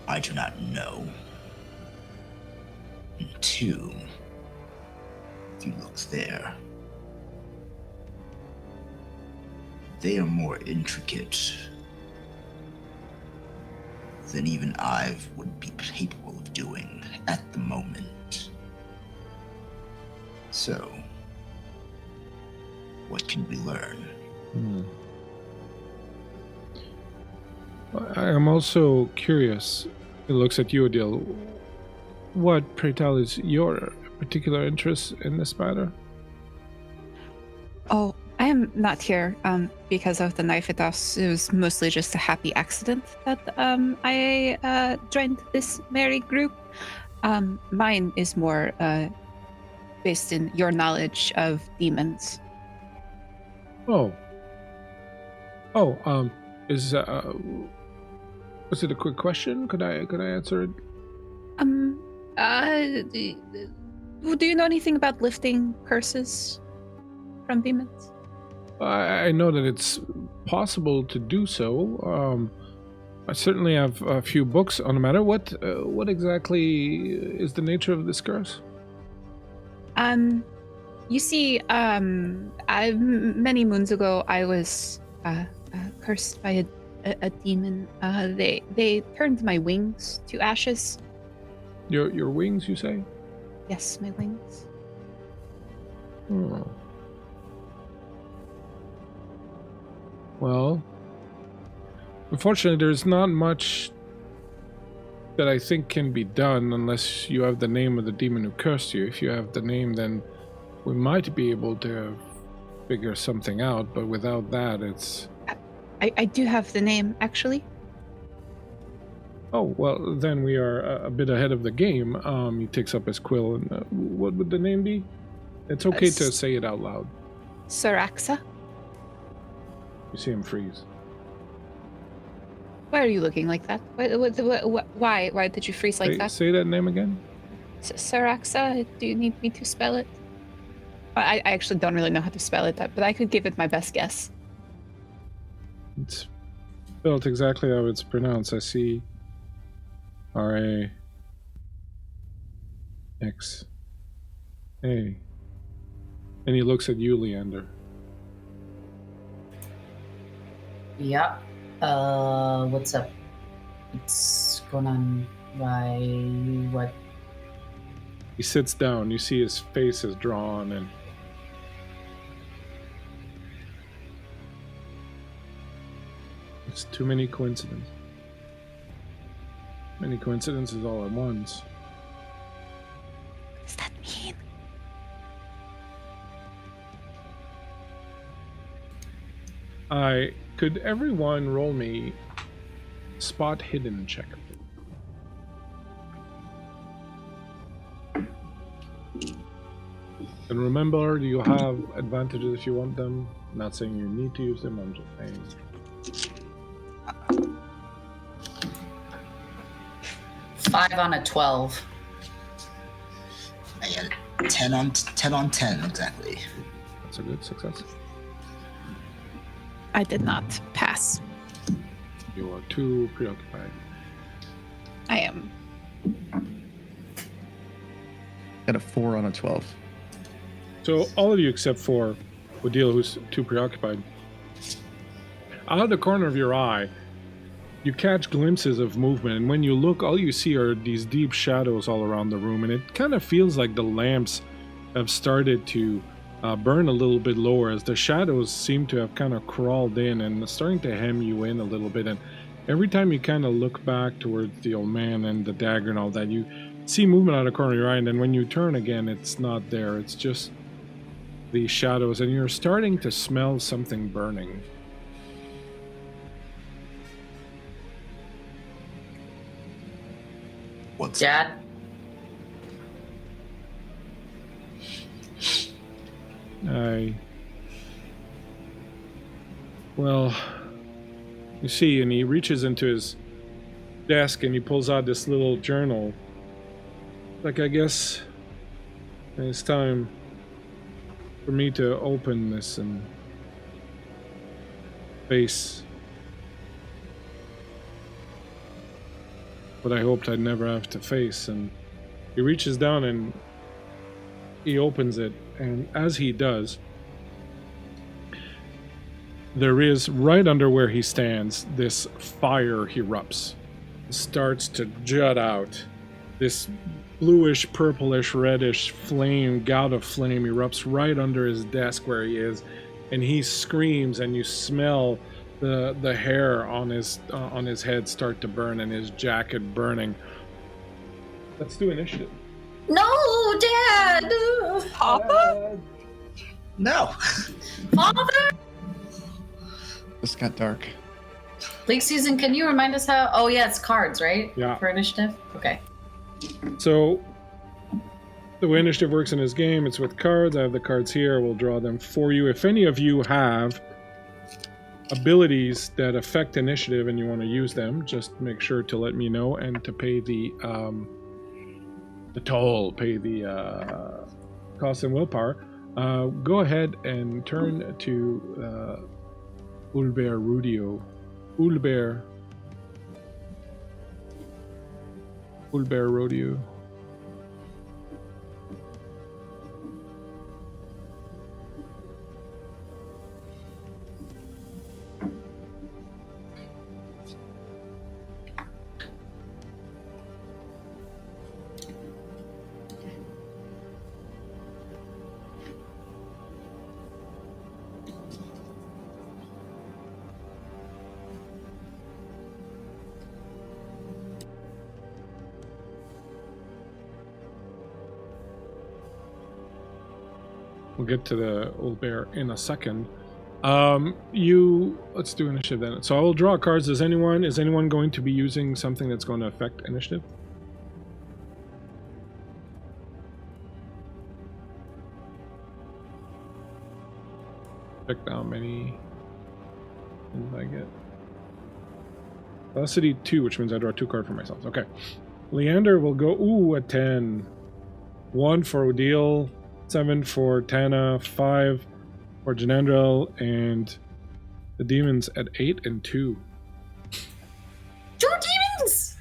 I do not know, and two, if you look there, they are more intricate than even I would be capable of doing at the moment. So, what can we learn? I am also curious. It looks at you, Odile. What, pray tell, is your particular interest in this matter? Oh, I am not here because of the knife. It was mostly just a happy accident that I joined this merry group. Mine is more based in your knowledge of demons. Was it a quick question? Could I answer it? Do you know anything about lifting curses from demons? I know that it's possible to do so. I certainly have a few books on the matter. What exactly is the nature of this curse? You see, many moons ago, I was cursed by a demon. They turned my wings to ashes. Your wings, you say? Yes, my wings. Oh. Well, unfortunately, there's not much that I think can be done unless you have the name of the demon who cursed you. If you have the name, then we might be able to figure something out, but without that, it's... I do have the name, actually. Oh, well, then we are a bit ahead of the game. He takes up his quill, and what would the name be? It's okay to say it out loud. Saraxa? You see him freeze. Why are you looking like that? Why? Why did you freeze like that? Say that name again. Saraxa? Do you need me to spell it? I actually don't really know how to spell it, but I could give it my best guess. It's spelled exactly how it's pronounced. I see R-A-X-A. And he looks at you, Leander. Yep. What's up? What's going on? Why? What? He sits down. You see his face is drawn, and it's too many coincidences. Many coincidences all at once. What does that mean? Could everyone roll me spot hidden check? And remember, you have advantages if you want them. I'm not saying you need to use them, I'm just saying. 5 on a 12. I got 10 on 10 exactly. That's a good success. I did not pass. You are too preoccupied. I am. Got a 4 on a 12. So all of you except for Odile, who's too preoccupied. Out of the corner of your eye, you catch glimpses of movement, and when you look, all you see are these deep shadows all around the room, and it kind of feels like the lamps have started to burn a little bit lower as the shadows seem to have kind of crawled in and starting to hem you in a little bit. And every time you kind of look back towards the old man and the dagger and all that, you see movement out of the corner of your eye, and then when you turn again, it's not there. It's just these shadows, and you're starting to smell something burning. What's Dad? Well, you see, and he reaches into his desk and he pulls out this little journal. Like, I guess it's time for me to open this and face what I hoped I'd never have to face. And he reaches down and he opens it, and as he does, there is, right under where he stands, this fire erupts. It starts to jut out. This bluish, purplish, reddish flame, gout of flame erupts right under his desk where he is, and he screams, and you smell the hair on his head start to burn and his jacket burning. Let's do initiative. No, Dad! Papa? No. Father? This got dark. Bleakseason, can you remind us how? Oh, yeah, it's cards, right? Yeah. For initiative? Okay. So the way initiative works in this game, it's with cards. I have the cards here. We'll draw them for you. If any of you have abilities that affect initiative and you want to use them, just make sure to let me know and to pay the toll, pay the cost and willpower. Go ahead and turn to Ulber Rudio. Ulber Rodeo. We'll get to the old bear in a second. Let's do initiative then. So I will draw cards. Is anyone going to be using something that's going to affect initiative? Check how many did I get? Velocity 2, which means I draw 2 cards for myself. Okay. Leander will go, a 10. 1 for Odile, 7 for Tana, 5 for Jinandriel, and the demons at 8 and 2. 2 demons!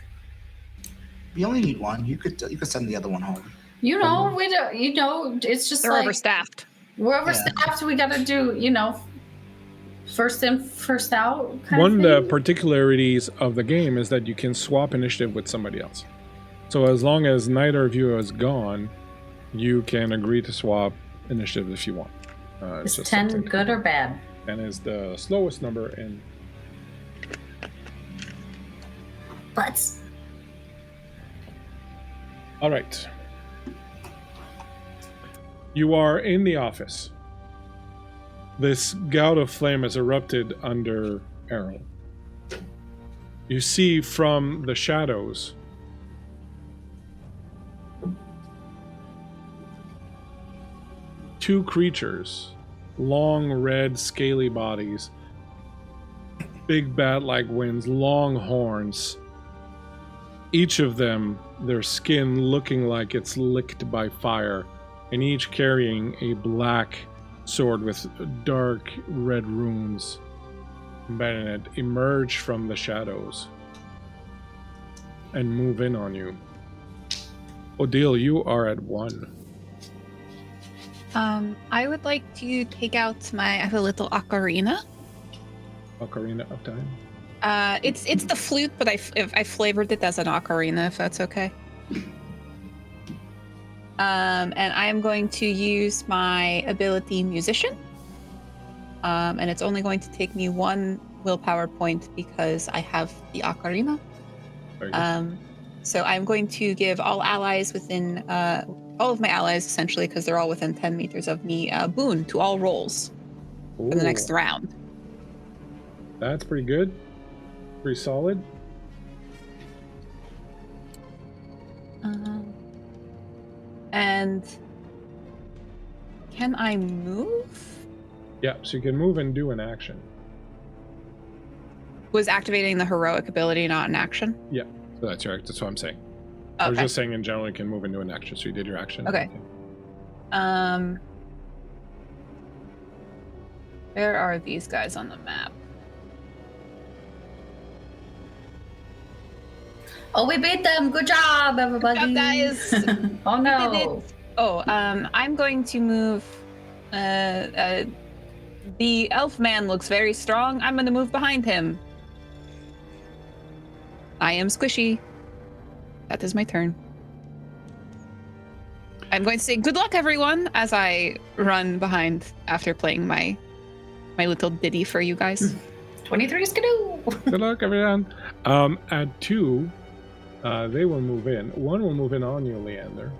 We only need one. You could send the other one home. You know, we don't. You know, it's just They're like overstaffed. we're overstaffed. We got to do, first in, first out. One of the particularities of the game is that you can swap initiative with somebody else. So as long as neither of you is gone, you can agree to swap initiative if you want. Is 10 good or bad? 10 is the slowest number in. Butts. All right. You are in the office. This gout of flame has erupted under Errol. You see from the shadows two creatures, long red scaly bodies, big bat-like wings, long horns. Each of them, their skin looking like it's licked by fire, and each carrying a black sword with dark red runes embedded in it, emerge from the shadows and move in on you. Odile, you are at 1. I would like to take out I have a little ocarina. Ocarina of Time. It's the flute, but I flavored it as an ocarina, if that's okay. And I am going to use my ability Musician. And it's only going to take me 1 willpower point because I have the ocarina. Very good. So I'm going to give all allies within, all of my allies essentially, because they're all within 10 meters of me, boon to all rolls for the next Ooh, round. That's pretty good. Pretty solid. And can I move? Yeah, so you can move and do an action. Was activating the heroic ability not an action? So that's what I'm saying. I was Okay. just saying in general you can move and do an action, so you did your action. Okay. Where are these guys on the map? Oh, we beat them. Good job, everybody. Good job, guys. Oh, We no. did it. Oh, I'm going to move. The elf man looks very strong. I'm going to move behind him. I am squishy. That is my turn. I'm going to say good luck, everyone, as I run behind after playing my little ditty for you guys. 23 skidoo. Good luck, everyone. At 2, they will move in. 1 will move in on you, Leander,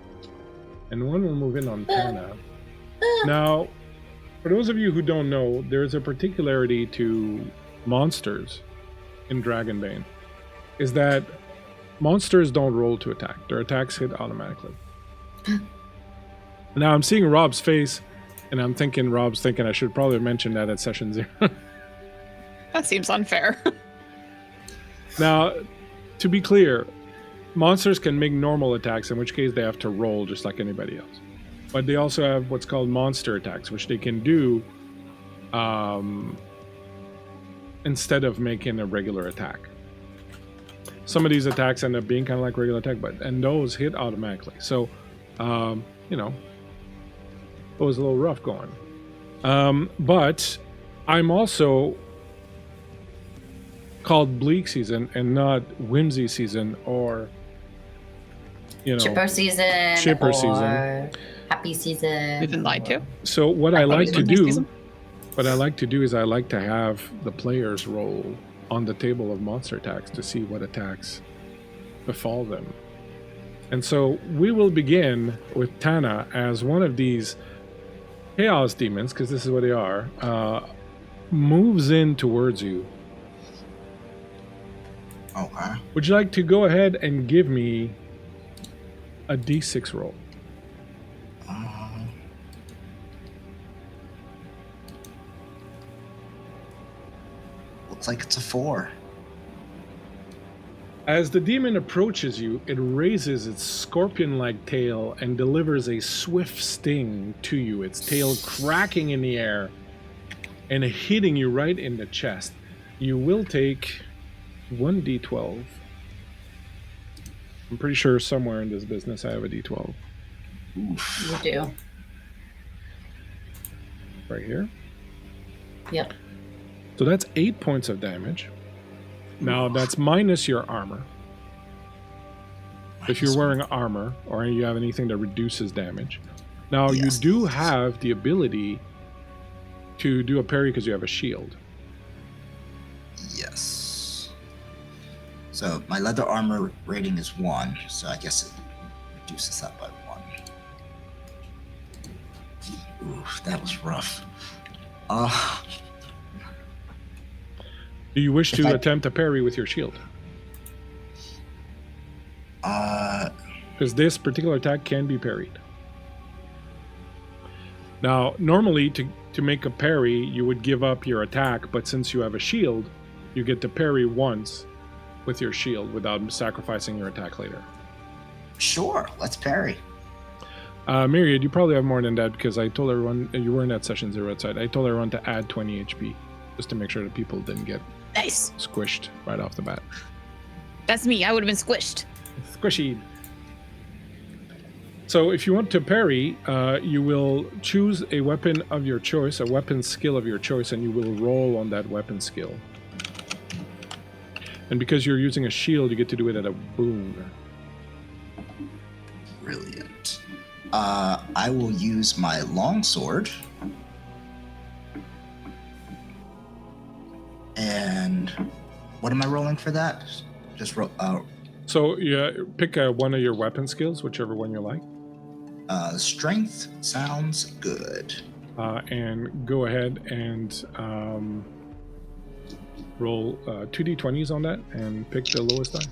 and 1 will move in on Tana. Now, for those of you who don't know, there's a particularity to monsters in Dragonbane, is that monsters don't roll to attack. Their attacks hit automatically. Now I'm seeing Rob's face, and I'm thinking Rob's thinking I should probably mention that at session 0. That seems unfair. Now, to be clear, monsters can make normal attacks, in which case they have to roll just like anybody else. But they also have what's called monster attacks, which they can do instead of making a regular attack. Some of these attacks end up being kind of like regular attack, and those hit automatically. So, it was a little rough going. But I'm also called Bleakseason and not Whimsy Season or, Chipper season. Chipper or season. Happy season. We've been lied to. So what I like to Whimsy do, season. what I like to do is I like to have the players roll on the table of monster attacks to see what attacks befall them. And so we will begin with Tana as one of these chaos demons, because this is what they are, moves in towards you. Okay. Would you like to go ahead and give me a d6 roll? Looks like it's a 4. As the demon approaches you, it raises its scorpion-like tail and delivers a swift sting to you, its tail cracking in the air and hitting you right in the chest. You will take 1d12. I'm pretty sure somewhere in this business I have a d12. Oof. You do. Right here. Yep. So that's 8 points of damage. Now that's minus your armor. If you're wearing armor or you have anything that reduces damage. Now Yes. you do have the ability to do a parry because you have a shield. Yes. So my leather armor rating is 1, so I guess it reduces that by 1. Oof, that was rough. Uh, Do you wish If to I- attempt a parry with your shield? uh, Because this particular attack can be parried. Now, normally to make a parry, you would give up your attack, but since you have a shield, you get to parry once with your shield without sacrificing your attack later. sure, let's parry. Myriad, you probably have more than that because I told everyone, you weren't at session 0 outside, I told everyone to add 20 HP just to make sure that people didn't get Nice. squished right off the bat. That's me. I would have been squished. Squishy. So if you want to parry, you will choose a weapon of your choice, a weapon skill of your choice, and you will roll on that weapon skill. And because you're using a shield, you get to do it at a boon. Brilliant. I will use my longsword. And what am I rolling for that? Just roll. So yeah, pick one of your weapon skills, whichever one you like, Strength sounds good. and go ahead and roll 2d20s on that and pick the lowest die.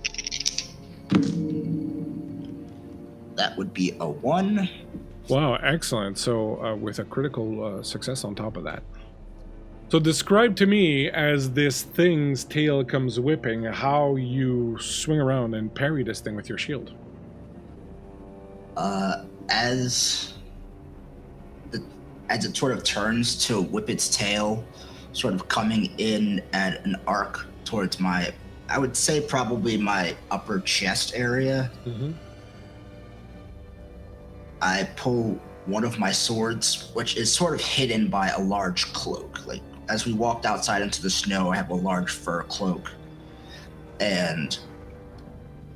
That would be a 1. Wow, excellent. So with a critical success on top of that. So describe to me, as this thing's tail comes whipping, how you swing around and parry this thing with your shield. As it sort of turns to whip its tail, sort of coming in at an arc towards my, I would say probably my upper chest area, Mm-hmm. I pull one of my swords, which is sort of hidden by a large cloak. Like, as we walked outside into the snow, I have a large fur cloak. And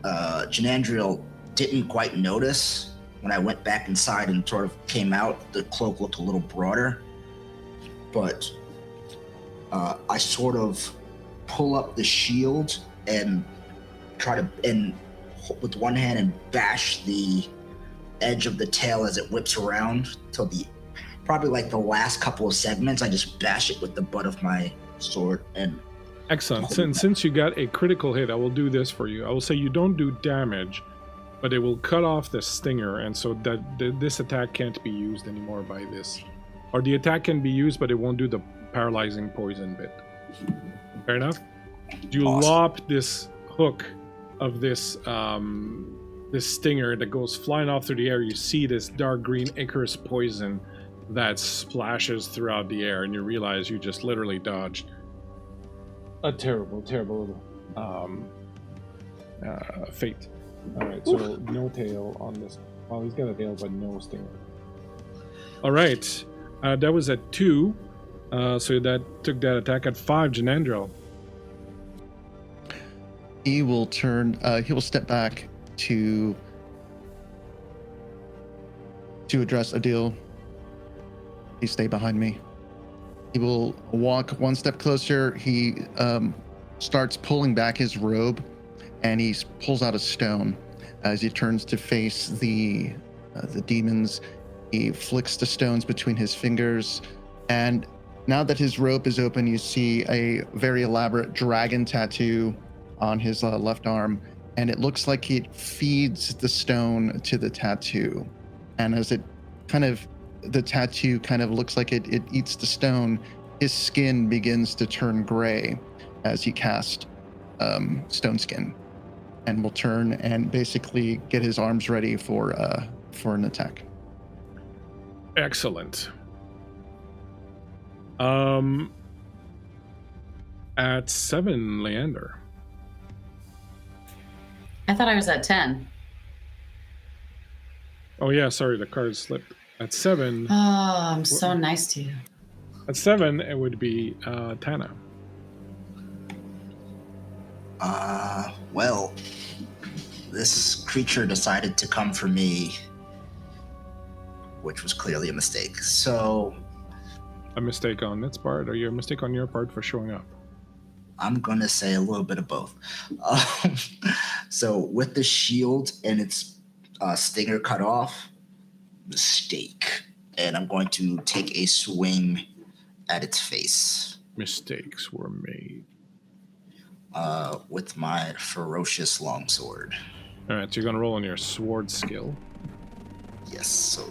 Jinandriel didn't quite notice when I went back inside and sort of came out. The cloak looked a little broader. But I sort of pull up the shield and try to, and with one hand, and bash the edge of the tail as it whips around till the probably like the last couple of segments. I just bash it with the butt of my sword. And Excellent. Since you got a critical hit, I will do this for you. I will say you don't do damage, but it will cut off the stinger, and so that this attack can't be used anymore by this. Or the attack can be used, but it won't do the paralyzing poison bit. Fair enough? You Awesome. lop this hook of this this stinger that goes flying off through the air. You see this dark green Icarus poison that splashes throughout the air, and you realize you just literally dodged a terrible fate. All right, so no tail on this. Well, he's got a tail, but no stinger. All right, that was at 2. So that took that attack at 5. Jinandriel. He will turn. He will step back to address Odile. Please stay behind me. He will walk one step closer. He starts pulling back his robe, and he pulls out a stone. As he turns to face the demons, he flicks the stones between his fingers, and now that his robe is open, you see a very elaborate dragon tattoo on his left arm, and it looks like it feeds the stone to the tattoo. And as it the tattoo kind of looks like it eats the stone, his skin begins to turn gray as he casts stone skin, and will turn and basically get his arms ready for an attack. Excellent. At 7, Leander. I thought I was at 10. Oh yeah, sorry, the card slipped. At 7. Oh, I'm so nice to you. At 7, it would be Tana. Well, this creature decided to come for me, which was clearly a mistake. So A mistake on its part, or a mistake on your part for showing up? I'm going to say a little bit of both. So with the shield and its stinger cut off, mistake. And I'm going to take a swing at its face Mistakes were made. with my ferocious longsword. All right, so you're going to roll on your sword skill. Yes, so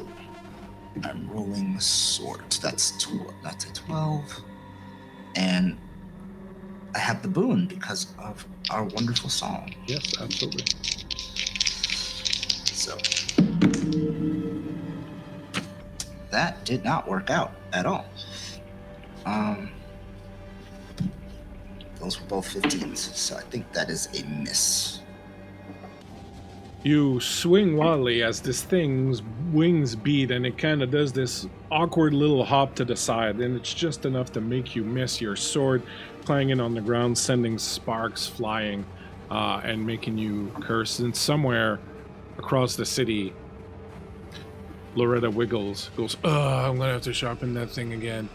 I'm rolling sword. That's a 12. And I have the boon because of our wonderful song. Yes, absolutely. So that did not work out at all. Those were both 15s, so I think that is a miss. You swing wildly as this thing's wings beat, and it kind of does this awkward little hop to the side, and it's just enough to make you miss, your sword clanging on the ground, sending sparks flying, and making you curse. And somewhere across the city, Loretta wiggles, goes, I'm going to have to sharpen that thing again.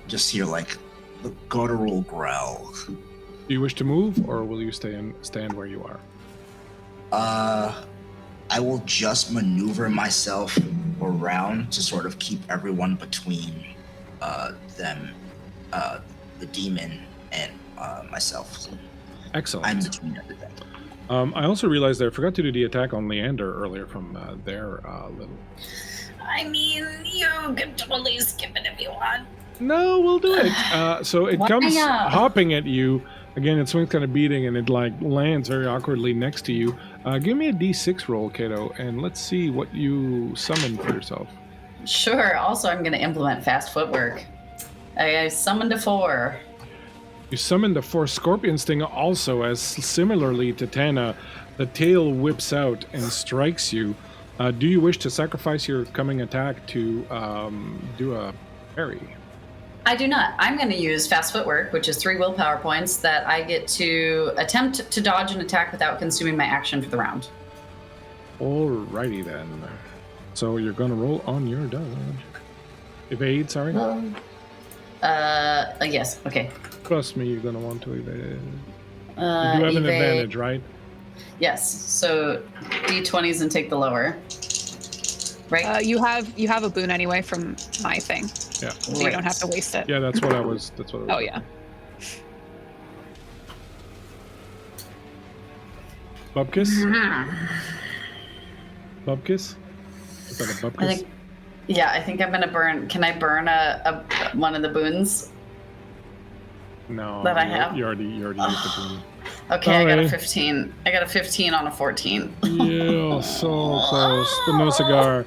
Just hear like the guttural growl. Do you wish to move, or will you stand where you are? I will just maneuver myself around to sort of keep everyone between them, the demon, and myself. So Excellent. I'm between everything. I also realized that I forgot to do the attack on Leander earlier from their little... I mean, you can totally skip it if you want. No, we'll do it. So it Why comes not? hopping at you. Again, its wings kind of beating, and it like lands very awkwardly next to you. Give me a d6 roll, Kato, and let's see what you summon for yourself. Sure. Also, I'm going to implement fast footwork. I summoned a 4. You summon the 4 Scorpion Sting also, as similarly to Tana, the tail whips out and strikes you. Do you wish to sacrifice your coming attack to do a parry? I do not. I'm going to use fast footwork, which is 3 willpower points that I get to attempt to dodge an attack without consuming my action for the round. Alrighty then. So you're gonna roll on your dodge. Evade, sorry. Yes. Okay. Trust me, you're gonna want to evade. You do Evade. have an advantage, right? Yes. So d20s and take the lower. Right. You have a boon anyway from my thing, Yeah. so you don't have to waste it. Yeah, that's what I was. Oh yeah. Bubkiss? Bubkiss? Is that a bubkiss? I think I'm gonna burn. Can I burn a one of the boons? No. that I have? You already used the boon. Okay, I got a Alrighty. 15. I got a 15 on a 14. Yeah, so close. But no cigar.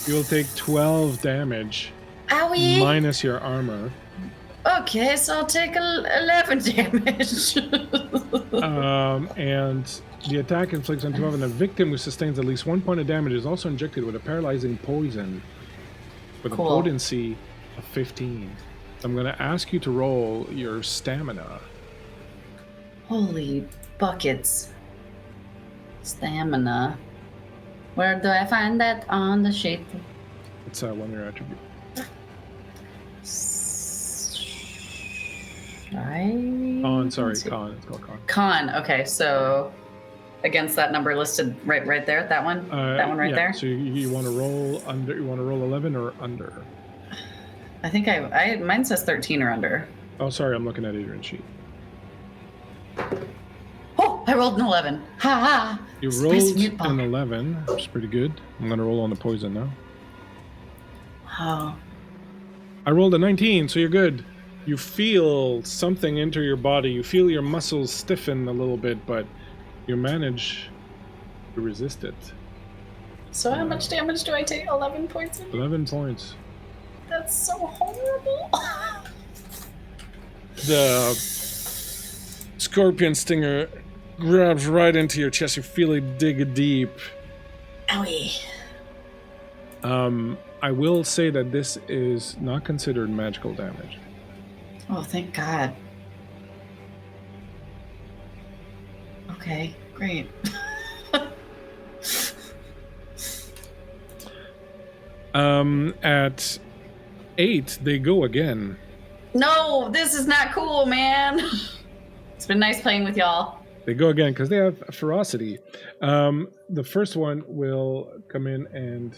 You'll take 12 damage Owie. minus your armor. Okay, so I'll take 11 damage. And the attack inflicts on 12, and a victim who sustains at least 1 point of damage is also injected with a paralyzing poison with Cool. a potency of 15. So I'm going to ask you to roll your stamina. Holy buckets. Stamina. Where do I find that on the sheet? It's one of your attributes. Con, sorry, con. It's called con. Con. Okay, so against that number listed right there, that one, right yeah, there. So you want to roll under? You want to roll 11 or under? I think I mine says 13 or under. Oh, sorry, I'm looking at Adrian's sheet. Oh, I rolled an 11. Ha ha. You Spicy rolled meatball. an 11, which is pretty good. I'm going to roll on the poison now. Oh. I rolled a 19, so you're good. You feel something enter your body. You feel your muscles stiffen a little bit, but you manage to resist it. So how much damage do I take? 11 points? 11 points. That's so horrible. The scorpion stinger grabs right into your chest. You feel it dig deep. Owie. I will say that this is not considered magical damage. Oh, thank God. Okay, great. At 8, they go again. No, this is not cool, man. It's been nice playing with y'all. They go again because they have ferocity. The first one will come in and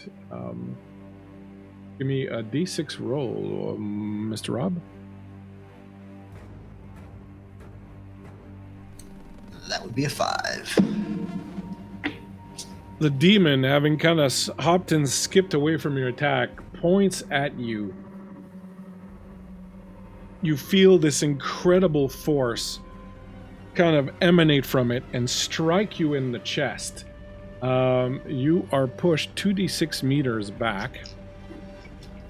Give me a D6 roll, Mr. Rob. That would be a 5. The demon, having kind of hopped and skipped away from your attack, points at you. You feel this incredible force kind of emanate from it and strike you in the chest. You are pushed 2d6 meters back.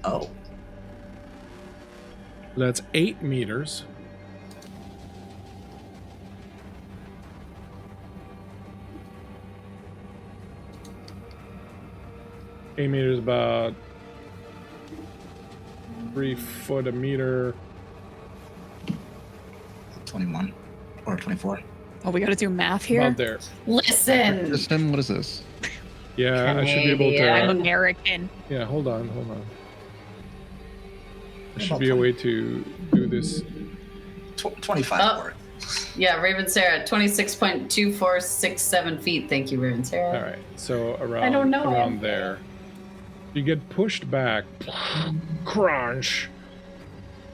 Oh. That's 8 meters. Eight meters, about 3 foot a meter. 21 or 24. Oh, we got to do math here. About there. Listen. System, what is this? Yeah, I should be able to. I'm American. Yeah, hold on. There should About be a way to do this. 25 Oh. for it. Yeah, Raven Sarah, 26.2467 feet. Thank you, Raven Sarah. All right, so around I don't know. around there, you get pushed back, crunch,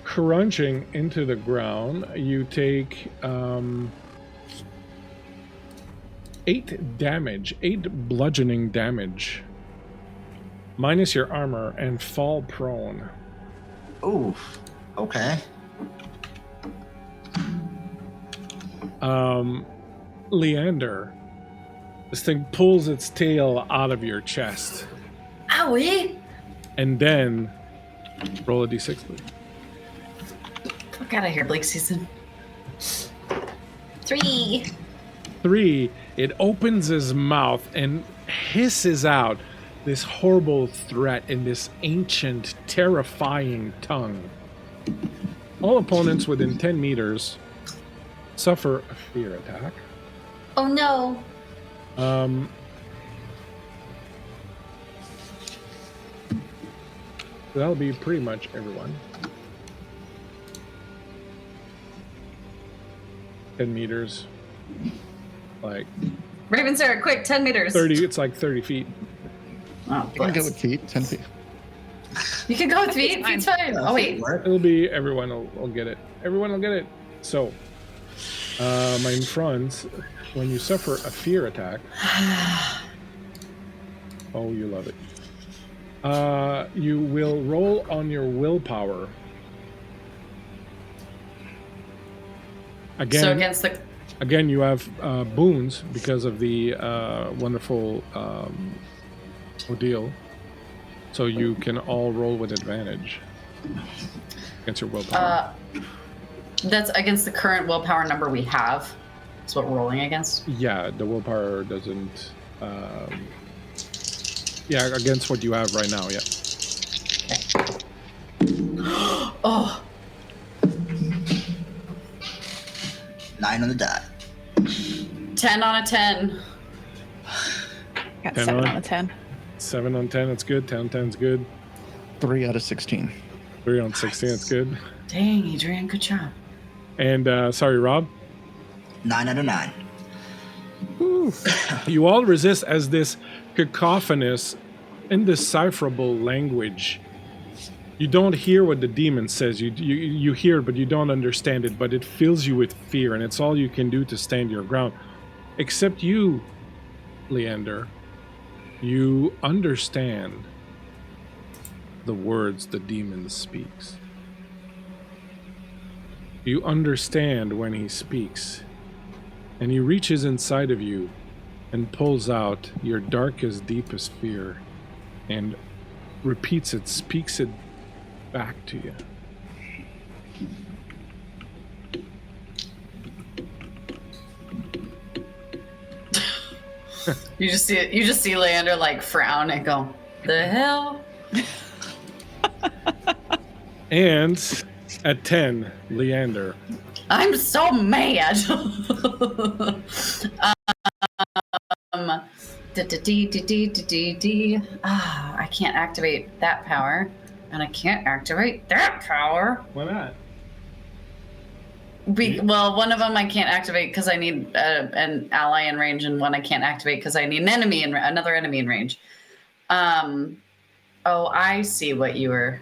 crunching into the ground. You take 8 damage, 8 bludgeoning damage, minus your armor, and fall prone. Ooh. Okay. Leander, this thing pulls its tail out of your chest, Owie! and then roll a d6, please. Fuck out of here, Bleakseason. 3. 3, it opens his mouth and hisses out this horrible threat in this ancient, terrifying tongue. All opponents within 10 meters suffer a fear attack. Oh no. That'll be pretty much everyone. 10 meters. Like Raven Sarah, quick, 10 meters. 30, it's like 30 feet. Oh, You can go bless. with feet, 10 feet. You can go with feet. Feet's fine. Oh, wait. It'll be everyone will get it. Everyone will get it. So, my friends, when you suffer a fear attack, oh, you love it. You will roll on your willpower. Again, So against the... again, you have boons because of the wonderful Odile. So you can all roll with advantage against your willpower. That's against the current willpower number we have. That's what we're rolling against. Yeah, the willpower doesn't. Yeah, against what you have right now. Yeah. Oh, 9 on the dot. 10 on a 10. Got 10 7 on. out of 10. 7 on 10, it's good. 10 on 10 is good. 3 out of 16. 3 on 16, it's good. Dang, Adrian, good job. And sorry, Rob. 9 out of 9. You all resist as this cacophonous, indecipherable language. You don't hear what the demon says. You hear it, but you don't understand it. But it fills you with fear, and it's all you can do to stand your ground. Except you, Leander. You understand the words the demon speaks. You understand when he speaks, and he reaches inside of you and pulls out your darkest, deepest fear and repeats it, speaks it back to you. You just see Leander like frown and go, the hell? And at 10, Leander. I'm so mad. I can't activate that power, and I can't activate that power. Why not? Well, one of them I can't activate because I need an ally in range, and one I can't activate because I need another enemy in range. Oh, I see what you were.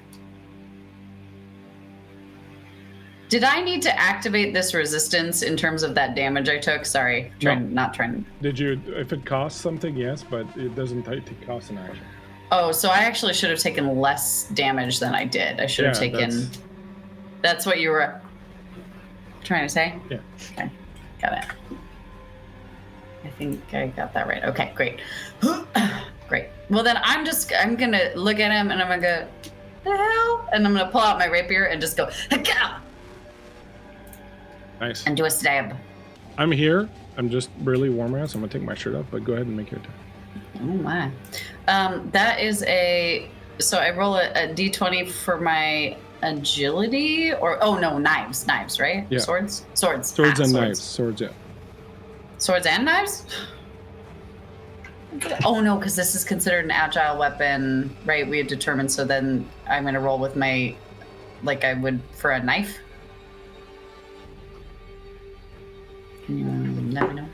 Did I need to activate this resistance in terms of that damage I took? Sorry, not trying. Did you? If it costs something, yes, but it doesn't cost an action. Oh, so I actually should have taken less damage than I did. I should have taken. That's what you were trying to say? Yeah. Okay, got it. I think I got that right. Okay, great. Great. Well, then I'm going to look at him and I'm going to go, the hell? And I'm going to pull out my rapier and just go, Haka! Nice. And do a stab. I'm here. I'm just really warm ass. I'm going to take my shirt off, but go ahead and make your turn. Oh, my. That is so I roll a d20 for my agility knives, right? Yeah. Swords and knives. Swords, yeah. Swords and knives? Oh no, because this is considered an agile weapon, right? We had determined, so then I'm going to roll with my, like I would for a knife. Can you let me know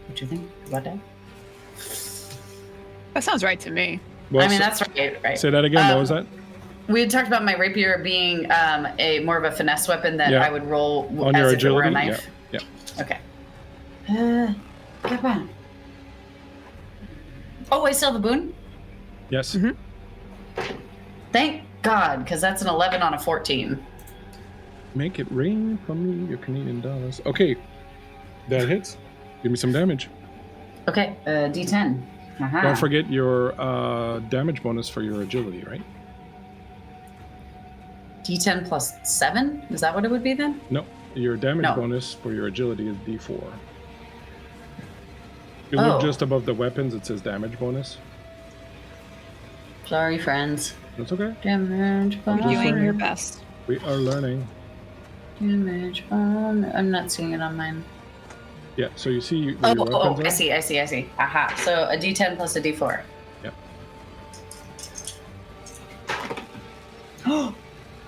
what you think about that? That sounds right to me. Well, that's right. Say that again. What was that? We had talked about my rapier being a more of a finesse weapon that I would roll on as your if agility? it were a knife. Yeah. Okay. Come on. Oh, I still have a boon? Yes. Mm-hmm. Thank God, because that's an 11 on a 14. Make it rain from me, your Canadian dollars. Okay. That hits. Give me some damage. Okay, D10. Uh-huh. Don't forget your damage bonus for your agility, right? D10 plus 7? Is that what it would be then? No. Your damage bonus for your agility is D4. You look just above the weapons, it says damage bonus. Sorry, friends. That's okay. Damage bonus. You're doing your best. We are learning. Damage bonus. I'm not seeing it on mine. Yeah, so you see your weapons are? I see. Aha. So a D10 plus a D4. Yeah.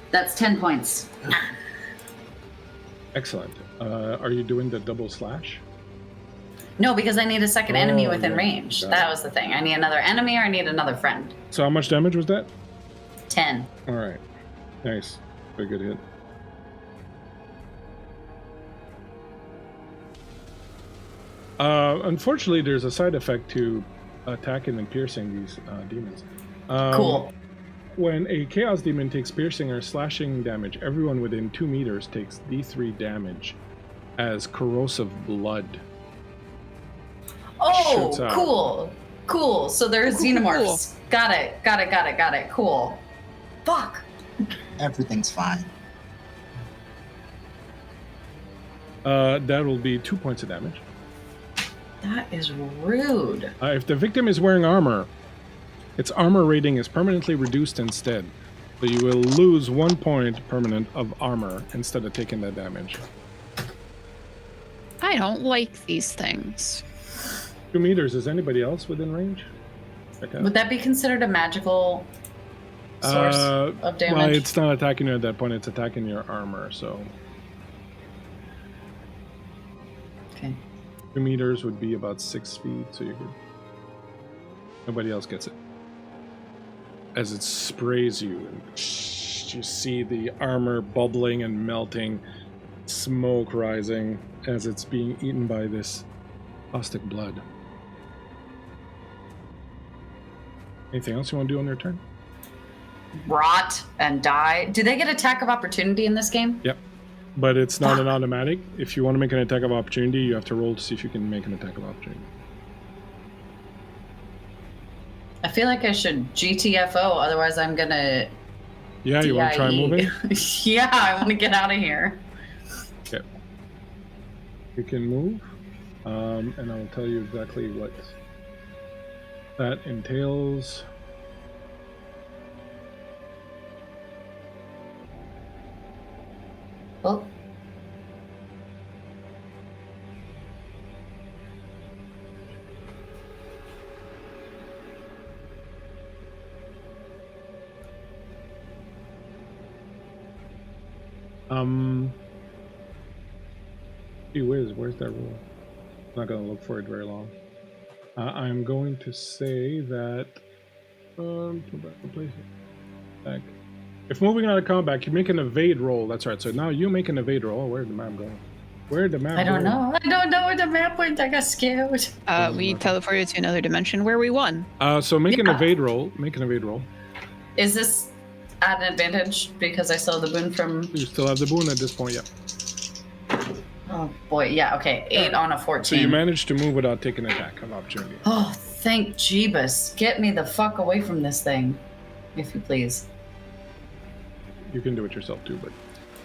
That's 10 points. Excellent. Are you doing the double slash? No, because I need a second enemy within range. That was the thing. I need another enemy or I need another friend. So how much damage was that? 10. All right. Nice. Very good hit. Unfortunately, there's a side effect to attacking and piercing these demons. Cool. When a Chaos Demon takes piercing or slashing damage, everyone within 2 meters takes D3 damage as corrosive blood. Oh, cool. So there's xenomorphs. Cool. Got it. Cool. Fuck. Everything's fine. That will be 2 points of damage. That is rude. If the victim is wearing armor, its armor rating is permanently reduced instead. So you will lose 1 point permanent of armor instead of taking that damage. I don't like these things. 2 meters. Is anybody else within range? Would that be considered a magical source of damage? Well, it's not attacking you at that point. It's attacking your armor, so... Okay. 2 meters would be about 6 feet, so you're good. Nobody else gets it. As it sprays you, and you see the armor bubbling and melting, smoke rising as it's being eaten by this caustic blood. Anything else you want to do on your turn? Rot and die. Do they get attack of opportunity in this game? Yep. But it's not an automatic. If you want to make an attack of opportunity, you have to roll to see if you can make an attack of opportunity. I feel like I should GTFO, otherwise I'm gonna... Yeah, you want to try moving? Yeah, I want to get out of here. Okay. You can move, and I'll tell you exactly what that entails. Oh. Gee whiz, where's that rule? I'm not going to look for it very long. I'm going to say that Come back, place it back. If moving out of combat, you make an evade roll. That's right. So now you make an evade roll. Where'd the map go? Where'd the map I don't go? know. I don't know where the map went. I got scared. We teleported to another dimension where we won. So make an Yeah. evade roll. Make an evade roll. Is this at an advantage because I saw the boon from? You still have the boon at this point, yeah. Oh boy, yeah. Okay, 8 on a 14. So you managed to move without taking an attack of opportunity. Oh, thank Jeebus! Get me the fuck away from this thing, if you please. You can do it yourself too, but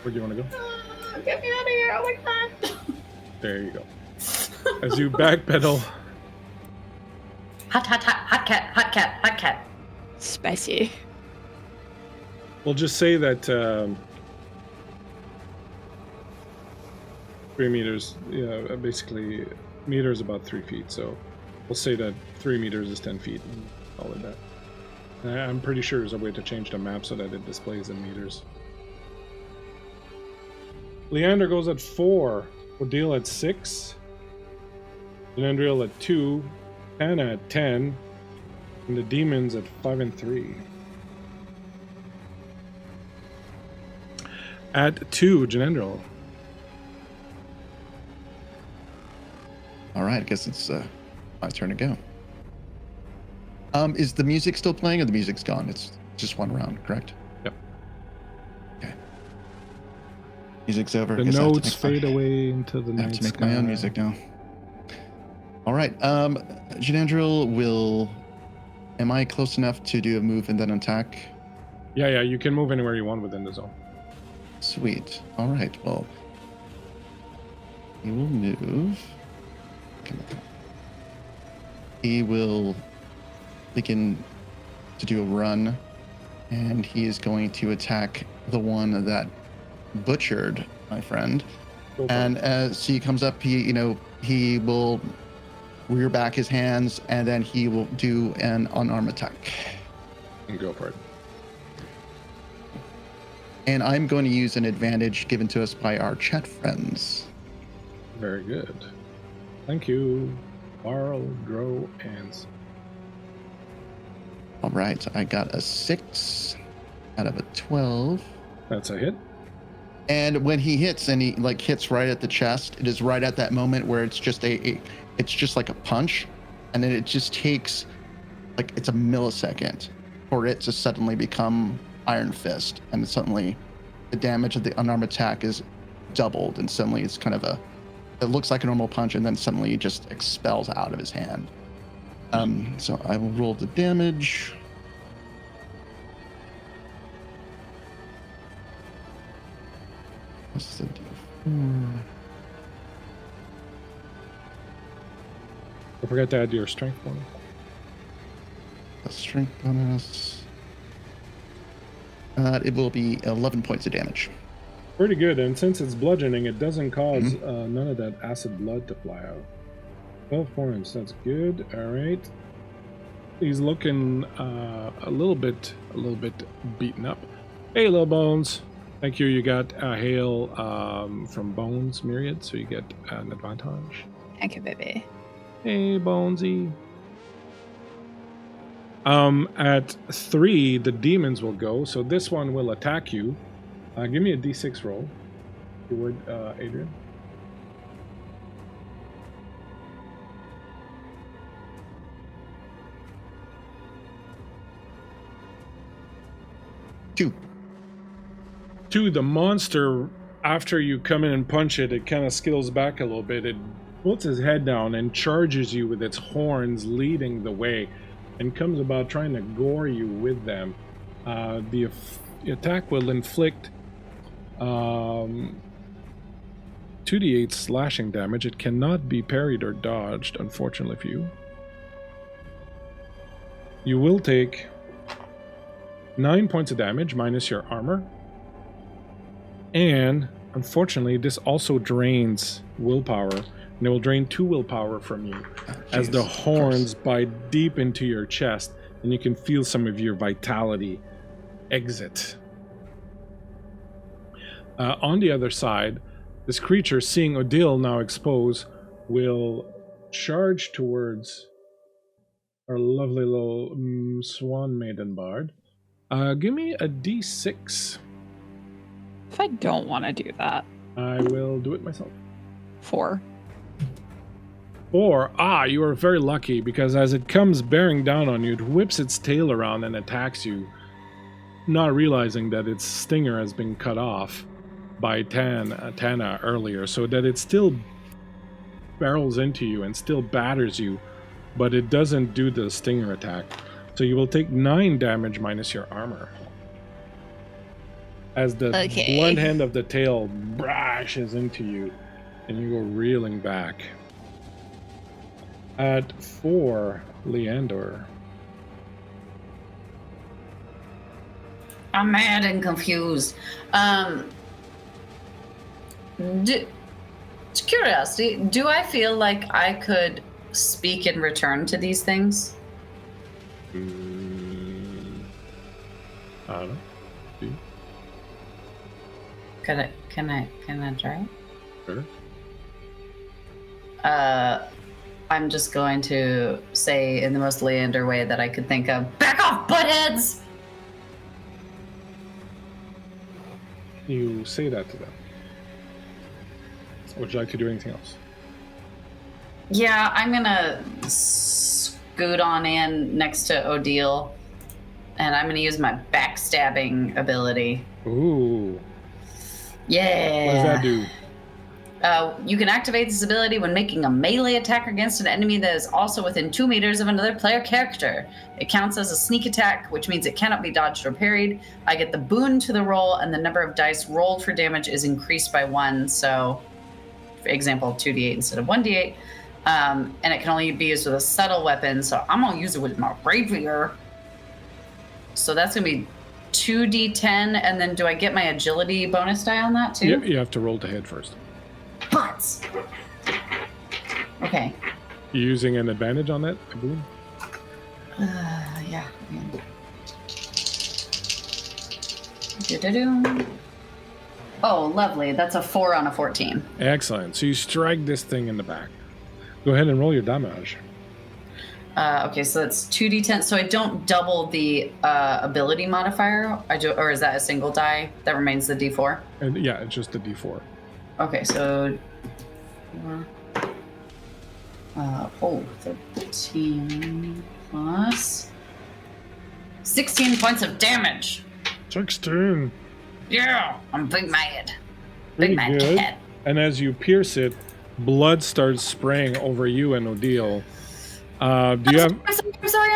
where do you want to go? Get me out of here! Oh my god! There you go. As you backpedal, Hot, hot, hot, hot cat, hot cat, hot cat. Spicy. we'll just say that 3 meters, yeah, basically, meter is about 3 feet, so we'll say that 3 meters is 10 feet, and call it that. I'm pretty sure there's a way to change the map so that it displays in meters. Leander goes at 4, Odile at 6, Jinandriel at 2, Tana at 10, and the Demons at 5 and 3. At 2, Jinandriel. All right, I guess it's my turn to go. Is the music still playing, or the music's gone? It's just one round, correct? Yep. Okay. Music's over. I The guess I have to notes make fade away into the I night have to make sky. my own music now. All right. Jinandriel will. Am I close enough to do a move and then attack? Yeah, you can move anywhere you want within the zone. Sweet. All right. Well, he will move. He will begin to do a run, and he is going to attack the one that butchered my friend. Go for And it. as he comes up, he will rear back his hands, and then he will do an unarmed attack. And go for it. And I'm going to use an advantage given to us by our chat friends. Very good. Thank you, Barl, Grow, and All right, I got a 6 out of a 12. that's a hit. And when he hits, and he hits right at the chest, it is right at that moment where it's just it's just like a punch, and then it just takes it's a millisecond for it to suddenly become Iron Fist, and suddenly the damage of the unarmed attack is doubled, and suddenly it's kind of it looks like a normal punch, and then suddenly it just expels out of his hand. So I will roll the damage. What's the D4? Don't forget to add your strength bonus. The strength bonus. It will be 11 points of damage. Pretty good, and since it's bludgeoning, it doesn't cause none of that acid blood to fly out. 12 points, that's good. All right. He's looking a little bit beaten up. Hey, little Bones. Thank you. You got a hail from Bones Myriad, so you get an advantage. Thank you, baby. Hey, Bonesy. At 3, the demons will go, so this one will attack you. Give me a d6 roll, if you would, Adrian. Two, the monster, after you come in and punch it, it kind of skittles back a little bit. It puts his head down and charges you with its horns leading the way and comes about trying to gore you with them. The attack will inflict 2d8 slashing damage. It cannot be parried or dodged, unfortunately for you. You will take 9 points of damage minus your armor. And unfortunately, this also drains willpower. And it will drain 2 willpower from you as the horns bite deep into your chest, and you can feel some of your vitality exit. On the other side, this creature, seeing Odile now exposed, will charge towards Our lovely little Swan Maiden Bard. Give me a d6. If I don't want to do that, I will do it myself. 4. 4. You are very lucky, because as it comes bearing down on you, it whips its tail around and attacks you, not realizing that its stinger has been cut off by Tana earlier, so that it still barrels into you and still batters you, but it doesn't do the stinger attack. So you will take 9 damage minus your armor. As the blunt end of the tail brashes into you, and you go reeling back. At 4, Leander. I'm mad and confused. Curiosity, do I feel like I could speak in return to these things? I don't know. Do you? Can I try? Sure. I'm just going to say in the most Leander way that I could think of, back off, buttheads! You say that to them. Would you like to do anything else? Yeah, I'm gonna scoot on in next to Odile, and I'm gonna use my backstabbing ability. Ooh. Yeah. What does that do? You can activate this ability when making a melee attack against an enemy that is also within 2 meters of another player character. It counts as a sneak attack, which means it cannot be dodged or parried. I get the boon to the roll, and the number of dice rolled for damage is increased by 1. So, for example, 2d8 instead of 1d8. And it can only be used with a subtle weapon, so I'm going to use it with my rapier. So that's going to be 2d10, and then do I get my agility bonus die on that too? You have to roll to hit first. Butts! Okay. You using an advantage on that, I believe? Yeah. Do-do-do. Oh, lovely. That's a 4 on a 14. Excellent. So you strike this thing in the back. Go ahead and roll your damage. Okay, so that's 2d10. So I don't double the ability modifier. Or is that a single die that remains the d4? And yeah, it's just the d4. Okay, so 13 plus 16 points of damage. 16. Yeah, I'm big mad. Pretty Big mad good. cat. And as you pierce it, blood starts spraying over you and Odile. I'm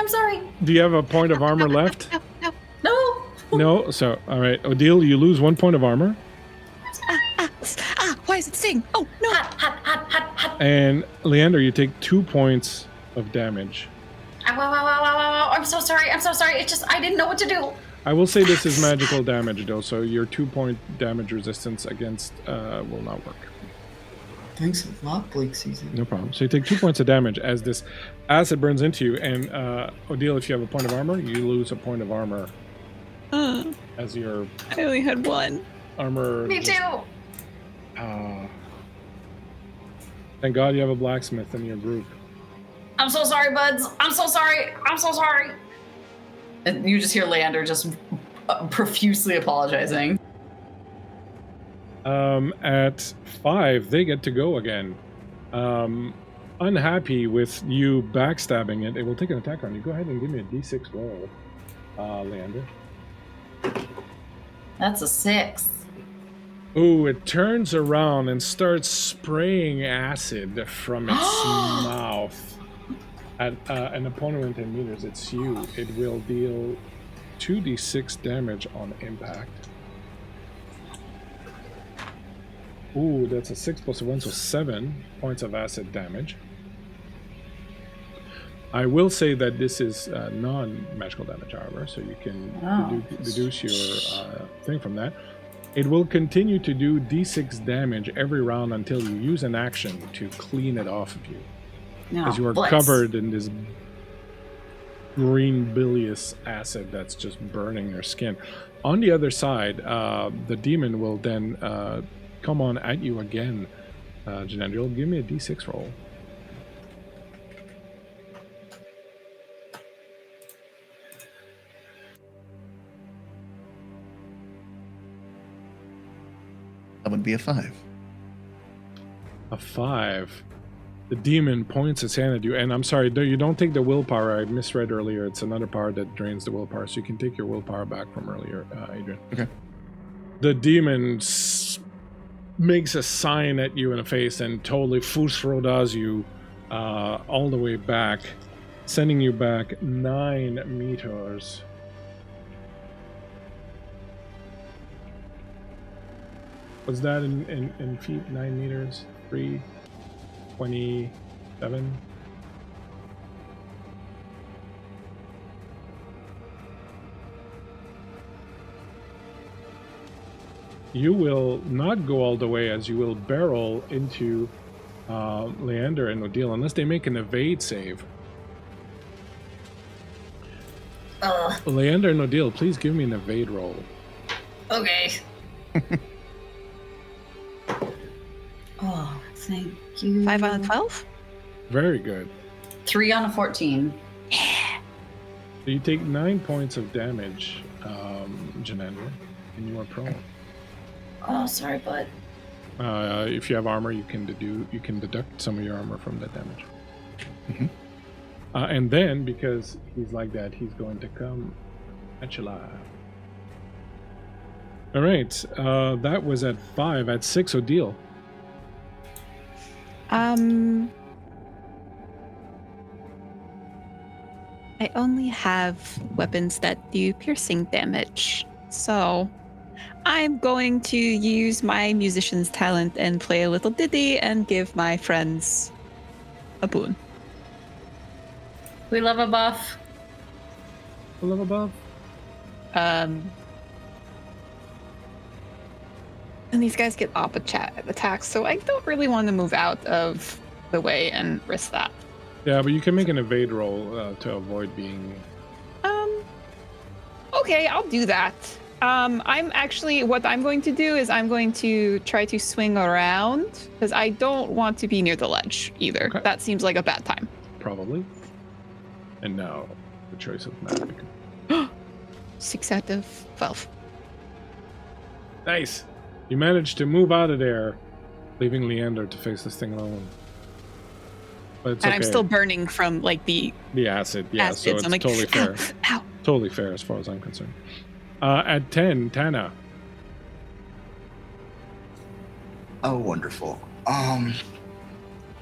sorry. Do you have a point of armor left? No. No? So, all right. Odile, you lose 1 point of armor. Why is it sting? Oh, no. Hot. And Leander, you take 2 points of damage. Ow. I'm so sorry. It's just, I didn't know what to do. I will say this is magical damage, though, so your 2-point damage resistance against will not work. Thanks a lot, Bleakseason. No problem. So you take 2 points of damage as this acid burns into you, and Odile, if you have a point of armor, you lose a point of armor as your I only had 1. armor. Me too. Thank God you have a blacksmith in your group. I'm so sorry, buds. I'm so sorry. And you just hear Leander just profusely apologizing. At 5, they get to go again. Unhappy with you backstabbing it, it will take an attack on you. Go ahead and give me a d6 roll, Leander. That's a 6. Ooh, it turns around and starts spraying acid from its mouth at an opponent within meters. It's you. It will deal 2d6 damage on impact. Ooh, that's a 6 plus 1, so 7 points of acid damage. I will say that this is non-magical damage, however, so you can deduce your thing from that. It will continue to do d6 damage every round until you use an action to clean it off of you. Because you are covered in this green bilious acid that's just burning your skin. On the other side, the demon will then come on at you again. Jinandriel, give me a d6 roll. That would be a 5. A 5. The demon points its hand at you, and I'm sorry, you don't take the willpower. I misread earlier. It's another power that drains the willpower, so you can take your willpower back from earlier, Adrian. Okay. The demon makes a sign at you in the face and totally fusrodas you all the way back, sending you back 9 meters. What's that in feet? 9 meters? 327. You will not go all the way, as you will barrel into Leander and Odile unless they make an evade save. Leander and Odile, please give me an evade roll. Okay. Oh, thank you. 5 on a 12? Very good. 3 on a 14. So you take 9 points of damage, Jinandriel, and you are prone. Oh, sorry, bud. If you have armor, you can deduct some of your armor from that damage. Mm-hmm. And then, because he's like that, he's going to come at you live. All right, that was at 5. At 6, Odile. I only have weapons that do piercing damage, so I'm going to use my musician's talent and play a little ditty and give my friends a boon. We love a buff. A level above. And these guys get attacks, so I don't really want to move out of the way and risk that. Yeah, but you can make an evade roll to avoid being... Okay, I'll do that. What I'm going to do is I'm going to try to swing around, because I don't want to be near the ledge either. Okay. That seems like a bad time. Probably. And now, the choice of magic. 6 out of 12. Nice! You managed to move out of there, leaving Leander to face this thing alone. But it's And okay. I'm still burning from like the acid, yeah, acid, so it's I'm like, totally fair. Ow. Totally fair as far as I'm concerned. At 10, Tana. Oh, wonderful.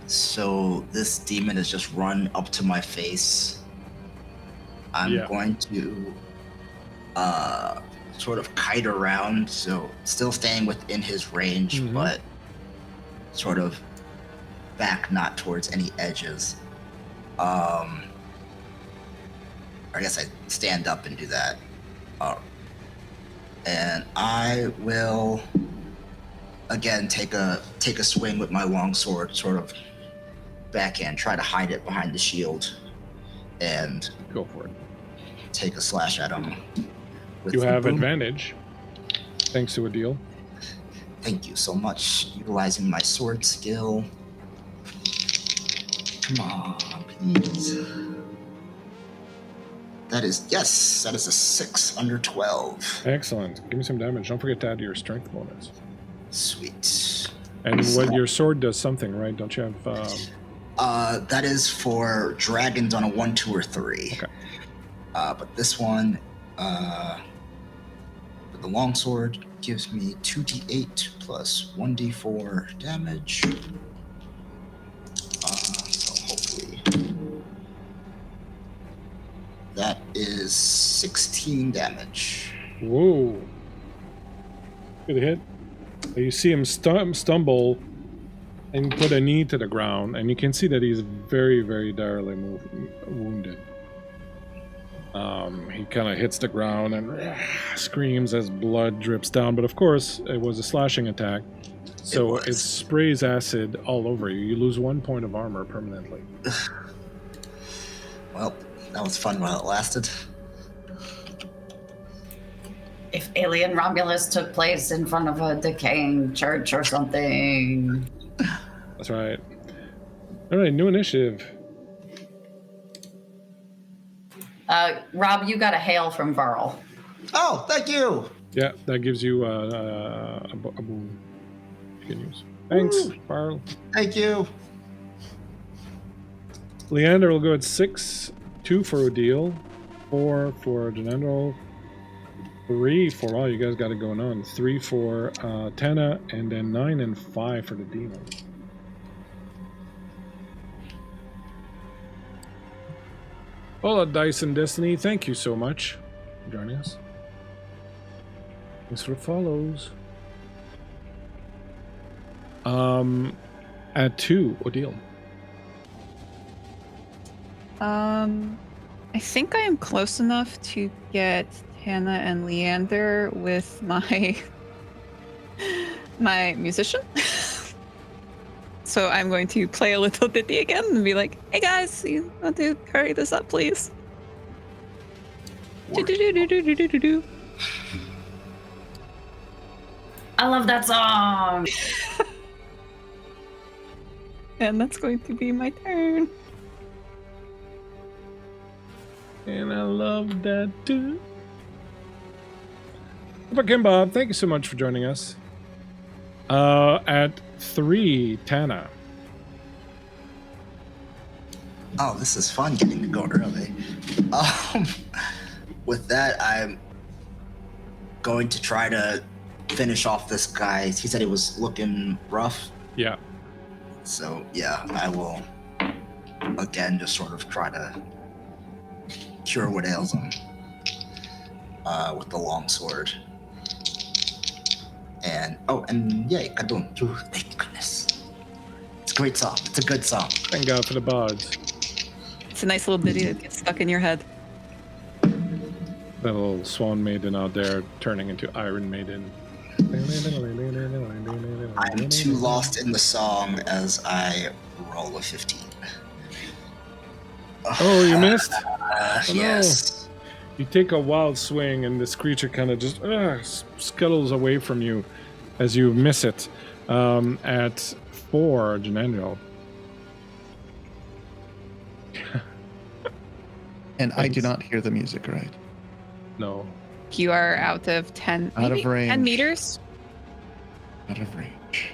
So this demon has just run up to my face. I'm going to sort of kite around, so still staying within his range, but sort of back, not towards any edges. I guess I stand up and do that. And I will again take a swing with my longsword, sort of backhand, try to hide it behind the shield, and Go for it. take a slash at him. with You the have boom. advantage, thanks to a deal. Thank you so much. Utilizing my sword skill. Come on, please. That is a 6 under 12. Excellent. Give me some damage. Don't forget to add your strength bonus. Sweet. And what your sword does something, right? Don't you have... That is for dragons on a 1, 2, or 3. Okay. But this one, with the longsword, gives me 2d8 plus 1d4 damage. So hopefully that is 16 damage. Whoa. Good hit. You see him stumble and put a knee to the ground, and you can see that he's very, very direly wounded. He kind of hits the ground and screams as blood drips down, but of course it was a slashing attack, so it sprays acid all over you. You lose 1 point of armor permanently. Well, that was fun while it lasted. If Alien Romulus took place in front of a decaying church or something. That's right. All right, new initiative. Rob, you got a hail from Varl. Oh, thank you. Yeah, that gives you a boon. Continues. Thanks, Woo. Barl. Thank you. Leander will go at 6, 2 for Odile, 4 for Jinandriel, 3 for, wow, you guys got it going on, 3 for Tana, and then 9 and 5 for the Demons. Hola, Dice and Destiny, thank you so much for joining us. Thanks for the follows. At 2, Odile. I think I am close enough to get Tana and Leander with my my musician. So I'm going to play a little ditty again and be like, "Hey guys, you want to hurry this up, please?" Do-do-do-do-do-do-do-do. I love that song. And that's going to be my turn. And I love that too. Fucking Bob, thank you so much for joining us. At 3, Tana. Oh, this is fun getting to go early. With that, I'm going to try to finish off this guy. He said he was looking rough. Yeah. So, yeah, I will, again, just sort of try to cure what ails him with the longsword. And, and yay, Kadun. Thank goodness. It's a great song. It's a good song. Thank God for the bards. It's a nice little ditty that gets stuck in your head. That little Swan Maiden out there turning into Iron Maiden. I'm too lost in the song as I roll a 15. Oh, you missed? Yes. You take a wild swing and this creature kind of just scuttles away from you as you miss it. At 4, Jinandriel. And I do not hear the music, right? No. You are out of 10, Out of maybe range. 10 meters. Out of range.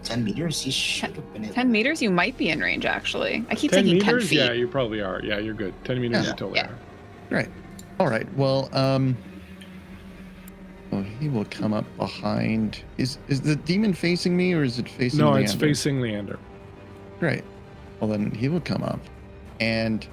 10 meters? He should have been able 10 meters, you might be in range, actually. I keep 10 thinking 10 meters? feet. Yeah, you probably are. Yeah, you're good. 10 meters, Yeah. you totally Yeah. are. Right. All right. Well, well, he will come up behind. Is the demon facing me, or is it facing? No, Leander? it's facing Leander. Great. Well, then he will come up, and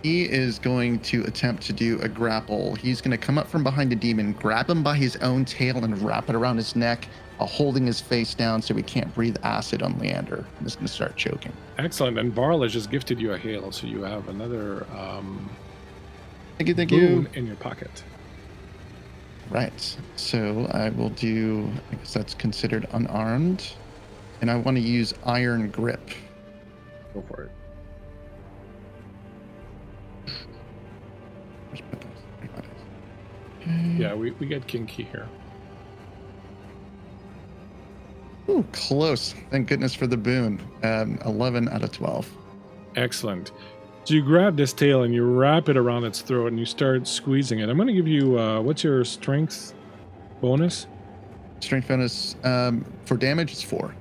he is going to attempt to do a grapple. He's going to come up from behind the demon, grab him by his own tail, and wrap it around his neck, while holding his face down so he can't breathe acid on Leander. I'm just going to start choking. Excellent. And Varl has just gifted you a hail, so you have another Thank boon you. in your pocket. Right. So I will do, I guess that's considered unarmed. And I want to use Iron Grip. Go for it. Yeah, we get kinky here. Ooh, close. Thank goodness for the boon. 11 out of 12. Excellent. So you grab this tail and you wrap it around its throat and you start squeezing it. I'm going to give you, what's your strength bonus? Strength bonus for damage is 4.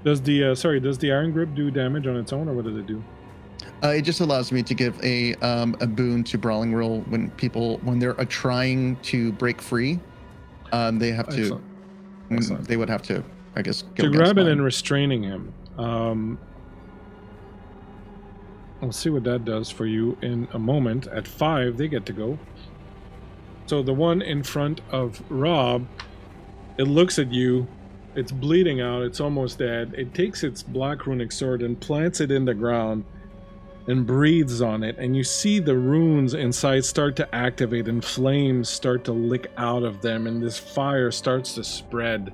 Does the Iron Grip do damage on its own, or what does it do? It just allows me to give a boon to Brawling Roll when they're trying to break free. They have to. Excellent. They would have to, I guess. Go So against grabbing mine. and restraining him. We'll see what that does for you in a moment. At 5, they get to go. So the one in front of Rob, it looks at you. It's bleeding out. It's almost dead. It takes its black runic sword and plants it in the ground and breathes on it. And you see the runes inside start to activate and flames start to lick out of them. And this fire starts to spread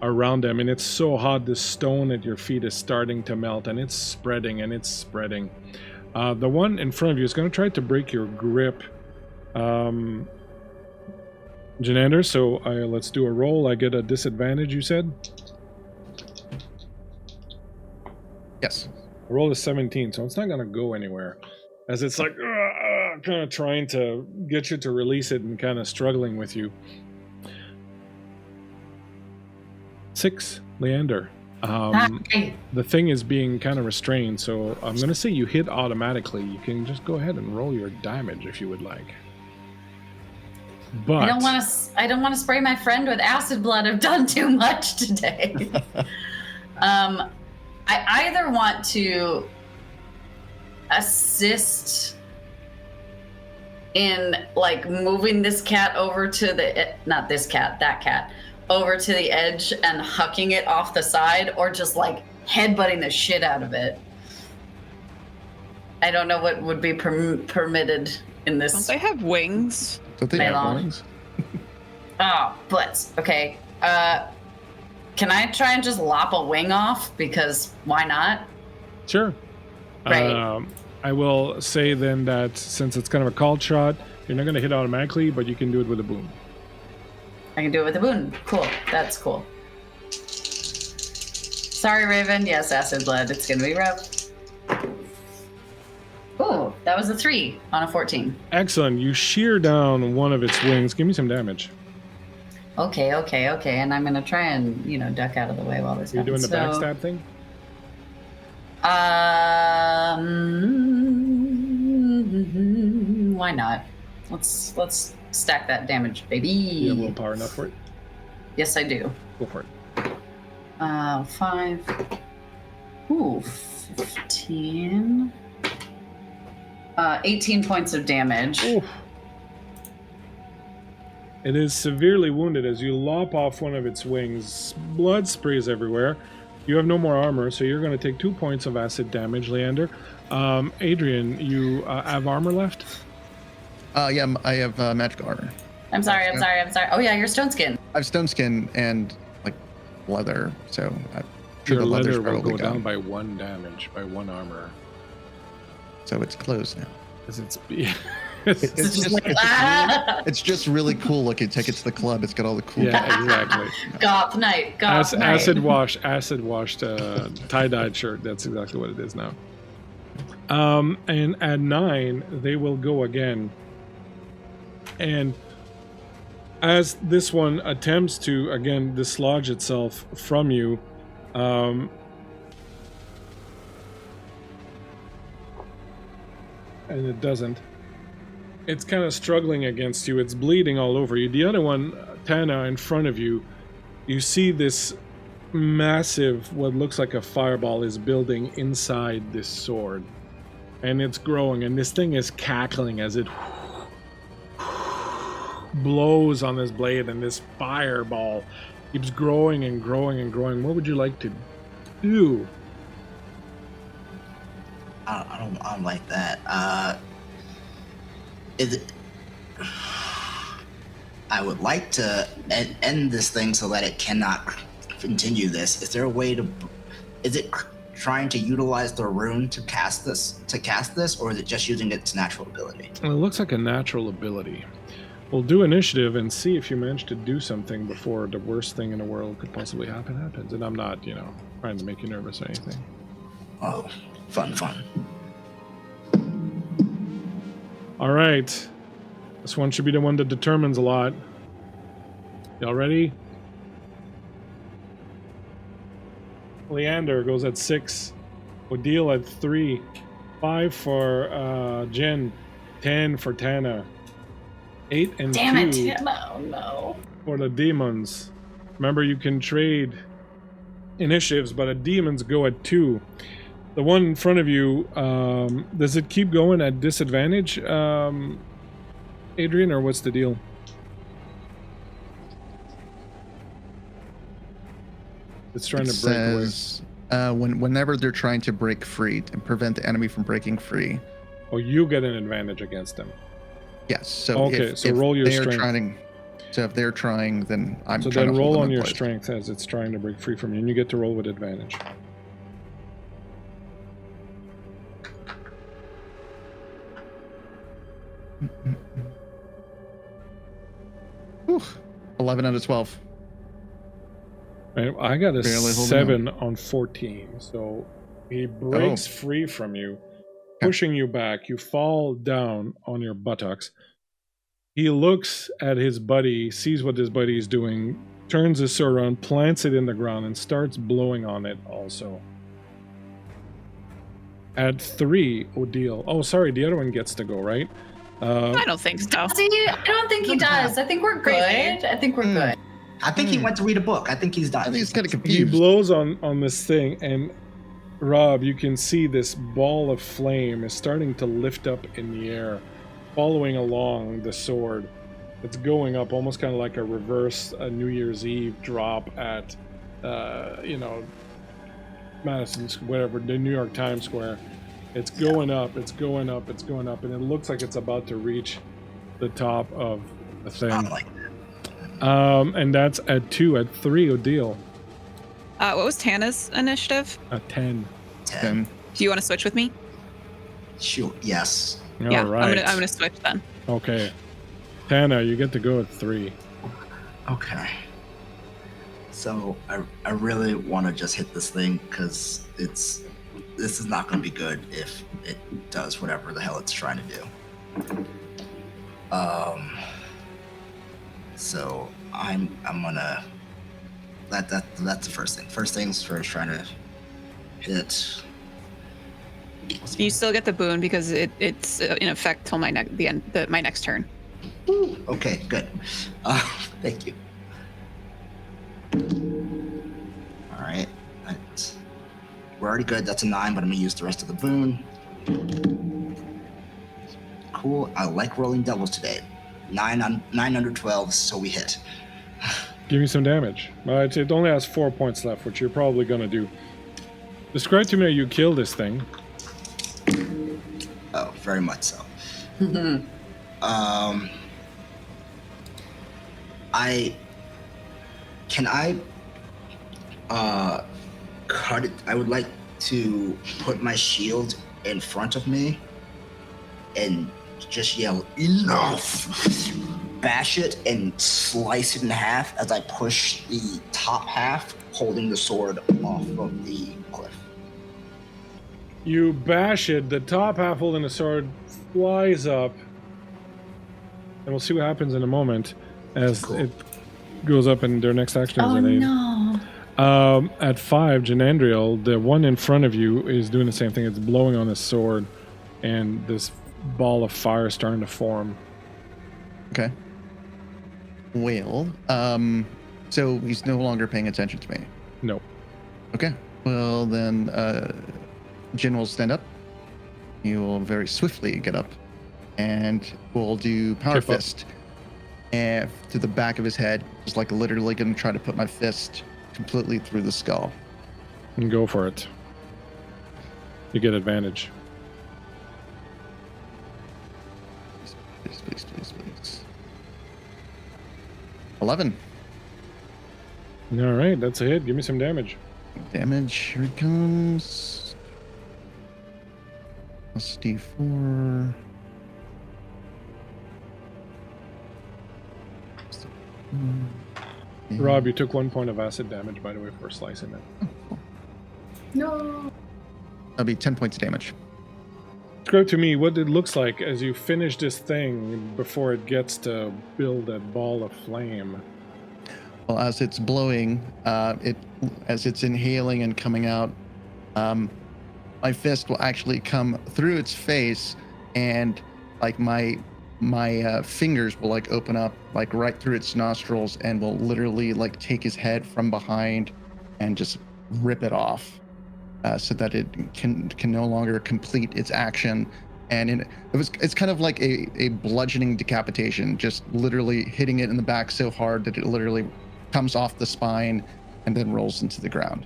around them. And it's so hot, the stone at your feet is starting to melt. And it's spreading and it's spreading. The one in front of you is going to try to break your grip. Janander, so let's do a roll. I get a disadvantage, you said? Yes. The roll is 17, so it's not going to go anywhere. As it's like, kind of trying to get you to release it and kind of struggling with you. 6, Leander. Hi. The thing is being kind of restrained, so I'm going to say you hit automatically. You can just go ahead and roll your damage if you would like. But I don't want to spray my friend with acid blood. I've done too much today. I either want to assist in like moving this cat over to that cat over to the edge and hucking it off the side, or just like headbutting the shit out of it. I don't know what would be permitted in this. Don't they have wings? Don't they have Melon. wings? Oh, butts. Okay. Can I try and just lop a wing off? Because why not? sure. Right. I will say then that since it's kind of a called shot, you're not going to hit automatically, but you can do it with a boom. I can do it with a boon. Cool. That's cool. Sorry, Raven. Yes, acid blood. It's going to be rough. Ooh, that was a 3 on a 14. Excellent. You shear down one of its wings. Give me some damage. Okay. And I'm going to try and, duck out of the way while this You're doing happens. the backstab thing? Why not? Let's stack that damage, baby. You have willpower enough for it? Yes, I do. Go for it. 5. Ooh, 15. 18 points of damage. Oof. It is severely wounded as you lop off one of its wings. Blood sprays everywhere. You have no more armor, so you're going to take 2 points of acid damage, Leander. Adrian, you have armor left? Yeah, I have magic armor. I'm sorry. Oh yeah, you're stone skin. I have stone skin and like leather, so I'm sure Your the leather's leather will probably go down gone. by 1 damage, by 1 armor. So it's closed now. Because it's... It's just like, ah! It's just really cool looking. Take it to the club. It's got all the cool. Yeah, exactly. Goth night. Acid washed, tie-dyed shirt. That's exactly what it is now. And at 9, they will go again. And as this one attempts to, again, dislodge itself from you, and it doesn't, it's kind of struggling against you. It's bleeding all over you. The other one, Tana, in front of you, you see this massive, what looks like a fireball is building inside this sword. And it's growing, and this thing is cackling as it blows on this blade, and this fireball keeps growing and growing and growing. What would you like to do? I don't like that. Is it? I would like to end this thing so that it cannot continue this. Is there a way to? Is it trying to utilize the rune to cast this, or is it just using its natural ability? Well, it looks like a natural ability. We'll do initiative and see if you manage to do something before the worst thing in the world could possibly happens. And I'm not, trying to make you nervous or anything. Oh, fun. All right. This one should be the one that determines a lot. Y'all ready? Leander goes at 6. Odile at 3. 5 for Jen. 10 for Tana. 8 and Damn 2 it, Tana. Oh no. for the Demons. Remember, you can trade initiatives, but the Demons go at 2. The one in front of you, does it keep going at disadvantage, Adrian, or what's the deal? It's trying to break away. Whenever they're trying to break free and prevent the enemy from breaking free. Oh, you get an advantage against them. Yes. So Okay, so roll your strength. So if they're trying, then I'm So trying then to hold roll them on in your place. strength as it's trying to break free from you, and you get to roll with advantage. Whew. 11 out of 12. Right, I got a Barely holding 7 on 14, so he breaks free from you, pushing you back. You fall down on your buttocks. He looks at his buddy, sees what his buddy is doing, turns his sword around, plants it in the ground, and starts blowing on it also. At 3, Odile. Oh, sorry, the other one gets to go, right? I don't think so. See, I don't think he does. I think we're good. Crazy. I think we're good. I think he went to read a book. I think he's done. I think he's kind of He confused. blows on this thing, and Rob, you can see this ball of flame is starting to lift up in the air, following along the sword. It's going up almost kind of like a reverse New Year's Eve drop at, Madison, whatever, the New York Times Square. It's going up, it's going up, it's going up, and it looks like it's about to reach the top of the thing. I'm like, And that's at 2. At 3, Odile. What was Tana's initiative? At 10. 10. Do you want to switch with me? Shoot, yes. All yeah, right. I'm gonna switch then. Okay. Tana, you get to go at 3. Okay. So I really want to just hit this thing because this is not going to be good if it does whatever the hell it's trying to do. So I'm gonna that's the first thing. First things first, trying to hit. You still get the boon because it's in effect till my next turn. Okay, good. Thank you. All right, we're already good. That's a 9, but I'm gonna use the rest of the boon. Cool. I like rolling doubles today. 9 under 12, so we hit. Give me some damage. It only has 4 points left, which you're probably going to do. Describe to me how you kill this thing. Oh, very much so. Can I cut it? I would like to put my shield in front of me and just yell enough, bash it and slice it in half as I push the top half holding the sword off of the cliff. You bash it, the top half holding the sword flies up, and we'll see what happens in a moment as it goes up, and their next action is Oh an 8. no. At 5, Jinandriel, the one in front of you is doing the same thing. It's blowing on his sword, and this ball of fire is starting to form. Okay. Well, so he's no longer paying attention to me. No. Okay. Well, then Jin will stand up. He will very swiftly get up and will do Power Kip up. Fist and to the back of his head. Just like literally going to try to put my fist completely through the skull. And go for it. You get advantage. Please. 11. All right, that's a hit. Give me some damage. Damage. Here it comes. Plus D4. Rob, you took 1 point of acid damage, by the way, for slicing it. No. That'll be 10 points of damage. Describe to me what it looks like as you finish this thing before it gets to build that ball of flame. Well, as it's blowing, as it's inhaling and coming out, my fist will actually come through its face, and like my fingers will like open up like right through its nostrils, and will literally like take his head from behind and just rip it off, so that it can no longer complete its action. And it's kind of like a bludgeoning decapitation, just literally hitting it in the back so hard that it literally comes off the spine and then rolls into the ground.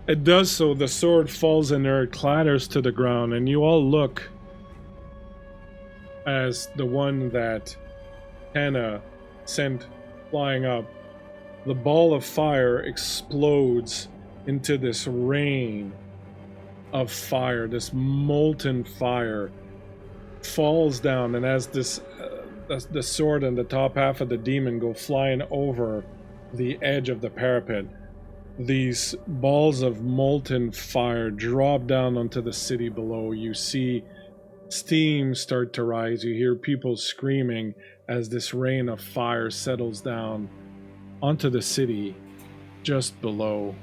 It does so, the sword falls in there, it clatters to the ground, and you all look as the one that Hannah sent flying up. The ball of fire explodes into this rain of fire, this molten fire falls down, and as this the sword and the top half of the demon go flying over the edge of the parapet, these balls of molten fire drop down onto the city below. You see steam start to rise. You hear people screaming as this rain of fire settles down onto the city just below.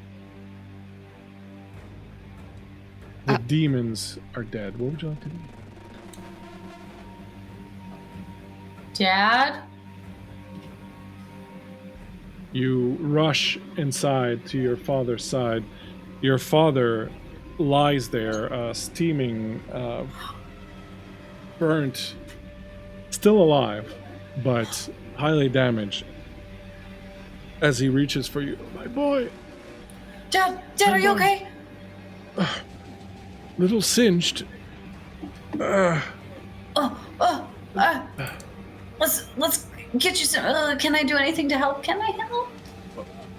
The demons are dead. What would you like to do? Dad? You rush inside to your father's side. Your father lies there, steaming, burnt, still alive, but highly damaged. As he reaches for you, my boy. Dad, are you okay? Little singed. Let's get you some. Can I do anything to help? Can I help?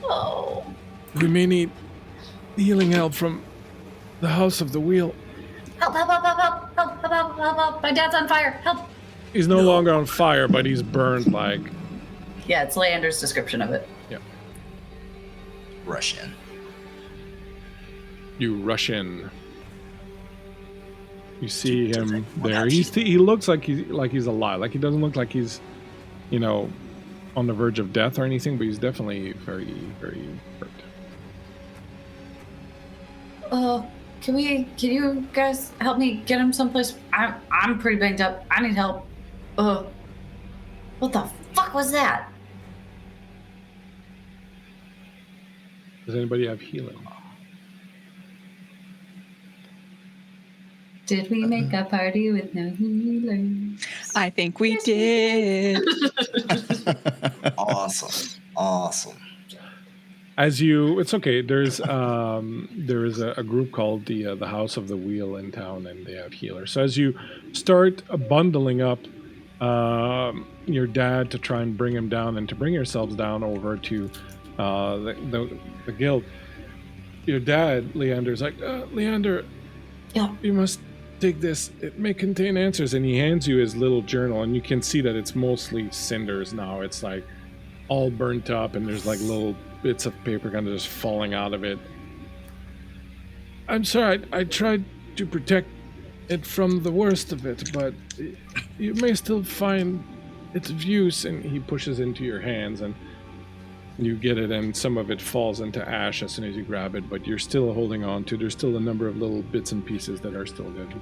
Oh. We may need healing help from the House of the Wheel. Help. My dad's on fire. Help. He's no longer on fire, but he's burned like... Yeah, it's Leander's description of it. Yeah. Rush in. You rush in. You see him there. He looks like he's alive. Like he doesn't look like he's, on the verge of death or anything, but he's definitely very, very hurt. Can you guys help me get him someplace? I'm pretty banged up. I need help. What the fuck was that? Does anybody have healing? Did we make a party with no healers? I think we did. Awesome. It's okay. There is a group called the House of the Wheel in town, and they have healers. So as you start bundling up your dad to try and bring him down, and to bring yourselves down over to the guild, your dad Leander's like, Leander, yeah, you must take this. It may contain answers, and he hands you his little journal, and you can see that it's mostly cinders now. It's like all burnt up, and there's like little bits of paper kind of just falling out of it. I'm sorry, I tried to protect it from the worst of it, but you may still find its of use. And he pushes into your hands, and you get it, and some of it falls into ash as soon as you grab it, but you're still holding on to. There's still a number of little bits and pieces that are still good.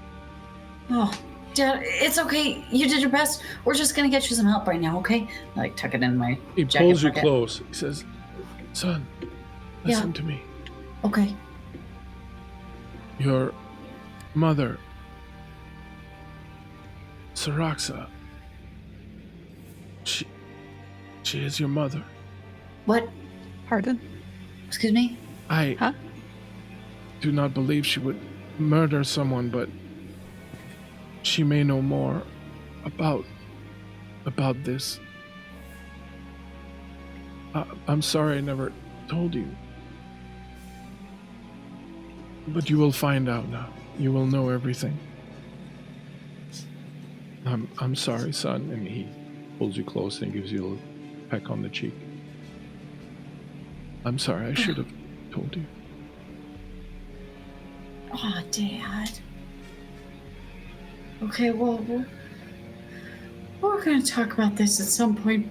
Oh, Dad, it's okay. You did your best. We're just gonna get you some help right now, okay? Like, tuck it in my He jacket pulls you pocket. close. He says, son, listen to me. Okay. Your mother, Saraxa, she is your mother. What? Pardon? Excuse me? I do not believe she would murder someone, but she may know more about this. I'm sorry I never told you. But you will find out now. You will know everything. I'm sorry, son. And he pulls you close and gives you a little peck on the cheek. I'm sorry, I should have told you. Oh, Dad. Okay, well, we're going to talk about this at some point.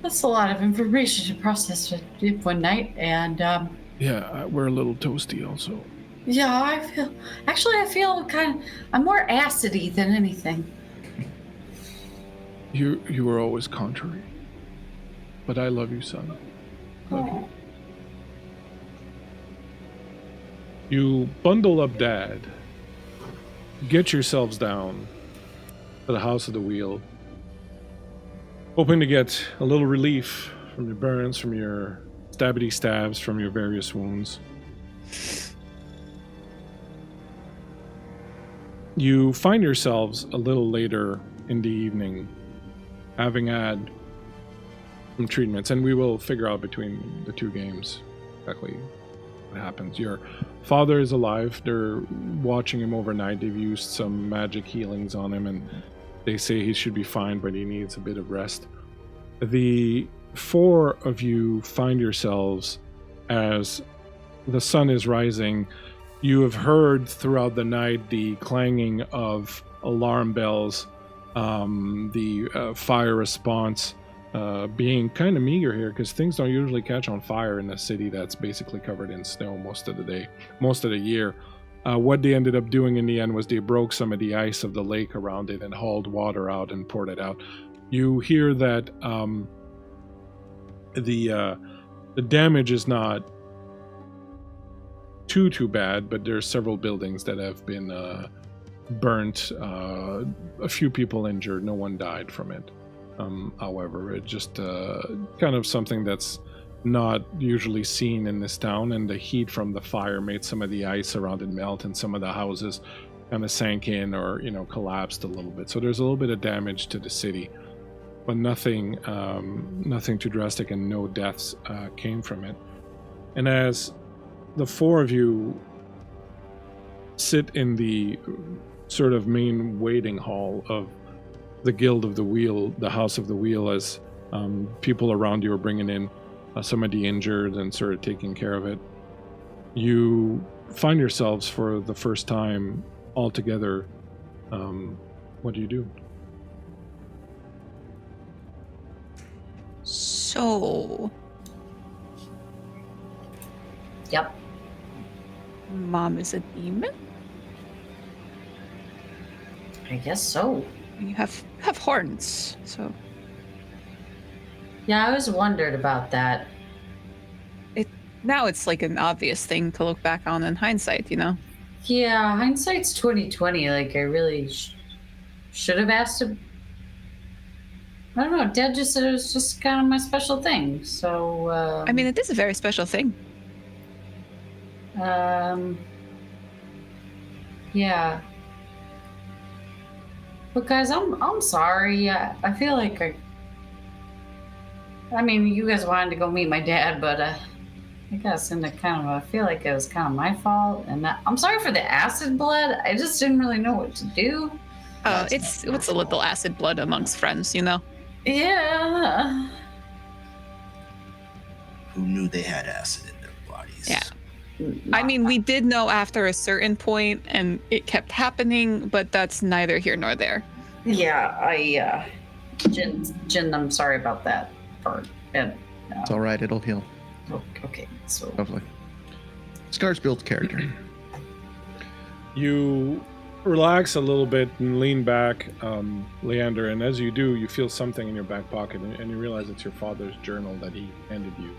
That's a lot of information to process in one night, and Yeah, we're a little toasty also. yeah, I feel I'm more acidy than anything. You were always contrary. But I love you, son. Love you. You bundle up Dad, get yourselves down to the House of the Wheel, hoping to get a little relief from your burns, from your stabbity stabs, from your various wounds. You find yourselves a little later in the evening, having had some treatments, and we will figure out between the two games exactly what happens. Your father is alive. They're watching him overnight. They've used some magic healings on him, and they say he should be fine, but he needs a bit of rest. The four of you find yourselves, as the sun is rising, you have heard throughout the night the clanging of alarm bells, the fire response being kind of meager here because things don't usually catch on fire in a city that's basically covered in snow most of the year. What they ended up doing in the end was they broke some of the ice of the lake around it and hauled water out and poured it out. You hear that the damage is not too bad, but there's several buildings that have been burnt, a few people injured, no one died from it. However, it just kind of something that's not usually seen in this town, and the heat from the fire made some of the ice around it melt, and some of the houses kind of sank in or collapsed a little bit. So there's a little bit of damage to the city, but nothing too drastic, and no deaths came from it. And as the four of you sit in the sort of main waiting hall of the Guild of the Wheel, the House of the Wheel, as people around you are bringing in some of the injured and sort of taking care of it, you find yourselves for the first time all together. What do you do? So, Yep. Mom is a demon? I guess so. You have horns, so Yeah, I always wondered about that. now it's like an obvious thing to look back on in hindsight, Yeah, hindsight's 2020. Like, I really should have asked him. I don't know. Dad just said it was just kind of my special thing. So, I mean, it is a very special thing. Yeah. But guys, I'm sorry. I feel like I mean, you guys wanted to go meet my dad, but I guess I feel like it was kind of my fault, and I'm sorry for the acid blood. I just didn't really know what to do. It's a little acid blood amongst friends, Yeah. Who knew they had acid in their bodies? Yeah. I mean, we did know after a certain point, and it kept happening, but that's neither here nor there. Yeah, Jin, I'm sorry about that part. And, It's all right. It'll heal. okay, so Hopefully. Scars builds character. You relax a little bit and lean back, Leander, and as you do, you feel something in your back pocket, and you realize it's your father's journal that he handed you.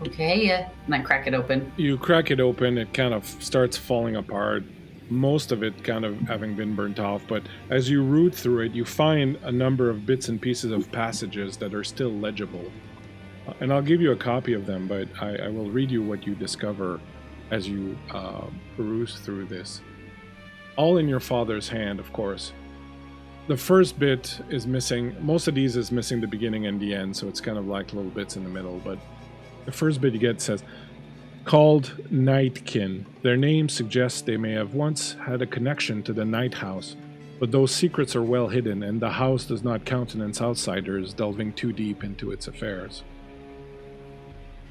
Okay, yeah. And I crack it open. You crack it open, it kind of starts falling apart, most of it kind of having been burnt off, but as you root through it, you find a number of bits and pieces of passages that are still legible. And I'll give you a copy of them, but I will read you what you discover as you peruse through this. All in your father's hand, of course. The first bit is missing. Most of these is missing the beginning and the end, so it's kind of like little bits in the middle, but the first bit you get says, called Nightkin. Their name suggests they may have once had a connection to the Night House, but those secrets are well hidden, and the house does not countenance outsiders delving too deep into its affairs.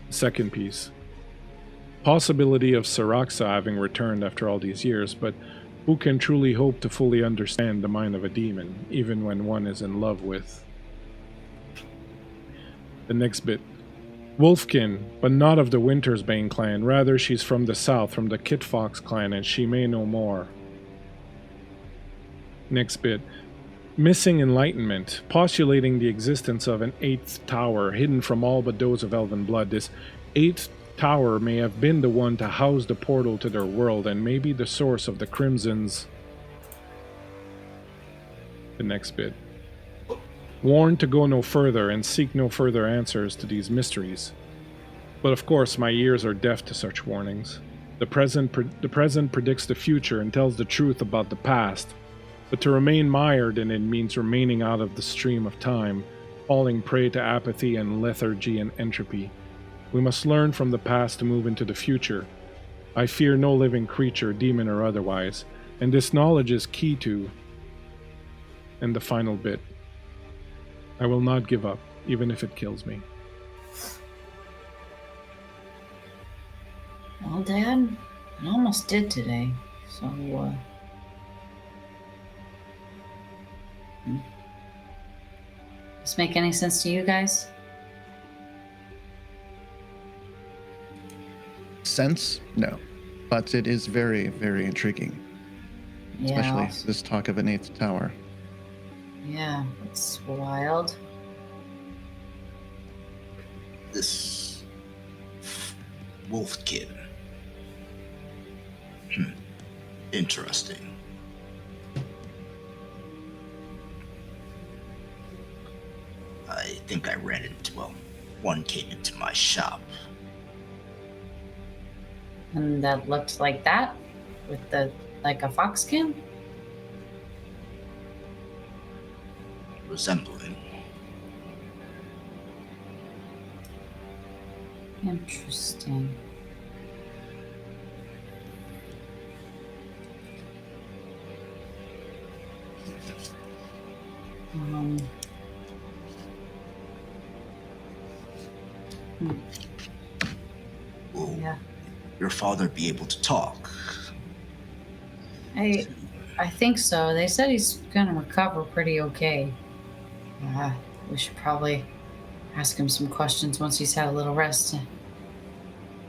Second piece. Possibility of Saraxa having returned after all these years, but who can truly hope to fully understand the mind of a demon, even when one is in love with? The next bit. Wolfkin, but not of the Wintersbane clan. Rather, she's from the south, from the Kitfox clan, and she may know more. Next bit. Missing enlightenment, postulating the existence of an 8th tower hidden from all but those of elven blood. This 8th tower may have been the one to house the portal to their world, and may be the source of the Crimson's... The next bit. Warned to go no further and seek no further answers to these mysteries. But of course, my ears are deaf to such warnings. The present predicts the future and tells the truth about the past. But to remain mired in it means remaining out of the stream of time, falling prey to apathy and lethargy and entropy. We must learn from the past to move into the future. I fear no living creature, demon or otherwise, and this knowledge is key to... And the final bit. I will not give up, even if it kills me. Well, Dad, I almost did today. So, this make any sense to you guys? Sense? No. But it is very, very intriguing. Especially Yeah. this talk of an 8th tower. Yeah, it's wild. This Wolfkin. Interesting. I think I ran into, one came into my shop. And that looked like that? With like a fox skin? Resembling. Interesting. Um, Will yeah. your father be able to talk? I think so. They said he's gonna recover pretty okay. We should probably ask him some questions once he's had a little rest.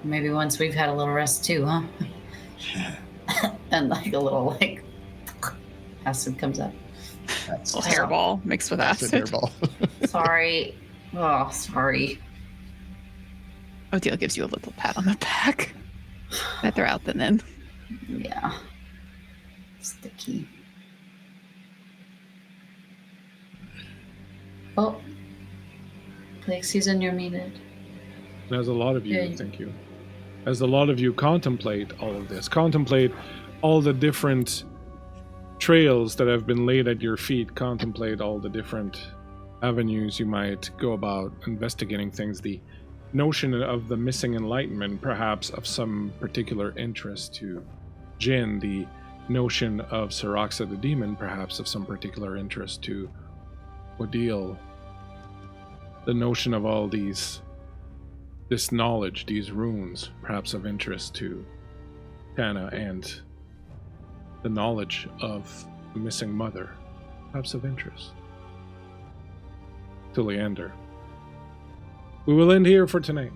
Maybe once we've had a little rest too, huh? And like a little acid comes up. That's A little hairball mixed with acid. Hairball. Sorry. Oh, sorry. Odile gives you a little pat on the back. Better out than in. Yeah. Sticky. Oh. Bleakseason, you're muted. As a lot of you, Yeah. thank you. As a lot of you contemplate all of this, contemplate all the different trails that have been laid at your feet, contemplate all the different avenues you might go about investigating things, the notion of the missing enlightenment perhaps of some particular interest to Jin, the notion of Saraxa the demon perhaps of some particular interest to Odile, the notion of all this knowledge, these runes, perhaps of interest to Tana, and the knowledge of the missing mother, perhaps of interest to Leander. We will end here for tonight.